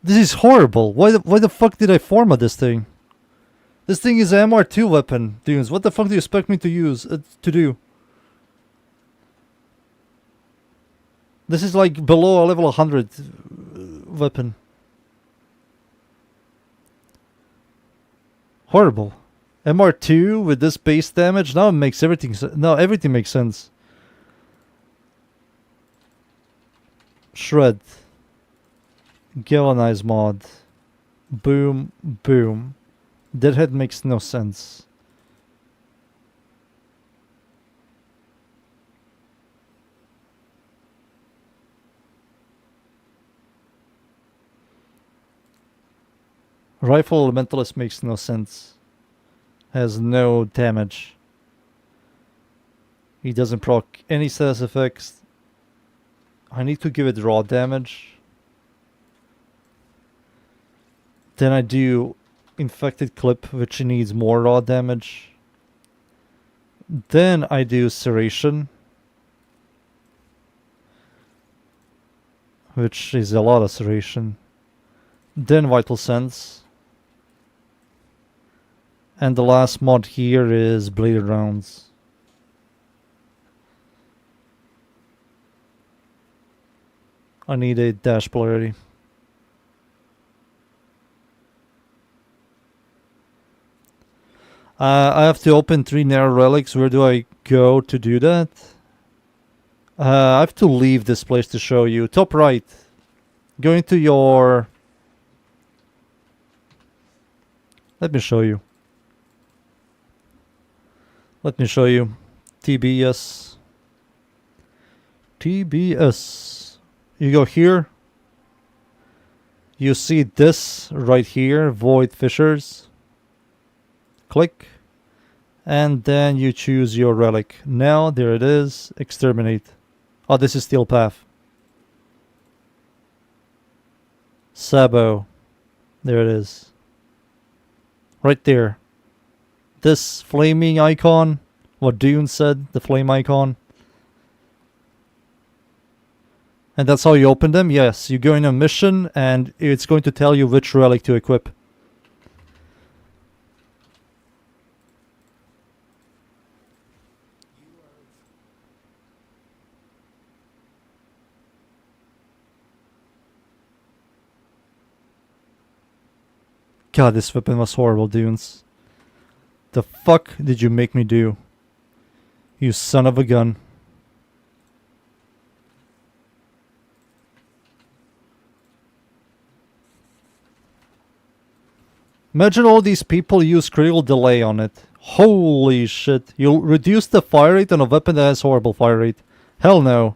This is horrible. Why the fuck did I format this thing? This thing is an MR2 weapon, dudes. What the fuck do you expect me to use to do? This is like below a level 100 weapon. Horrible. MR2 with this base damage. Now it makes everything. Now everything makes sense. Shred. Galvanize mod. Boom, boom. Deadhead makes no sense. Rifle Elementalist makes no sense. Has no damage. He doesn't proc any status effects. I need to give it raw damage. Then I do Infected Clip, which needs more raw damage. Then I do Serration, which is a lot of Serration. Then Vital Sense. And the last mod here is Bladed Rounds. I need a dash polarity. I have to open 3 narrow relics. Where do I go to do that? I have to leave this place to show you. Top right. Go into your... Let me show you. Let me show you. TBS. TBS. You go here. You see this right here. Void Fissures. Click. And then you choose your relic. Now, there it is. Exterminate. Oh, this is Steel Path. Sabo. There it is. Right there. This flaming icon. What Dune said. The flame icon. And that's how you open them? Yes. You go in a mission and it's going to tell you which relic to equip. God, this weapon was horrible, dudes. The fuck did you make me do? You son of a gun. Imagine all these people use critical delay on it. Holy shit. You'll reduce the fire rate on a weapon that has horrible fire rate. Hell no.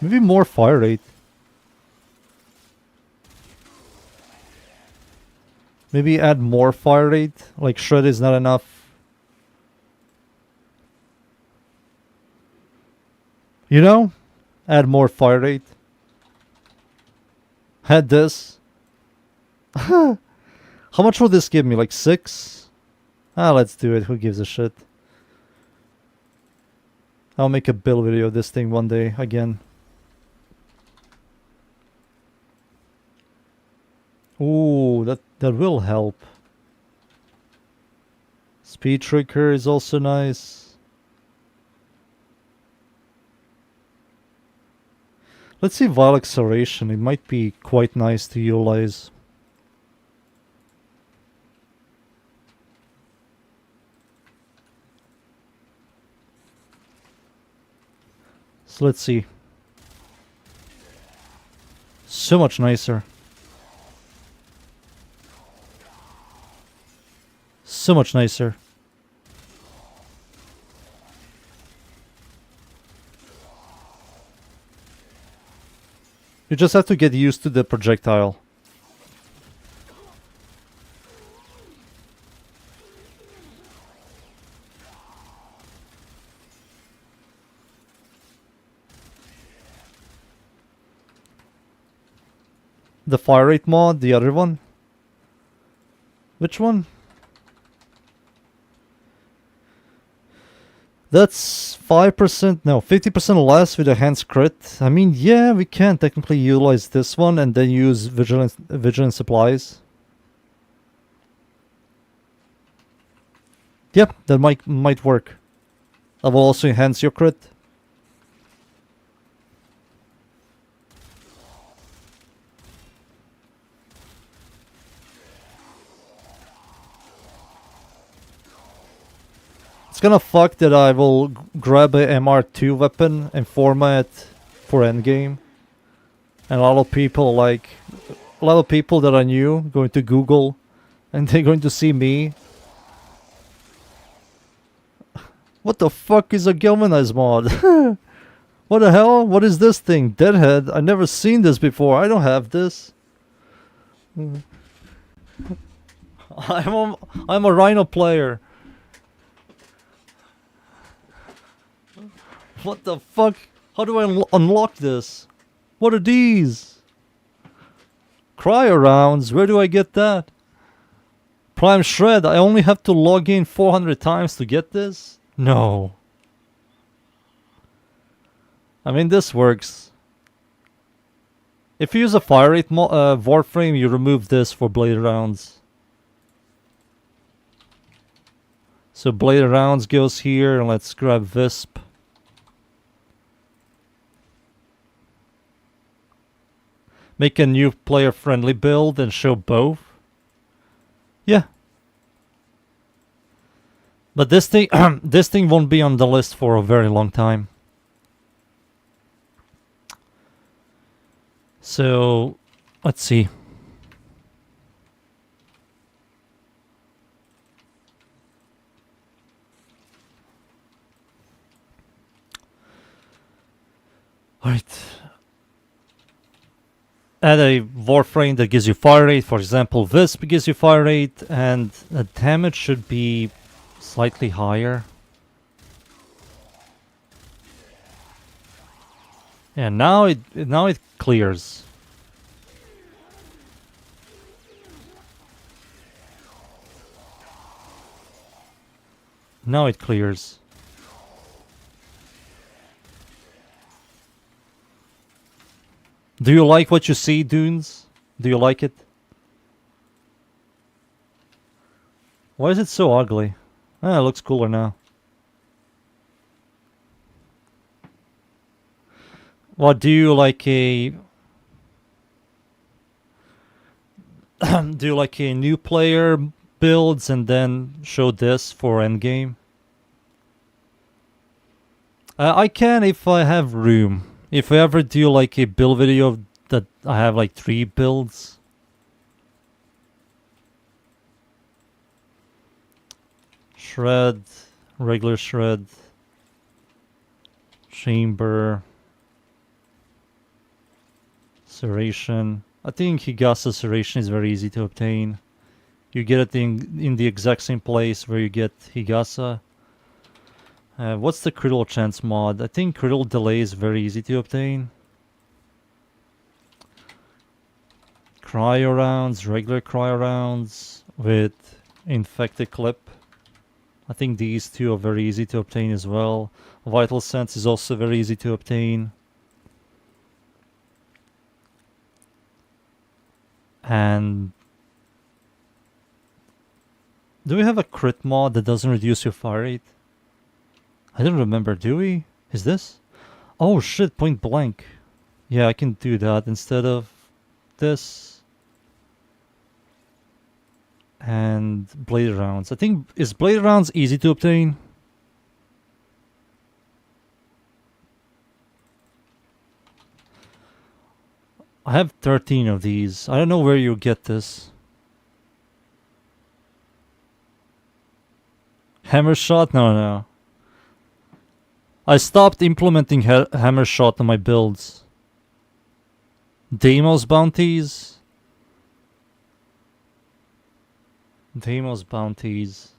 Maybe more fire rate. Maybe add more fire rate. Like shred is not enough. You know? Add more fire rate. Had this. How much will this give me? Like 6? Ah, let's do it. Who gives a shit? I'll make a build video of this thing one day again. Ooh, that will help. Speed trigger is also nice. Let's see Vile Acceleration. It might be quite nice to utilize. So let's see. So much nicer. So much nicer. You just have to get used to the projectile. The fire rate mod, the other one? Which one? That's 5%, no, 50% less with enhanced crit. I mean, yeah, we can technically utilize this one and then use vigilant supplies. Yep, that might work. That will also enhance your crit. It's gonna fuck that I will grab a MR2 weapon and format for endgame. And a lot of people that I knew going to Google and they're going to see me. What the fuck is a galvanize mod? What the hell? What is this thing? Deadhead? I never seen this before. I don't have this. I'm a Rhino player. What the fuck? How do I unlock this? What are these? Cryo rounds? Where do I get that? Prime Shred? I only have to log in 400 times to get this? No. I mean, this works. If you use a fire rate Warframe, you remove this for blade rounds. So blade rounds goes here, and let's grab Visp. Make a new player-friendly build and show both. Yeah. But this thing, this thing won't be on the list for a very long time. So, let's see. All right. Add a Warframe that gives you fire rate. For example, Visp gives you fire rate, and the damage should be slightly higher. Yeah, now it clears. Now it clears. Do you like what you see, Dunes? Do you like it? Why is it so ugly? Ah, it looks cooler now. What do you like a... do you like a new player builds and then show this for endgame? I can if I have room. If I ever do like a build video that I have like 3 builds. Shred, regular shred, chamber. Serration. I think Higasa Serration is very easy to obtain. You get it in the exact same place where you get Higasa. What's the critical chance mod? I think critical delay is very easy to obtain. Cryo rounds, regular cryo rounds with infected clip. I think these two are very easy to obtain as well. Vital Sense is also very easy to obtain. And do we have a crit mod that doesn't reduce your fire rate? I don't remember, do we? Is this? Oh shit, point blank. Yeah, I can do that instead of this. And blade rounds. I think, is blade rounds easy to obtain? I have 13 of these. I don't know where you get this. Hammer shot? No. I stopped implementing hammer shot on my builds. Deimos bounties. Deimos bounties.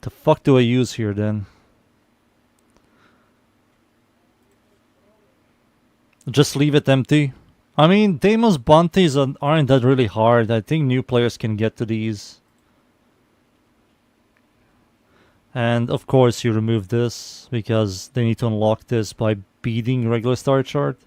The fuck do I use here then? Just leave it empty. I mean, Deimos bounties aren't that really hard. I think new players can get to these. And of course you remove this because they need to unlock this by beating regular star chart.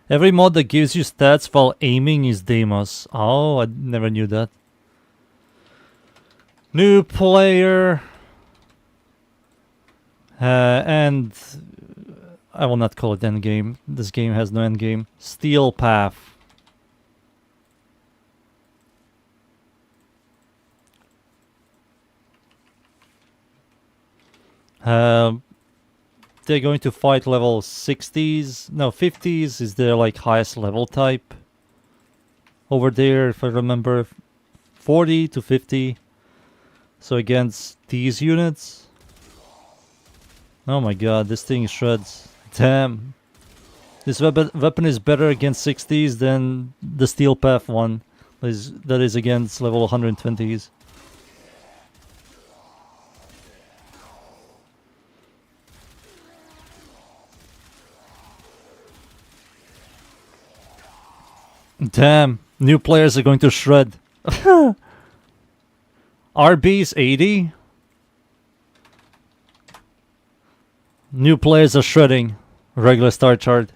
Every mod that gives you stats while aiming is Deimos. Oh, I never knew that. New player. And I will not call it endgame. This game has no endgame. Steel Path. They're going to fight level 60s. No, 50s is their like highest level type. Over there, if I remember, 40 to 50. So against these units. Oh my god, this thing shreds. Damn. This weapon is better against 60s than the Steel Path one. That is against level 120s. Damn, new players are going to shred. RB's 80. New players are shredding. Regular star chart.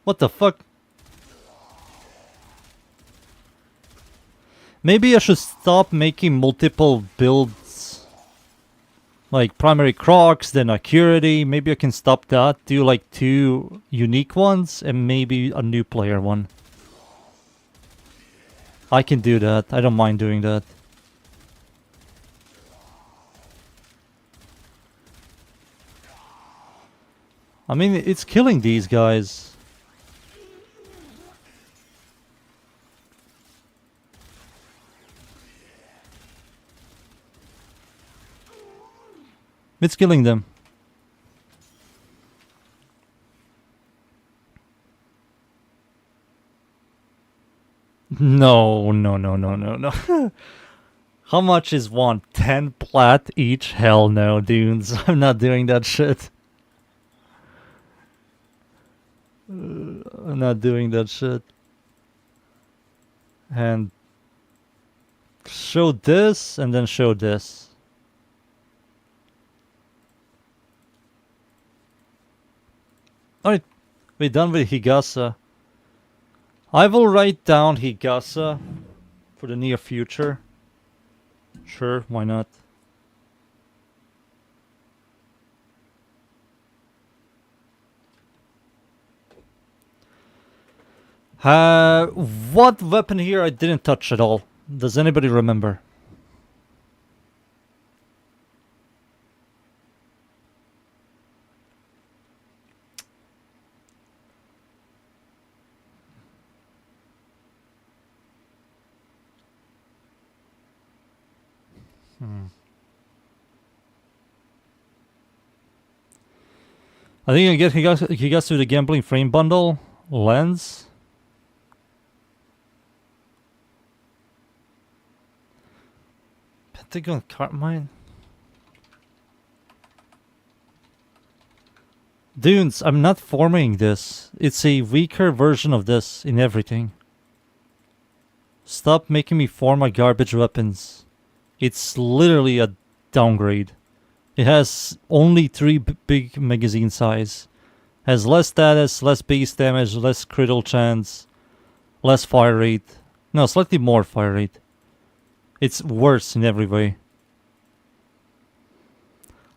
What the fuck? Maybe I should stop making multiple builds. Like primary Crocs, then Acuity. Maybe I can stop that. Do like 2 unique ones and maybe a new player one. I can do that. I don't mind doing that. I mean, it's killing these guys. It's killing them. No. How much is one? 10 plat each? Hell no, dudes. I'm not doing that shit. I'm not doing that shit. And show this and then show this. Alright, we're done with Higasa. I will write down Higasa for the near future. Sure, why not? What weapon here I didn't touch at all? Does anybody remember? I think he gets to the gambling frame bundle lens. Pentagon Carmine. Dudes, I'm not forming this. It's a weaker version of this in everything. Stop making me form my garbage weapons. It's literally a downgrade. It has only 3 big magazine size. Has less status, less base damage, less critical chance, less fire rate. No, slightly more fire rate. It's worse in every way.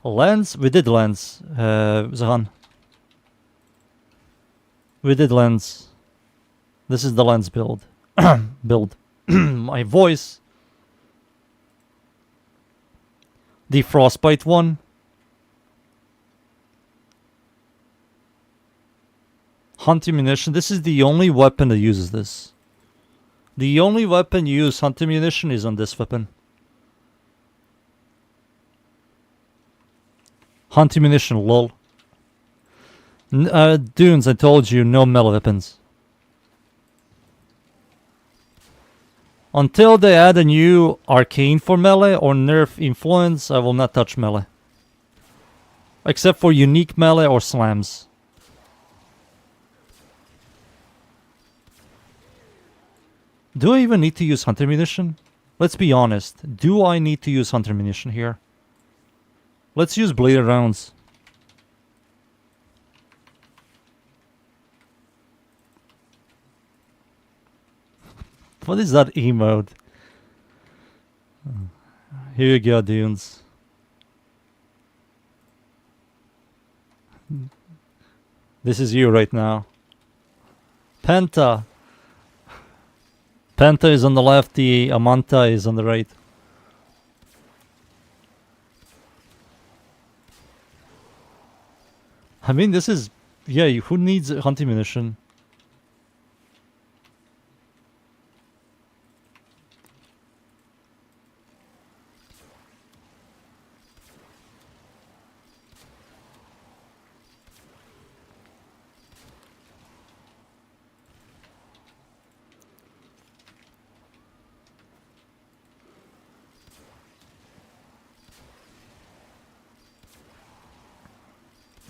Lens? We did lens, Zahan. We did lens. This is the lens build. Build. My voice. The frostbite one. Hunting munition. This is the only weapon that uses this. The only weapon you use hunting munition is on this weapon. Hunting munition, lol. Dunes, I told you, no melee weapons. Until they add a new arcane for melee or nerf influence, I will not touch melee. Except for unique melee or slams. Do I even need to use hunter munition? Let's be honest. Do I need to use hunter munition here? Let's use bladed rounds. What is that emote? Here you go, dunes. This is you right now. Penta. Penta is on the left, the Amanta is on the right. I mean, this is... Yeah, who needs hunting munition?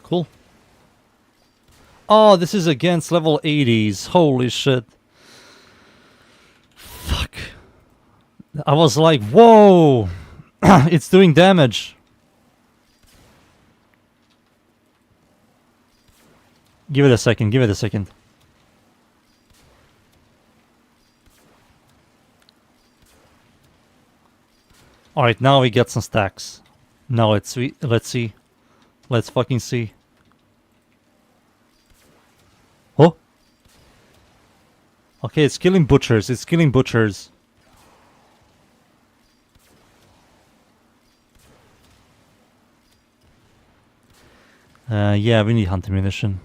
Cool. Oh, this is against level 80s. Holy shit. Fuck. I was like, whoa! It's doing damage. Give it a second, give it a second. Alright, now we get some stacks. Now let's see. Let's fucking see. Oh! Okay, it's killing butchers. It's killing butchers. Yeah, we need hunter munition.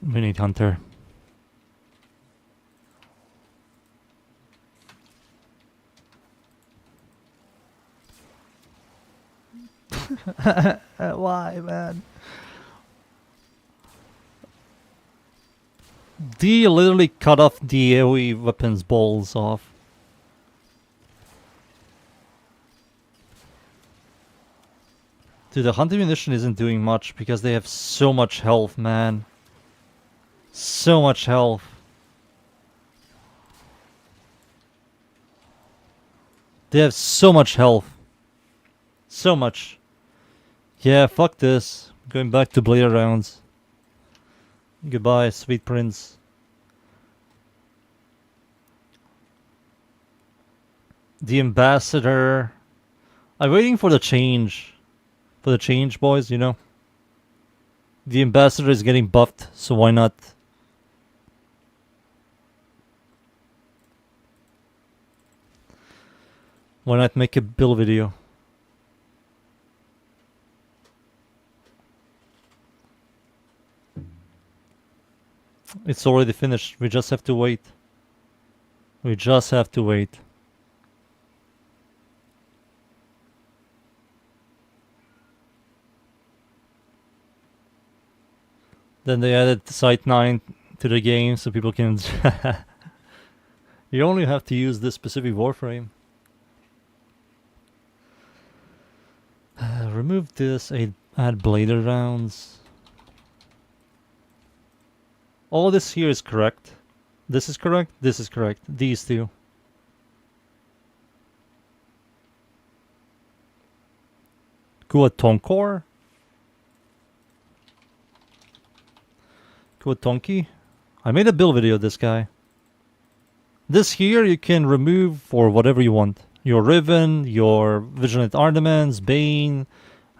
We need hunter. Why, man? D literally cut off the AoE weapons balls off. Dude, the hunting munition isn't doing much because they have so much health, man. So much health. They have so much health. So much. Yeah, fuck this. Going back to bladed rounds. Goodbye, sweet prince. The ambassador. I'm waiting for the change. For the change, boys, you know? The ambassador is getting buffed, so why not? Why not make a build video? It's already finished. We just have to wait. We just have to wait. Then they added Site 9 to the game so people can... You only have to use this specific Warframe. Remove this, add blader rounds. All this here is correct. This is correct, this is correct. These two. Kuatonkor? Kuatonki? I made a build video of this guy. This here you can remove for whatever you want. Your Riven, your Vigilant Armaments, Bane,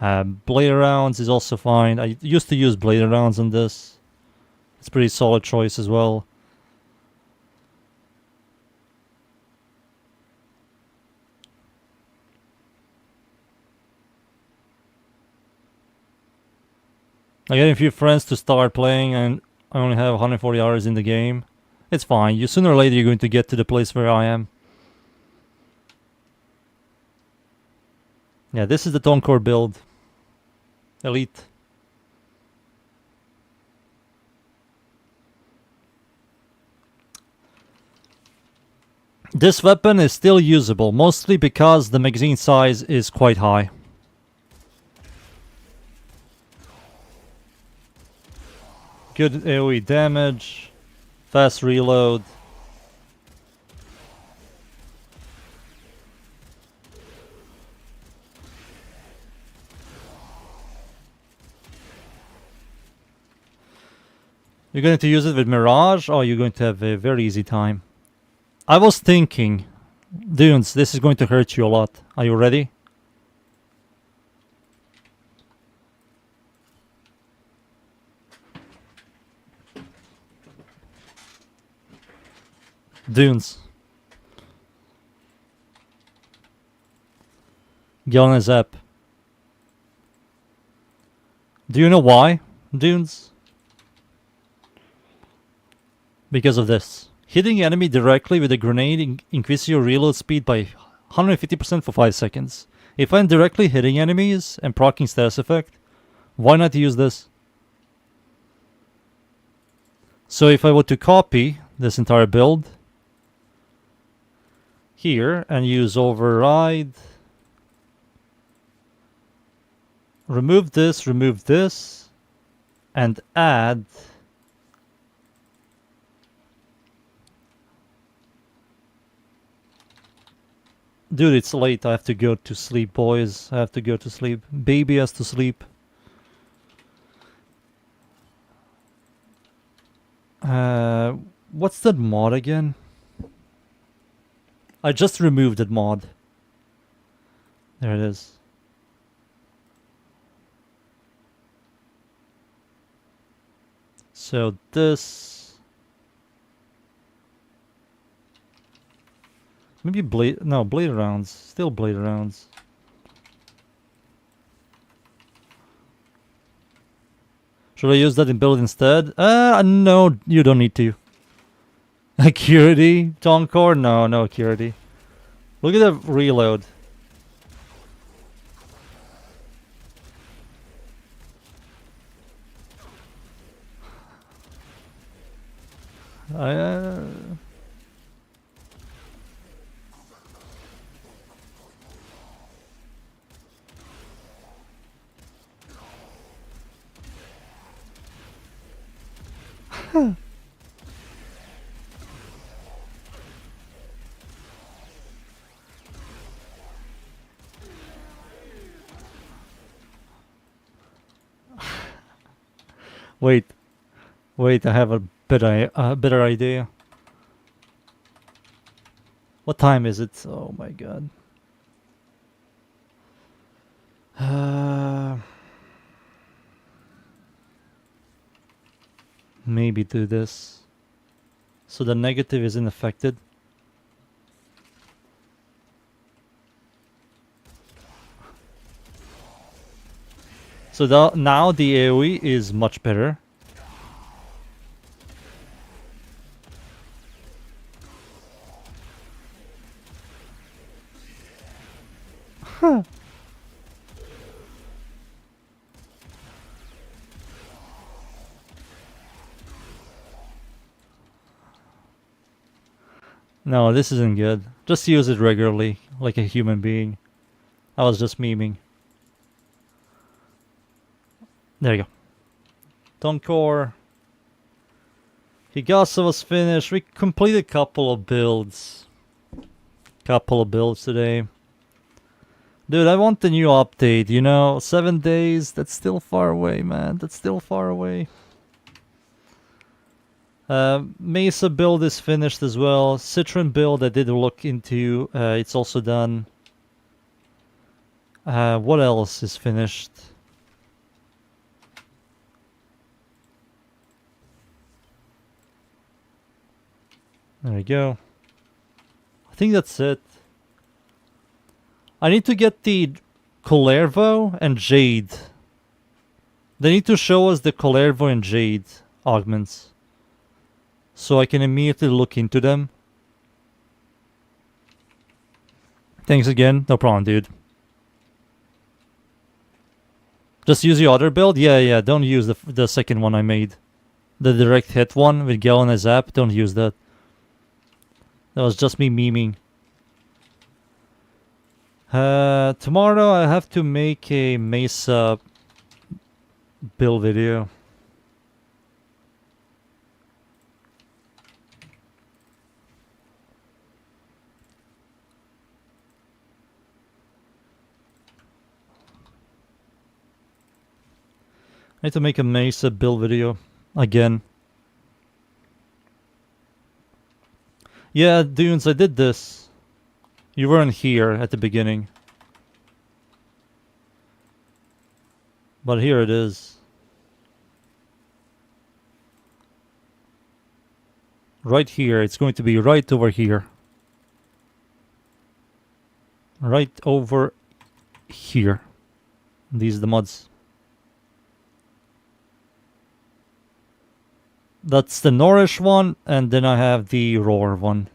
Blader Rounds is also fine. I used to use Blader Rounds on this. It's a pretty solid choice as well. I get a few friends to start playing and I only have 140 hours in the game. It's fine. You sooner or later you're going to get to the place where I am. Yeah, this is the Tonkor build. Elite. This weapon is still usable, mostly because the magazine size is quite high. Good AoE damage, fast reload. You're going to use it with Mirage, or you're going to have a very easy time. I was thinking, Dunes, this is going to hurt you a lot. Are you ready? Dunes. Get on his app. Do you know why, Dunes? Because of this. Hitting enemy directly with a grenade increases your reload speed by 150% for 5 seconds. If I'm directly hitting enemies and proccing status effect, why not use this? So if I were to copy this entire build here and use override, remove this, and add dude, it's late. I have to go to sleep, boys. I have to go to sleep. Baby has to sleep. What's that mod again? I just removed that mod. There it is. So this... Maybe blade... No, blade rounds. Still blade rounds. Should I use that in build instead? No, you don't need to. Acuity? Tonkor? No, no acuity. Look at the reload. Wait, I have a better idea. What time is it? Oh my god. Maybe do this. So the negative isn't affected. So now the AoE is much better. Huh. No, this isn't good. Just use it regularly, like a human being. I was just memeing. There you go. Donkor. Higasa was finished. We completed a couple of builds. Today. Dude, I want the new update, you know? 7 days, that's still far away, man. That's still far away. Mesa build is finished as well. Citron build I did look into. It's also done. What else is finished? There we go. I think that's it. I need to get the Colervo and Jade. They need to show us the Colervo and Jade augments, so I can immediately look into them. Thanks again. No problem, dude. Just use the other build? Yeah. Don't use the second one I made. The direct hit one with Gale and a zap. Don't use that. That was just me memeing. Tomorrow I have to make a Mesa build video. I need to make a Mesa build video again. Yeah, Dunes, I did this. You weren't here at the beginning. But here it is. Right here. It's going to be right over here. Right over here. These are the mods. That's the Nourish one, and then I have the Roar one.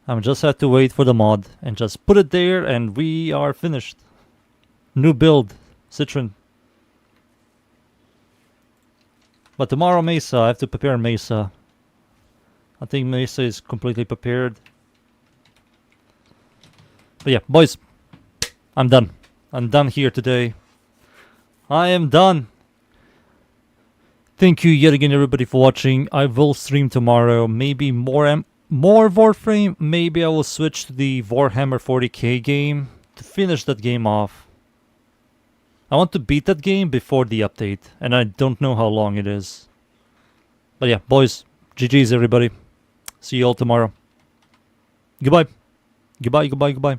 I just have to wait for the mod and just put it there, and we are finished. New build, Citron. But tomorrow Mesa, I have to prepare Mesa. I think Mesa is completely prepared. But yeah, boys, I'm done. I'm done here today. I am done. Thank you yet again, everybody, for watching. I will stream tomorrow. Maybe more Warframe. Maybe I will switch to the Warhammer 40k game to finish that game off. I want to beat that game before the update, and I don't know how long it is. But yeah, boys, GG's everybody. See you all tomorrow. Goodbye. Goodbye.